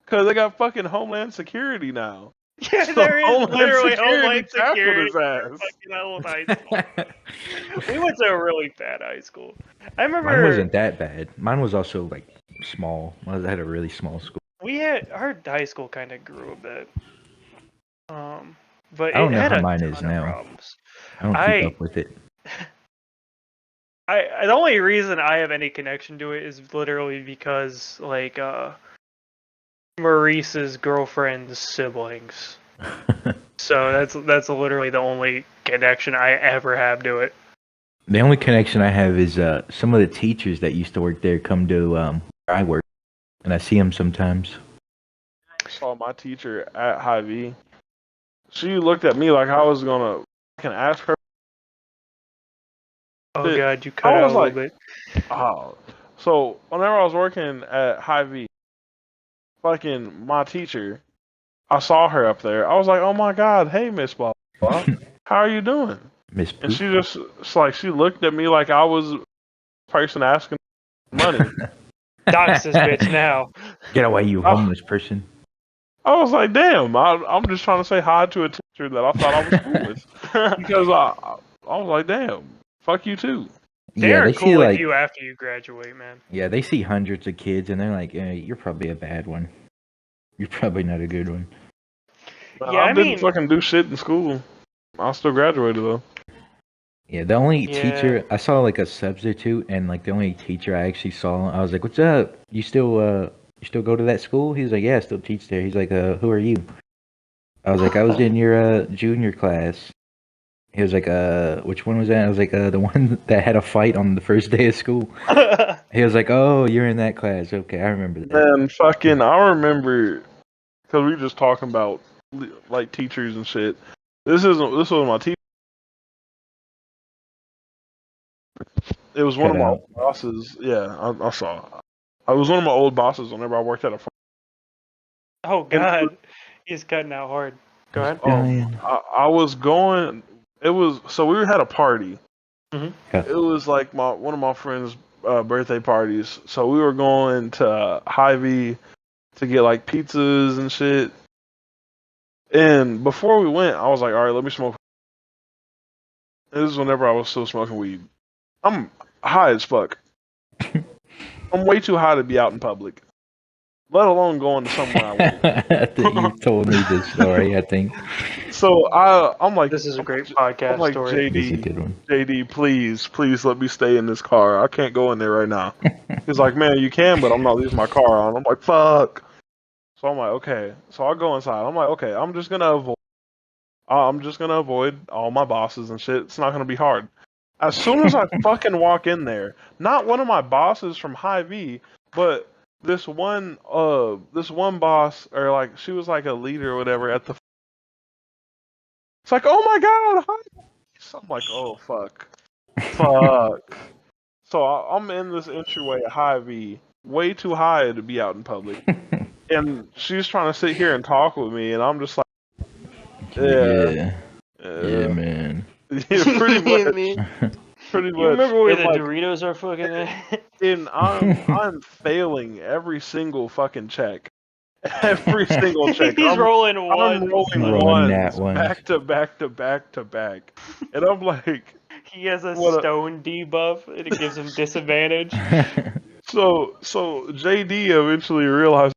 Speaker 3: cause they got fucking Homeland Security now.
Speaker 1: Yeah,
Speaker 3: So
Speaker 1: there is
Speaker 3: Homeland
Speaker 1: literally
Speaker 3: Security
Speaker 1: Homeland
Speaker 3: tackled
Speaker 1: Security.
Speaker 3: his ass.
Speaker 1: Fucking old high school. We went to a really bad high school. I remember
Speaker 2: Mine wasn't that bad. Mine was also like small. I had a really small school.
Speaker 1: we had our high school kind of grew a bit. But
Speaker 2: I don't
Speaker 1: it
Speaker 2: know
Speaker 1: had
Speaker 2: how
Speaker 1: a
Speaker 2: mine
Speaker 1: ton
Speaker 2: is
Speaker 1: of
Speaker 2: now.
Speaker 1: problems.
Speaker 2: I don't
Speaker 1: I-
Speaker 2: keep up with it.
Speaker 1: The only reason I have any connection to it is literally because like Maurice's girlfriend's siblings. So that's literally the only connection I ever have to it.
Speaker 2: The only connection I have is some of the teachers that used to work there come to where I work, and I see them sometimes.
Speaker 3: I saw my teacher at Hy-Vee. She looked at me like I was gonna fucking ask her.
Speaker 1: Oh
Speaker 3: Dude,
Speaker 1: god, you cut
Speaker 3: I
Speaker 1: out a
Speaker 3: was
Speaker 1: little
Speaker 3: like-
Speaker 1: bit.
Speaker 3: Oh, so whenever I was working at Hy-Vee, fucking my teacher, I saw her up there. I was like, "Oh my god, hey Miss Blah, blah, how are you doing?"
Speaker 2: Miss
Speaker 3: And
Speaker 2: Poop.
Speaker 3: she just it's like she looked at me like I was a person asking money.
Speaker 1: Dox this bitch now.
Speaker 2: Get away, you
Speaker 3: Oh.
Speaker 2: homeless person.
Speaker 3: I was like, "Damn, I'm just trying to say hi to a teacher that I thought I was cool with." Because I was like, "Damn, fuck you too."
Speaker 1: They're
Speaker 2: they
Speaker 1: cool
Speaker 2: see
Speaker 1: with
Speaker 2: like
Speaker 1: you after you graduate, man.
Speaker 2: they see hundreds of kids and they're like, you're probably a bad one. You're probably not a good one.
Speaker 3: But
Speaker 1: Yeah,
Speaker 3: I
Speaker 1: I
Speaker 3: didn't
Speaker 1: mean-
Speaker 3: fucking do shit in school. I still graduated though.
Speaker 2: Yeah, the only
Speaker 1: Yeah.
Speaker 2: teacher I saw like a substitute, and like the only teacher I actually saw, I was like, "What's up? You still go to that school?" He's like, "Yeah, I still teach there." He's like, "Who are you?" I was like, "I was in your junior class." He was like, which one was that?" I was like, "The one that had a fight on the first day of school." He was like, "Oh, you're in that class. Okay, I remember that."
Speaker 3: Man, fucking, I remember because we were just talking about like teachers and shit. This was my teacher. It was one
Speaker 2: Cut
Speaker 3: of my
Speaker 2: out.
Speaker 3: old bosses. Yeah, I saw. I was one of my old bosses whenever I worked at a.
Speaker 1: Oh god, he's cutting out hard. Go ahead.
Speaker 2: Dying.
Speaker 3: I was going. It was so we had a party.
Speaker 1: Mhm.
Speaker 2: Yeah.
Speaker 3: It was like one of my friends' birthday parties. So we were going to Hy-Vee to get like pizzas and shit. And before we went, I was like, "All right, let me smoke." This is whenever I was still smoking weed. I'm high as fuck. I'm way too high to be out in public. let alone going to somewhere I won't.
Speaker 2: I think you've told me this story, I think.
Speaker 3: So I'm like,
Speaker 1: This is a great
Speaker 3: I'm
Speaker 1: podcast
Speaker 3: like,
Speaker 1: story.
Speaker 2: This is a good one.
Speaker 3: JD, please let me stay in this car. I can't go in there right now. He's like, man, you can, but I'm not leaving my car on. I'm like, fuck. So I'm like, okay. So I go inside. I'm like, okay, I'm just gonna avoid all my bosses and shit. It's not gonna be hard. As soon as I fucking walk in there, not one of my bosses from High V, but this one boss, or like she was like a leader or whatever at the. It's like, oh my god, hi. So I'm like, oh fuck. So I'm in this entryway at High V, way too high to be out in public, and she's trying to sit here and talk with me, and I'm just like,
Speaker 2: Yeah, man.
Speaker 3: yeah, pretty much. Pretty much.
Speaker 1: You remember where
Speaker 3: And,
Speaker 1: the
Speaker 3: like,
Speaker 1: Doritos are fucking at?
Speaker 3: and I'm failing every single fucking check. Every single check.
Speaker 1: He's rolling
Speaker 3: I'm
Speaker 1: ones.
Speaker 3: rolling
Speaker 2: Rolling that
Speaker 3: ones
Speaker 2: ones.
Speaker 3: back to back to back to back. And I'm like,
Speaker 1: He has a
Speaker 3: What a-
Speaker 1: stone debuff, and it gives him disadvantage.
Speaker 3: so JD eventually realizes,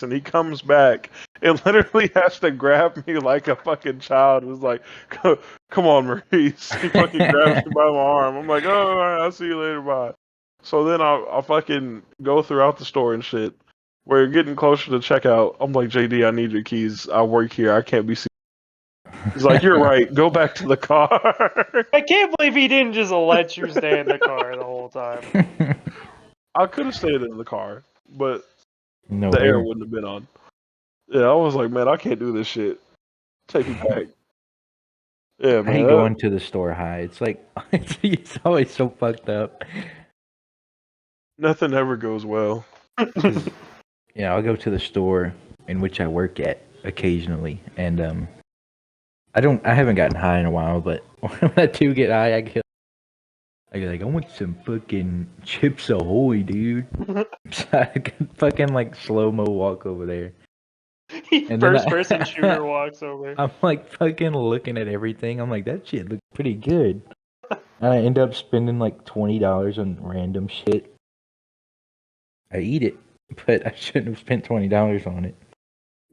Speaker 3: and he comes back and literally has to grab me like a fucking child. It was like, come on, Maurice. He fucking grabs me by my arm. I'm like, oh, all right, I'll see you later, bye. So then I'll fucking go throughout the store and shit. We're getting closer to checkout. I'm like, JD, I need your keys. I work here. I can't be seen. He's like, you're right. Go back to the car.
Speaker 1: I can't believe he didn't just let you stay in the car the whole time.
Speaker 3: I could have stayed in the car, but
Speaker 2: No
Speaker 3: the air
Speaker 2: way.
Speaker 3: wouldn't have been on. Yeah, I was like, man, I can't do this shit. Take me back. Yeah,
Speaker 2: I
Speaker 3: man.
Speaker 2: hate going to the store high. It's like it's always so fucked up.
Speaker 3: Nothing ever goes well.
Speaker 2: Yeah, I'll go to the store in which I work at occasionally, and I haven't gotten high in a while, but when I do get high, I get like, I want some fucking Chips Ahoy, dude. So I can fucking like slow-mo walk over there. And then
Speaker 1: First person shooter walks over.
Speaker 2: I'm like fucking looking at everything. I'm like, that shit looks pretty good. And I end up spending like $20 on random shit. I eat it, but I shouldn't have spent $20 on it.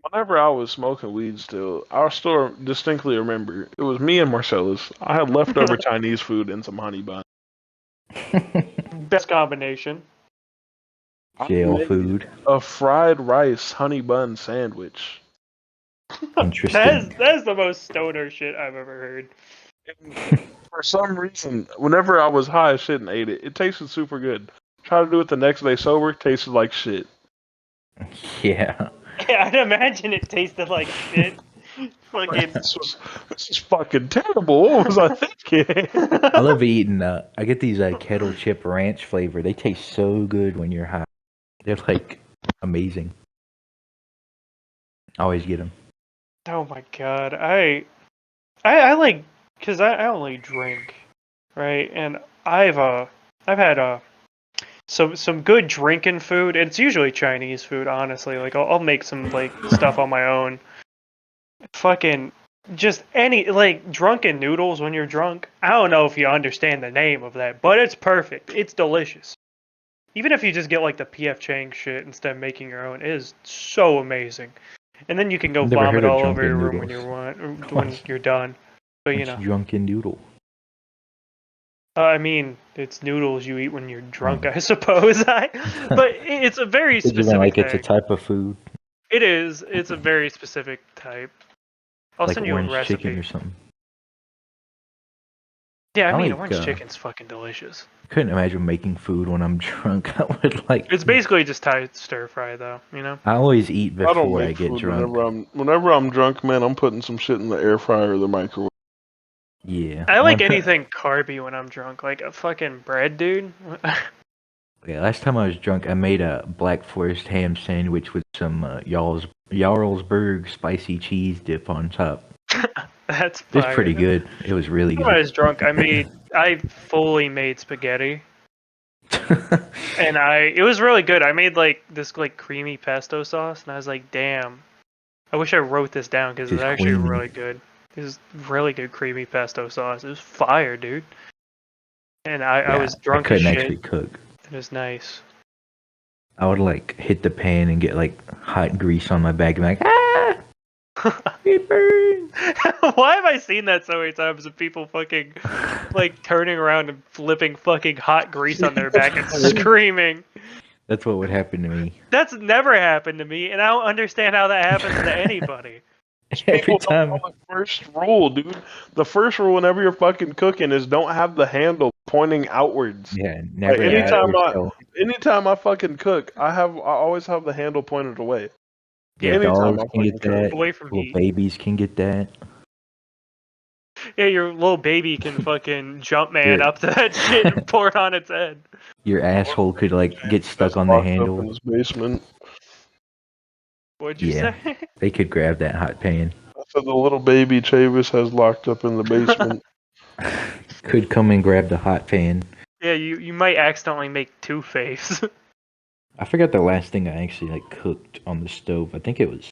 Speaker 3: Whenever I was smoking weed still, our store distinctly remember it was me and Marcellus. I had leftover Chinese food and some honey bun.
Speaker 1: Best combination.
Speaker 2: Jail
Speaker 3: made
Speaker 2: food.
Speaker 3: A fried rice honey bun sandwich.
Speaker 2: Interesting.
Speaker 1: That's the most stoner shit I've ever heard.
Speaker 3: And for some reason, whenever I was high as shit and ate it, it tasted super good. Try to do it the next day sober, tasted like shit.
Speaker 2: Yeah.
Speaker 1: Yeah, I'd imagine it tasted like shit. Fucking.
Speaker 3: This is fucking terrible. What was I thinking?
Speaker 2: I love eating. I get these kettle chip ranch flavor. They taste so good when you're high. They're like amazing. Always get them.
Speaker 1: Oh my god, I like, cause I only drink, right? And I've had some good drinking food. It's usually Chinese food, honestly. Like I'll make some like stuff on my own. Fucking just any like drunken noodles when you're drunk. I don't know if you understand the name of that, but it's perfect. It's delicious. Even if you just get like the PF Chang shit instead of making your own, it is so amazing. And then you can go
Speaker 2: I've never
Speaker 1: vomit
Speaker 2: heard of
Speaker 1: all over your
Speaker 2: drunken
Speaker 1: room when
Speaker 2: noodles.
Speaker 1: when you're done. But you
Speaker 2: What's
Speaker 1: know,
Speaker 2: drunken noodle?
Speaker 1: I mean, it's noodles you eat when you're drunk, I suppose. But it's a very
Speaker 2: It's even
Speaker 1: specific
Speaker 2: like it's a
Speaker 1: thing.
Speaker 2: type of food,
Speaker 1: It is. It's a very specific type. I'll
Speaker 2: like
Speaker 1: send you a
Speaker 2: orange
Speaker 1: recipe.
Speaker 2: chicken or something.
Speaker 1: Yeah, I mean,
Speaker 2: like,
Speaker 1: orange chicken's fucking delicious.
Speaker 2: Couldn't imagine making food when I'm drunk. I would like.
Speaker 1: It's basically just Thai stir fry, though. You know.
Speaker 2: I always eat
Speaker 3: I don't
Speaker 2: before I
Speaker 3: make
Speaker 2: get
Speaker 3: food
Speaker 2: drunk.
Speaker 3: whenever I'm drunk, man. I'm putting some shit in the air fryer or the microwave.
Speaker 2: Yeah.
Speaker 1: I like anything carby when I'm drunk, like a fucking bread, dude.
Speaker 2: Yeah, last time I was drunk, I made a Black Forest ham sandwich with some Jarlsberg spicy cheese dip on top.
Speaker 1: That's
Speaker 2: It was
Speaker 1: fire.
Speaker 2: pretty good. It was really
Speaker 1: When I
Speaker 2: good.
Speaker 1: was drunk, I fully made spaghetti, and it was really good. I made like this like creamy pesto sauce, and I was like, damn, I wish I wrote this down because it's
Speaker 2: It's
Speaker 1: actually
Speaker 2: creamy.
Speaker 1: really good. This is really good creamy pesto sauce. It was fire, dude. And I was drunk
Speaker 2: I couldn't
Speaker 1: as
Speaker 2: actually
Speaker 1: shit.
Speaker 2: cook.
Speaker 1: It was nice.
Speaker 2: I would like hit the pan and get like hot grease on my back and be like, ah, it burns.
Speaker 1: Why have I seen that so many times of people fucking like turning around and flipping fucking hot grease on their back and screaming?
Speaker 2: That's what would happen to me.
Speaker 1: That's never happened to me, and I don't understand how that happens to anybody.
Speaker 2: Every
Speaker 3: People don't
Speaker 2: time.
Speaker 3: know the first rule, dude. The first rule whenever you're fucking cooking is don't have the handle pointing outwards.
Speaker 2: Yeah, never.
Speaker 3: Like,
Speaker 2: anytime
Speaker 3: anytime I fucking cook, I always have the handle pointed away.
Speaker 2: Yeah,
Speaker 3: anytime
Speaker 2: dogs
Speaker 3: I
Speaker 2: can get
Speaker 3: fucking cook.
Speaker 2: that.
Speaker 1: Away from
Speaker 2: Little
Speaker 1: heat.
Speaker 2: babies can get that.
Speaker 1: Yeah, your little baby can fucking jump man
Speaker 2: Yeah.
Speaker 1: up to that shit and pour it on its head.
Speaker 2: Your asshole could like get stuck on the
Speaker 3: Locked up in
Speaker 2: handle.
Speaker 3: his basement.
Speaker 1: What'd you
Speaker 2: Yeah.
Speaker 1: say?
Speaker 2: They could grab that hot pan.
Speaker 3: I said the little baby Chavis has locked up in the basement.
Speaker 2: Could come and grab the hot pan.
Speaker 1: Yeah, you might accidentally make Two-Face.
Speaker 2: I forgot the last thing I actually like cooked on the stove. I think it was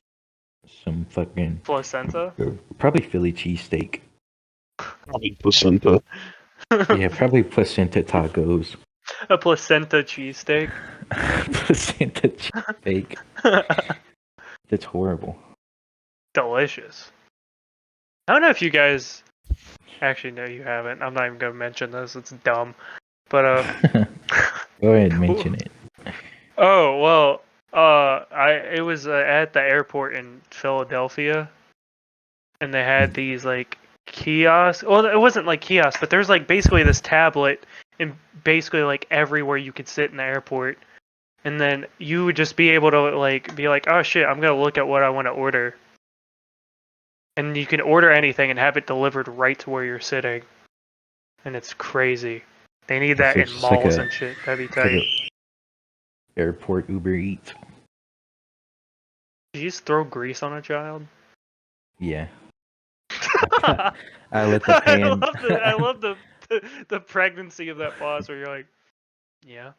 Speaker 2: some fucking
Speaker 1: Placenta?
Speaker 2: probably Philly cheesesteak.
Speaker 3: Placenta.
Speaker 2: Yeah, probably placenta tacos.
Speaker 1: A placenta cheesesteak.
Speaker 2: Placenta cheesesteak. That's horrible.
Speaker 1: Delicious. I don't know if you guys... Actually, no, you haven't. I'm not even going to mention this. It's dumb. But,
Speaker 2: Go ahead and mention it.
Speaker 1: Oh, well, it was at the airport in Philadelphia, and they had these, like, kiosks. Well, it wasn't like kiosks, but there's, like, basically this tablet, and basically, like, everywhere you could sit in the airport. And then you would just be able to, like, be like, oh, shit, I'm going to look at what I want to order. And you can order anything and have it delivered right to where you're sitting. And it's crazy. They need that
Speaker 2: So
Speaker 1: in
Speaker 2: it's just like
Speaker 1: malls
Speaker 2: a-
Speaker 1: and shit. That'd be
Speaker 2: It's like
Speaker 1: tight.
Speaker 2: a airport Uber Eats.
Speaker 1: Did you just throw grease on a child?
Speaker 2: Yeah. I let the pan.
Speaker 1: I love the pregnancy of that pause where you're like, yeah.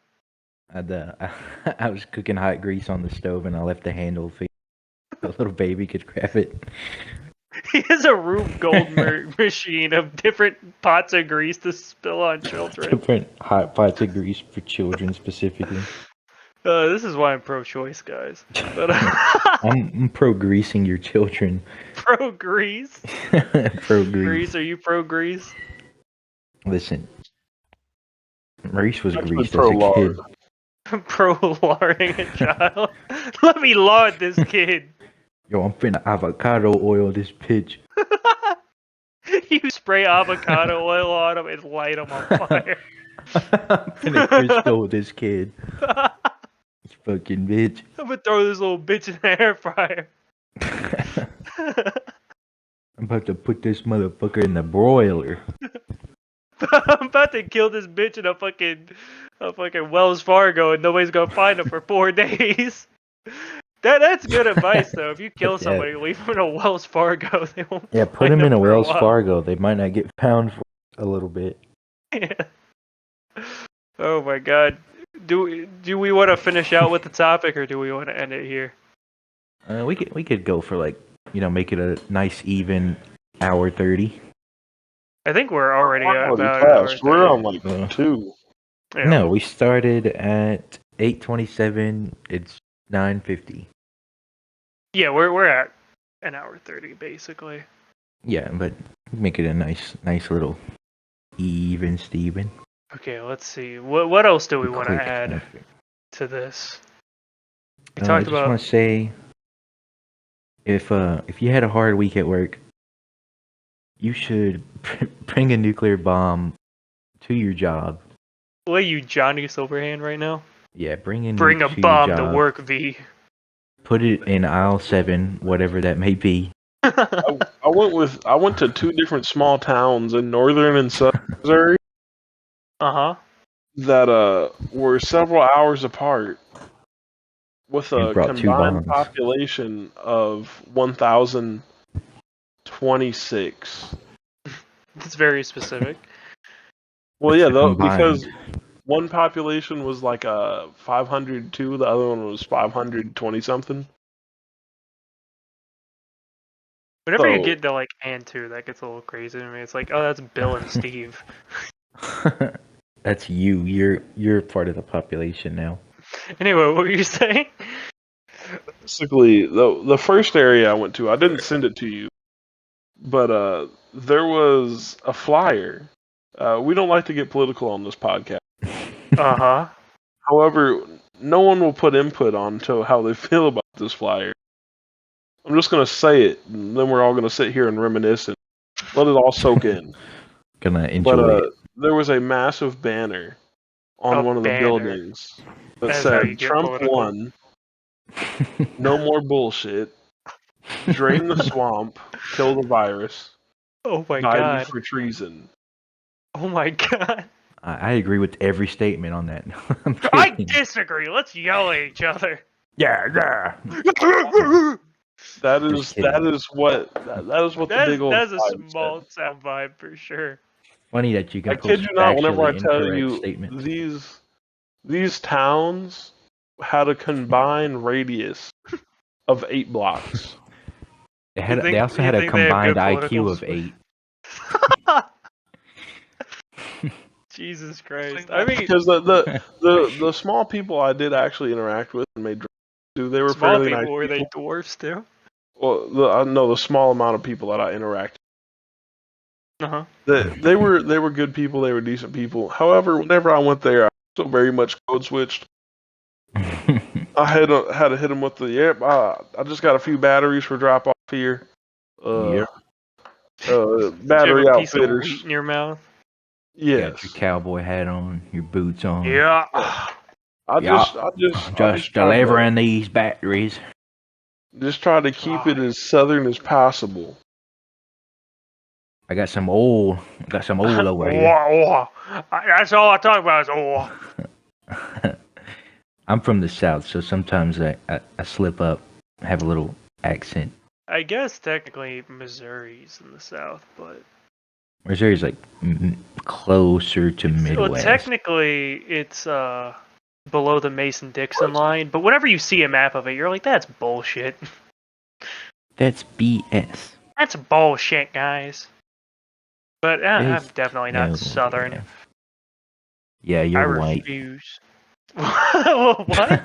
Speaker 2: I was cooking hot grease on the stove and I left the handle so the little baby could grab it.
Speaker 1: He has a Rube Goldberg machine of different pots of grease to spill on children.
Speaker 2: Different hot pots of grease for children specifically.
Speaker 1: This is why I'm pro-choice, guys. But
Speaker 2: I'm pro greasing your children.
Speaker 1: pro-grease?
Speaker 2: Pro grease.
Speaker 1: Grease, are you pro-grease?
Speaker 2: Listen, Maurice was
Speaker 3: Actually
Speaker 2: greased as
Speaker 3: pro
Speaker 2: a
Speaker 3: lard.
Speaker 2: kid.
Speaker 1: Pro-larding a child? Let me lard this kid.
Speaker 2: Yo, I'm finna avocado oil this bitch.
Speaker 1: You spray avocado oil on him and light him on fire.
Speaker 2: I'm finna Crisco this kid. This fucking bitch.
Speaker 1: I'm gonna throw this little bitch in the air fryer.
Speaker 2: I'm about to put this motherfucker in the broiler.
Speaker 1: I'm about to kill this bitch in a fucking Wells Fargo and nobody's gonna find him for 4 days. That's good advice though. If you kill somebody, leave them in a Wells Fargo. They won't.
Speaker 2: Yeah, put
Speaker 1: find
Speaker 2: him in
Speaker 1: them
Speaker 2: a
Speaker 1: for
Speaker 2: Wells
Speaker 1: while.
Speaker 2: Fargo. They might not get found for a little bit.
Speaker 1: Yeah. Oh my god. Do we want to finish out with the topic or do we want to end it here?
Speaker 2: We could go for like, make it a nice even hour 30.
Speaker 1: I think we're already at
Speaker 3: Already
Speaker 1: about an hour
Speaker 3: passed. We're on
Speaker 1: 30.
Speaker 3: like 2.
Speaker 1: Yeah.
Speaker 2: No, we started at 8:27. It's 9:50.
Speaker 1: Yeah, we're at an hour 30 basically.
Speaker 2: Yeah, but make it a nice little even Steven.
Speaker 1: Okay, let's see. What else do we want to
Speaker 2: Quick
Speaker 1: add
Speaker 2: effort.
Speaker 1: to this? We
Speaker 2: I
Speaker 1: talked
Speaker 2: just
Speaker 1: about
Speaker 2: want to say, if you had a hard week at work, you should bring a nuclear bomb to your job.
Speaker 1: what are you, Johnny Silverhand, right now?
Speaker 2: Yeah, bring a
Speaker 1: Bring a
Speaker 2: nuke to your
Speaker 1: bomb to
Speaker 2: job.
Speaker 1: work, V.
Speaker 2: Put it in aisle 7, whatever that may be.
Speaker 3: I went to 2 different small towns in northern and southern Missouri
Speaker 1: Uh-huh.
Speaker 3: that were several hours apart with
Speaker 2: You
Speaker 3: a
Speaker 2: brought 2
Speaker 3: combined
Speaker 2: bombs.
Speaker 3: population of 1,026.
Speaker 1: That's very specific.
Speaker 3: Well, yeah, though,
Speaker 2: Combined.
Speaker 3: because one population was like 502, the other one was 520 something.
Speaker 1: Whenever you
Speaker 3: So-
Speaker 1: get to like and 2, that gets a little crazy to me. It's like, oh, that's Bill and Steve.
Speaker 2: That's you. You're part of the population now.
Speaker 1: Anyway, what were you saying?
Speaker 3: Basically, the first area I went to, I didn't send it to you, but there was a flyer. We don't like to get political on this podcast.
Speaker 1: Uh-huh.
Speaker 3: However, no one will put input on to how they feel about this flyer. I'm just going to say it, and then we're all going to sit here and reminisce and let it all soak in.
Speaker 2: Gonna enjoy
Speaker 3: But
Speaker 2: it.
Speaker 3: there was a massive banner on
Speaker 1: A
Speaker 3: one of the
Speaker 1: banner.
Speaker 3: buildings that
Speaker 1: That's how you
Speaker 3: said,
Speaker 1: get
Speaker 3: Trump
Speaker 1: political.
Speaker 3: won, no more bullshit, drain the swamp, kill the virus,
Speaker 1: Oh my
Speaker 3: Biden
Speaker 1: god.
Speaker 3: for treason.
Speaker 1: Oh my god.
Speaker 2: I agree with every statement on that. I'm
Speaker 1: I
Speaker 2: kidding.
Speaker 1: disagree. Let's yell at each other.
Speaker 2: Yeah, yeah.
Speaker 3: That
Speaker 2: Just
Speaker 3: is
Speaker 2: kidding.
Speaker 3: what the big old
Speaker 1: That's a
Speaker 3: flyer said.
Speaker 1: small sound vibe for sure.
Speaker 2: Funny that you can
Speaker 3: I kid
Speaker 2: post
Speaker 3: you not, whenever I
Speaker 2: factually
Speaker 3: tell
Speaker 2: incorrect
Speaker 3: you
Speaker 2: statements.
Speaker 3: these towns had a combined radius of 8 blocks.
Speaker 2: They also had a
Speaker 1: think they have good
Speaker 2: combined IQ
Speaker 1: politicals?
Speaker 2: of 8.
Speaker 1: Jesus Christ. I mean,
Speaker 3: Because the small people I did actually interact with and made do they were
Speaker 1: small
Speaker 3: fairly
Speaker 1: people,
Speaker 3: nice
Speaker 1: were they
Speaker 3: people.
Speaker 1: dwarfs too?
Speaker 3: Well, the small amount of people that I interacted.
Speaker 1: Uh-huh.
Speaker 3: They were good people. They were decent people. However, whenever I went there, I still very much code switched. I had to hit them with the I just got a few batteries for drop off here.
Speaker 2: Yep.
Speaker 1: Did you
Speaker 3: Battery
Speaker 1: have a piece of
Speaker 3: outfitters.
Speaker 1: wheat in your mouth?
Speaker 3: Yes.
Speaker 2: Got your cowboy hat on, your boots on.
Speaker 1: Yeah.
Speaker 3: I just
Speaker 2: Just
Speaker 3: tried
Speaker 2: delivering these batteries.
Speaker 3: just try to keep it as southern as possible.
Speaker 2: I got some oil. Over here.
Speaker 1: That's all I talk about is oil.
Speaker 2: I'm from the south, so sometimes I slip up, have a little accent.
Speaker 1: I guess technically Missouri's in the south, but
Speaker 2: Missouri's like closer to Midwest.
Speaker 1: well, technically it's below the Mason-Dixon line. But whenever you see a map of it, you're like, that's bullshit.
Speaker 2: That's BS.
Speaker 1: That's bullshit, guys. But I'm
Speaker 2: There's
Speaker 1: definitely not
Speaker 2: no
Speaker 1: Southern.
Speaker 2: BS. Yeah, you're
Speaker 1: I
Speaker 2: white.
Speaker 1: refuse. What?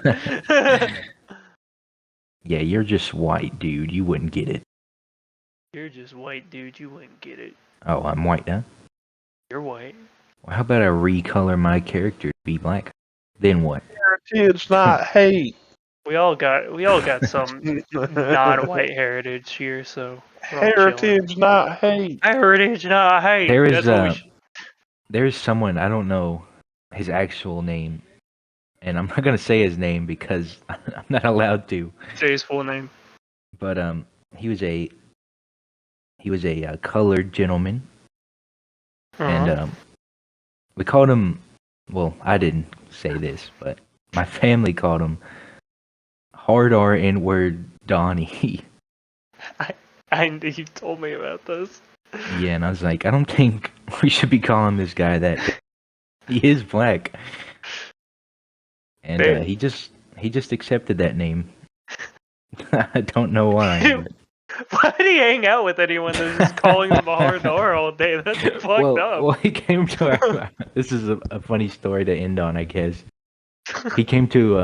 Speaker 2: Yeah, you're just white, dude. You wouldn't get it.
Speaker 1: You're just white, dude. You wouldn't get it.
Speaker 2: Oh, I'm white now?
Speaker 1: You're white.
Speaker 2: Well, how about I recolor my character to be black? Then what?
Speaker 3: Heritage, not hate.
Speaker 1: We all got some non-white heritage here, so we're all chilling.
Speaker 3: Heritage, not hate.
Speaker 1: Heritage, not hate.
Speaker 2: There is
Speaker 1: That's what we should...
Speaker 2: there's someone, I don't know his actual name, and I'm not gonna say his name because I'm not allowed to.
Speaker 1: Say his full name.
Speaker 2: But he was a colored gentleman, and we called him. Well, I didn't say this, but my family called him Hard R N-word Donnie.
Speaker 1: You told me about this.
Speaker 2: Yeah, and I was like, I don't think we should be calling this guy that. He is black, and he just accepted that name. I don't know why. But...
Speaker 1: Why did he hang out with anyone that's just calling him a hard R all day? That's fucked up.
Speaker 2: Well, he came to our. This is a funny story to end on, I guess. He came to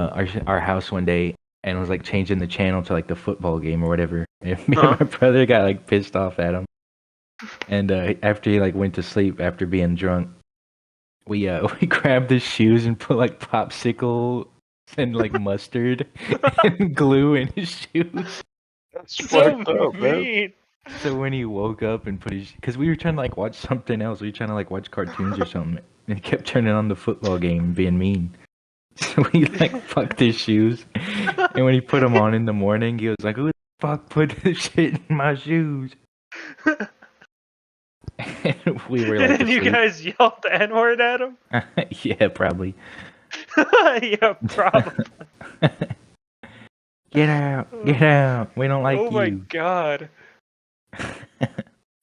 Speaker 2: our house one day and was like changing the channel to like the football game or whatever. And me and my brother got like pissed off at him. And after he like went to sleep after being drunk, we grabbed his shoes and put like popsicle and like mustard and glue in his shoes.
Speaker 3: That's
Speaker 1: So
Speaker 3: fucked up, man.
Speaker 1: mean.
Speaker 2: So when he woke up and put his, because we were trying to like watch something else, we were trying to like watch cartoons or something, and he kept turning on the football game and being mean. So we like fucked his shoes, and when he put them on in the morning, he was like, "Who the fuck put this shit in my shoes?" And we were like,
Speaker 1: And you guys yelled the N-word at him?
Speaker 2: yeah, probably.
Speaker 1: Yeah, probably.
Speaker 2: Get out! We don't like you.
Speaker 1: Oh my god.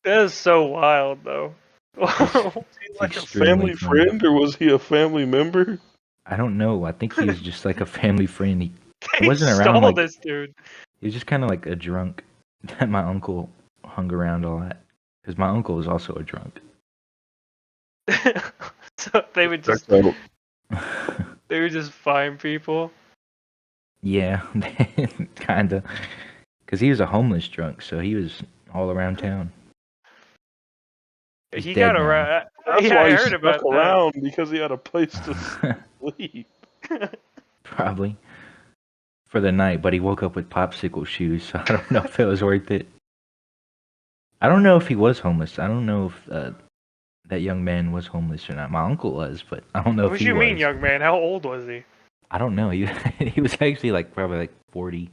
Speaker 1: That is so wild, though.
Speaker 3: Like a family friend, or was he a family member?
Speaker 2: I don't know. I think he was just like a family friend. He
Speaker 1: He
Speaker 2: wasn't around
Speaker 1: stole
Speaker 2: like
Speaker 1: this dude.
Speaker 2: he was just kind of like a drunk that my uncle hung around a lot because my uncle was also a drunk.
Speaker 1: So they would just find people.
Speaker 2: Yeah, kinda. Because he was a homeless drunk, so he was all around town. He's
Speaker 1: He
Speaker 2: dead
Speaker 1: got
Speaker 2: now.
Speaker 1: around.
Speaker 3: That's
Speaker 1: Yeah,
Speaker 3: why
Speaker 1: I
Speaker 3: he
Speaker 1: heard
Speaker 3: stuck
Speaker 1: about that.
Speaker 3: around because he had a place to sleep.
Speaker 2: Probably for the night, but he woke up with popsicle shoes, so I don't know if it was worth it. I don't know if he was homeless. I don't know if that young man was homeless or not. My uncle was, but I don't know if
Speaker 1: What
Speaker 2: he
Speaker 1: you
Speaker 2: was.
Speaker 1: mean, young man? How old was he?
Speaker 2: I don't know. He was actually like probably like 40.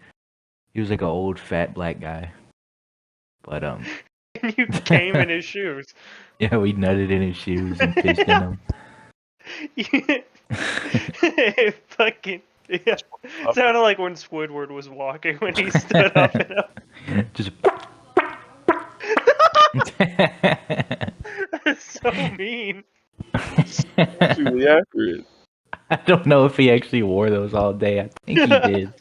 Speaker 2: He was like an old fat black guy. But
Speaker 1: You came in his shoes.
Speaker 2: yeah, we nutted in his shoes and pissed in them.
Speaker 1: Fucking yeah. Sounded like when Squidward was walking when he stood up and up.
Speaker 2: Just
Speaker 1: That's so mean.
Speaker 3: Actually accurate.
Speaker 2: I don't know if he actually wore those all day. I think he did.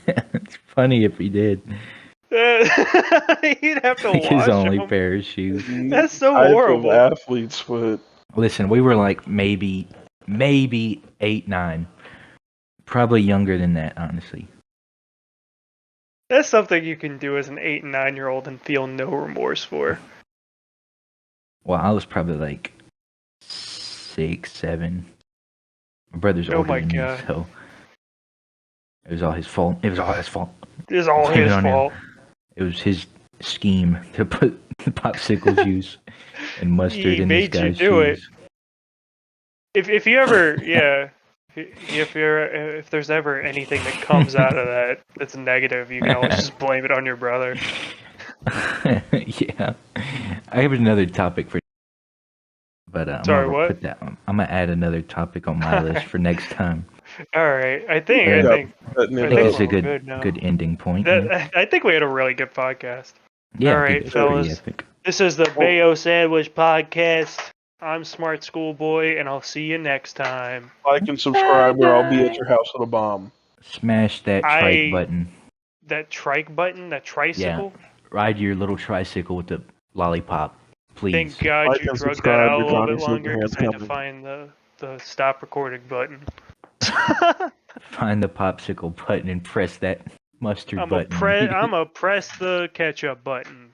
Speaker 2: It's funny if he did.
Speaker 1: He'd have to
Speaker 2: Like
Speaker 1: wash
Speaker 2: his only
Speaker 1: them.
Speaker 2: pair of shoes.
Speaker 1: That's so
Speaker 3: Type
Speaker 1: horrible.
Speaker 3: of athlete's foot.
Speaker 2: Listen, we were like maybe 8, 9. Probably younger than that, honestly.
Speaker 1: That's something you can do as an 8 and 9-year-old and feel no remorse for.
Speaker 2: Well, I was probably like 6, 7. My brother's older
Speaker 1: my
Speaker 2: than
Speaker 1: God.
Speaker 2: me, so it was all his fault. It was all his fault.
Speaker 1: It's all
Speaker 2: Blame
Speaker 1: his
Speaker 2: it on him.
Speaker 1: fault.
Speaker 2: It was his scheme to put the popsicle juice and mustard
Speaker 1: He
Speaker 2: in this
Speaker 1: made you
Speaker 2: guy's
Speaker 1: do it.
Speaker 2: shoes.
Speaker 1: If you ever, yeah, if there's ever anything that comes out of that that's negative, you can always just blame it on your brother.
Speaker 2: Yeah, I have another topic for, but I'm
Speaker 1: Sorry,
Speaker 2: gonna
Speaker 1: what?
Speaker 2: put that. I'm gonna add another topic on my list for next time.
Speaker 1: All right, I think
Speaker 2: Yeah.
Speaker 1: I think
Speaker 2: I think it's a
Speaker 1: Good now.
Speaker 2: good ending point. Yeah,
Speaker 1: I think we had a really good podcast.
Speaker 2: yeah,
Speaker 1: all right,
Speaker 2: dude, it's pretty
Speaker 1: fellas.
Speaker 2: epic.
Speaker 1: This is the Mayo Sandwich Podcast. I'm Smart Schoolboy, and I'll see you next time.
Speaker 3: Like and subscribe, or I'll be at your house with a bomb.
Speaker 2: Smash that trike button.
Speaker 1: That trike button, that tricycle.
Speaker 2: Ride your little tricycle with the lollipop, please.
Speaker 1: Thank God
Speaker 3: Like
Speaker 1: you
Speaker 3: and
Speaker 1: drug that
Speaker 3: subscribe,
Speaker 1: out a
Speaker 3: your
Speaker 1: little bit
Speaker 3: Johnny
Speaker 1: longer because I had to
Speaker 3: Silverhand's
Speaker 1: find the stop recording button.
Speaker 2: Find the popsicle button and press that mustard button.
Speaker 1: I'm gonna press the ketchup button.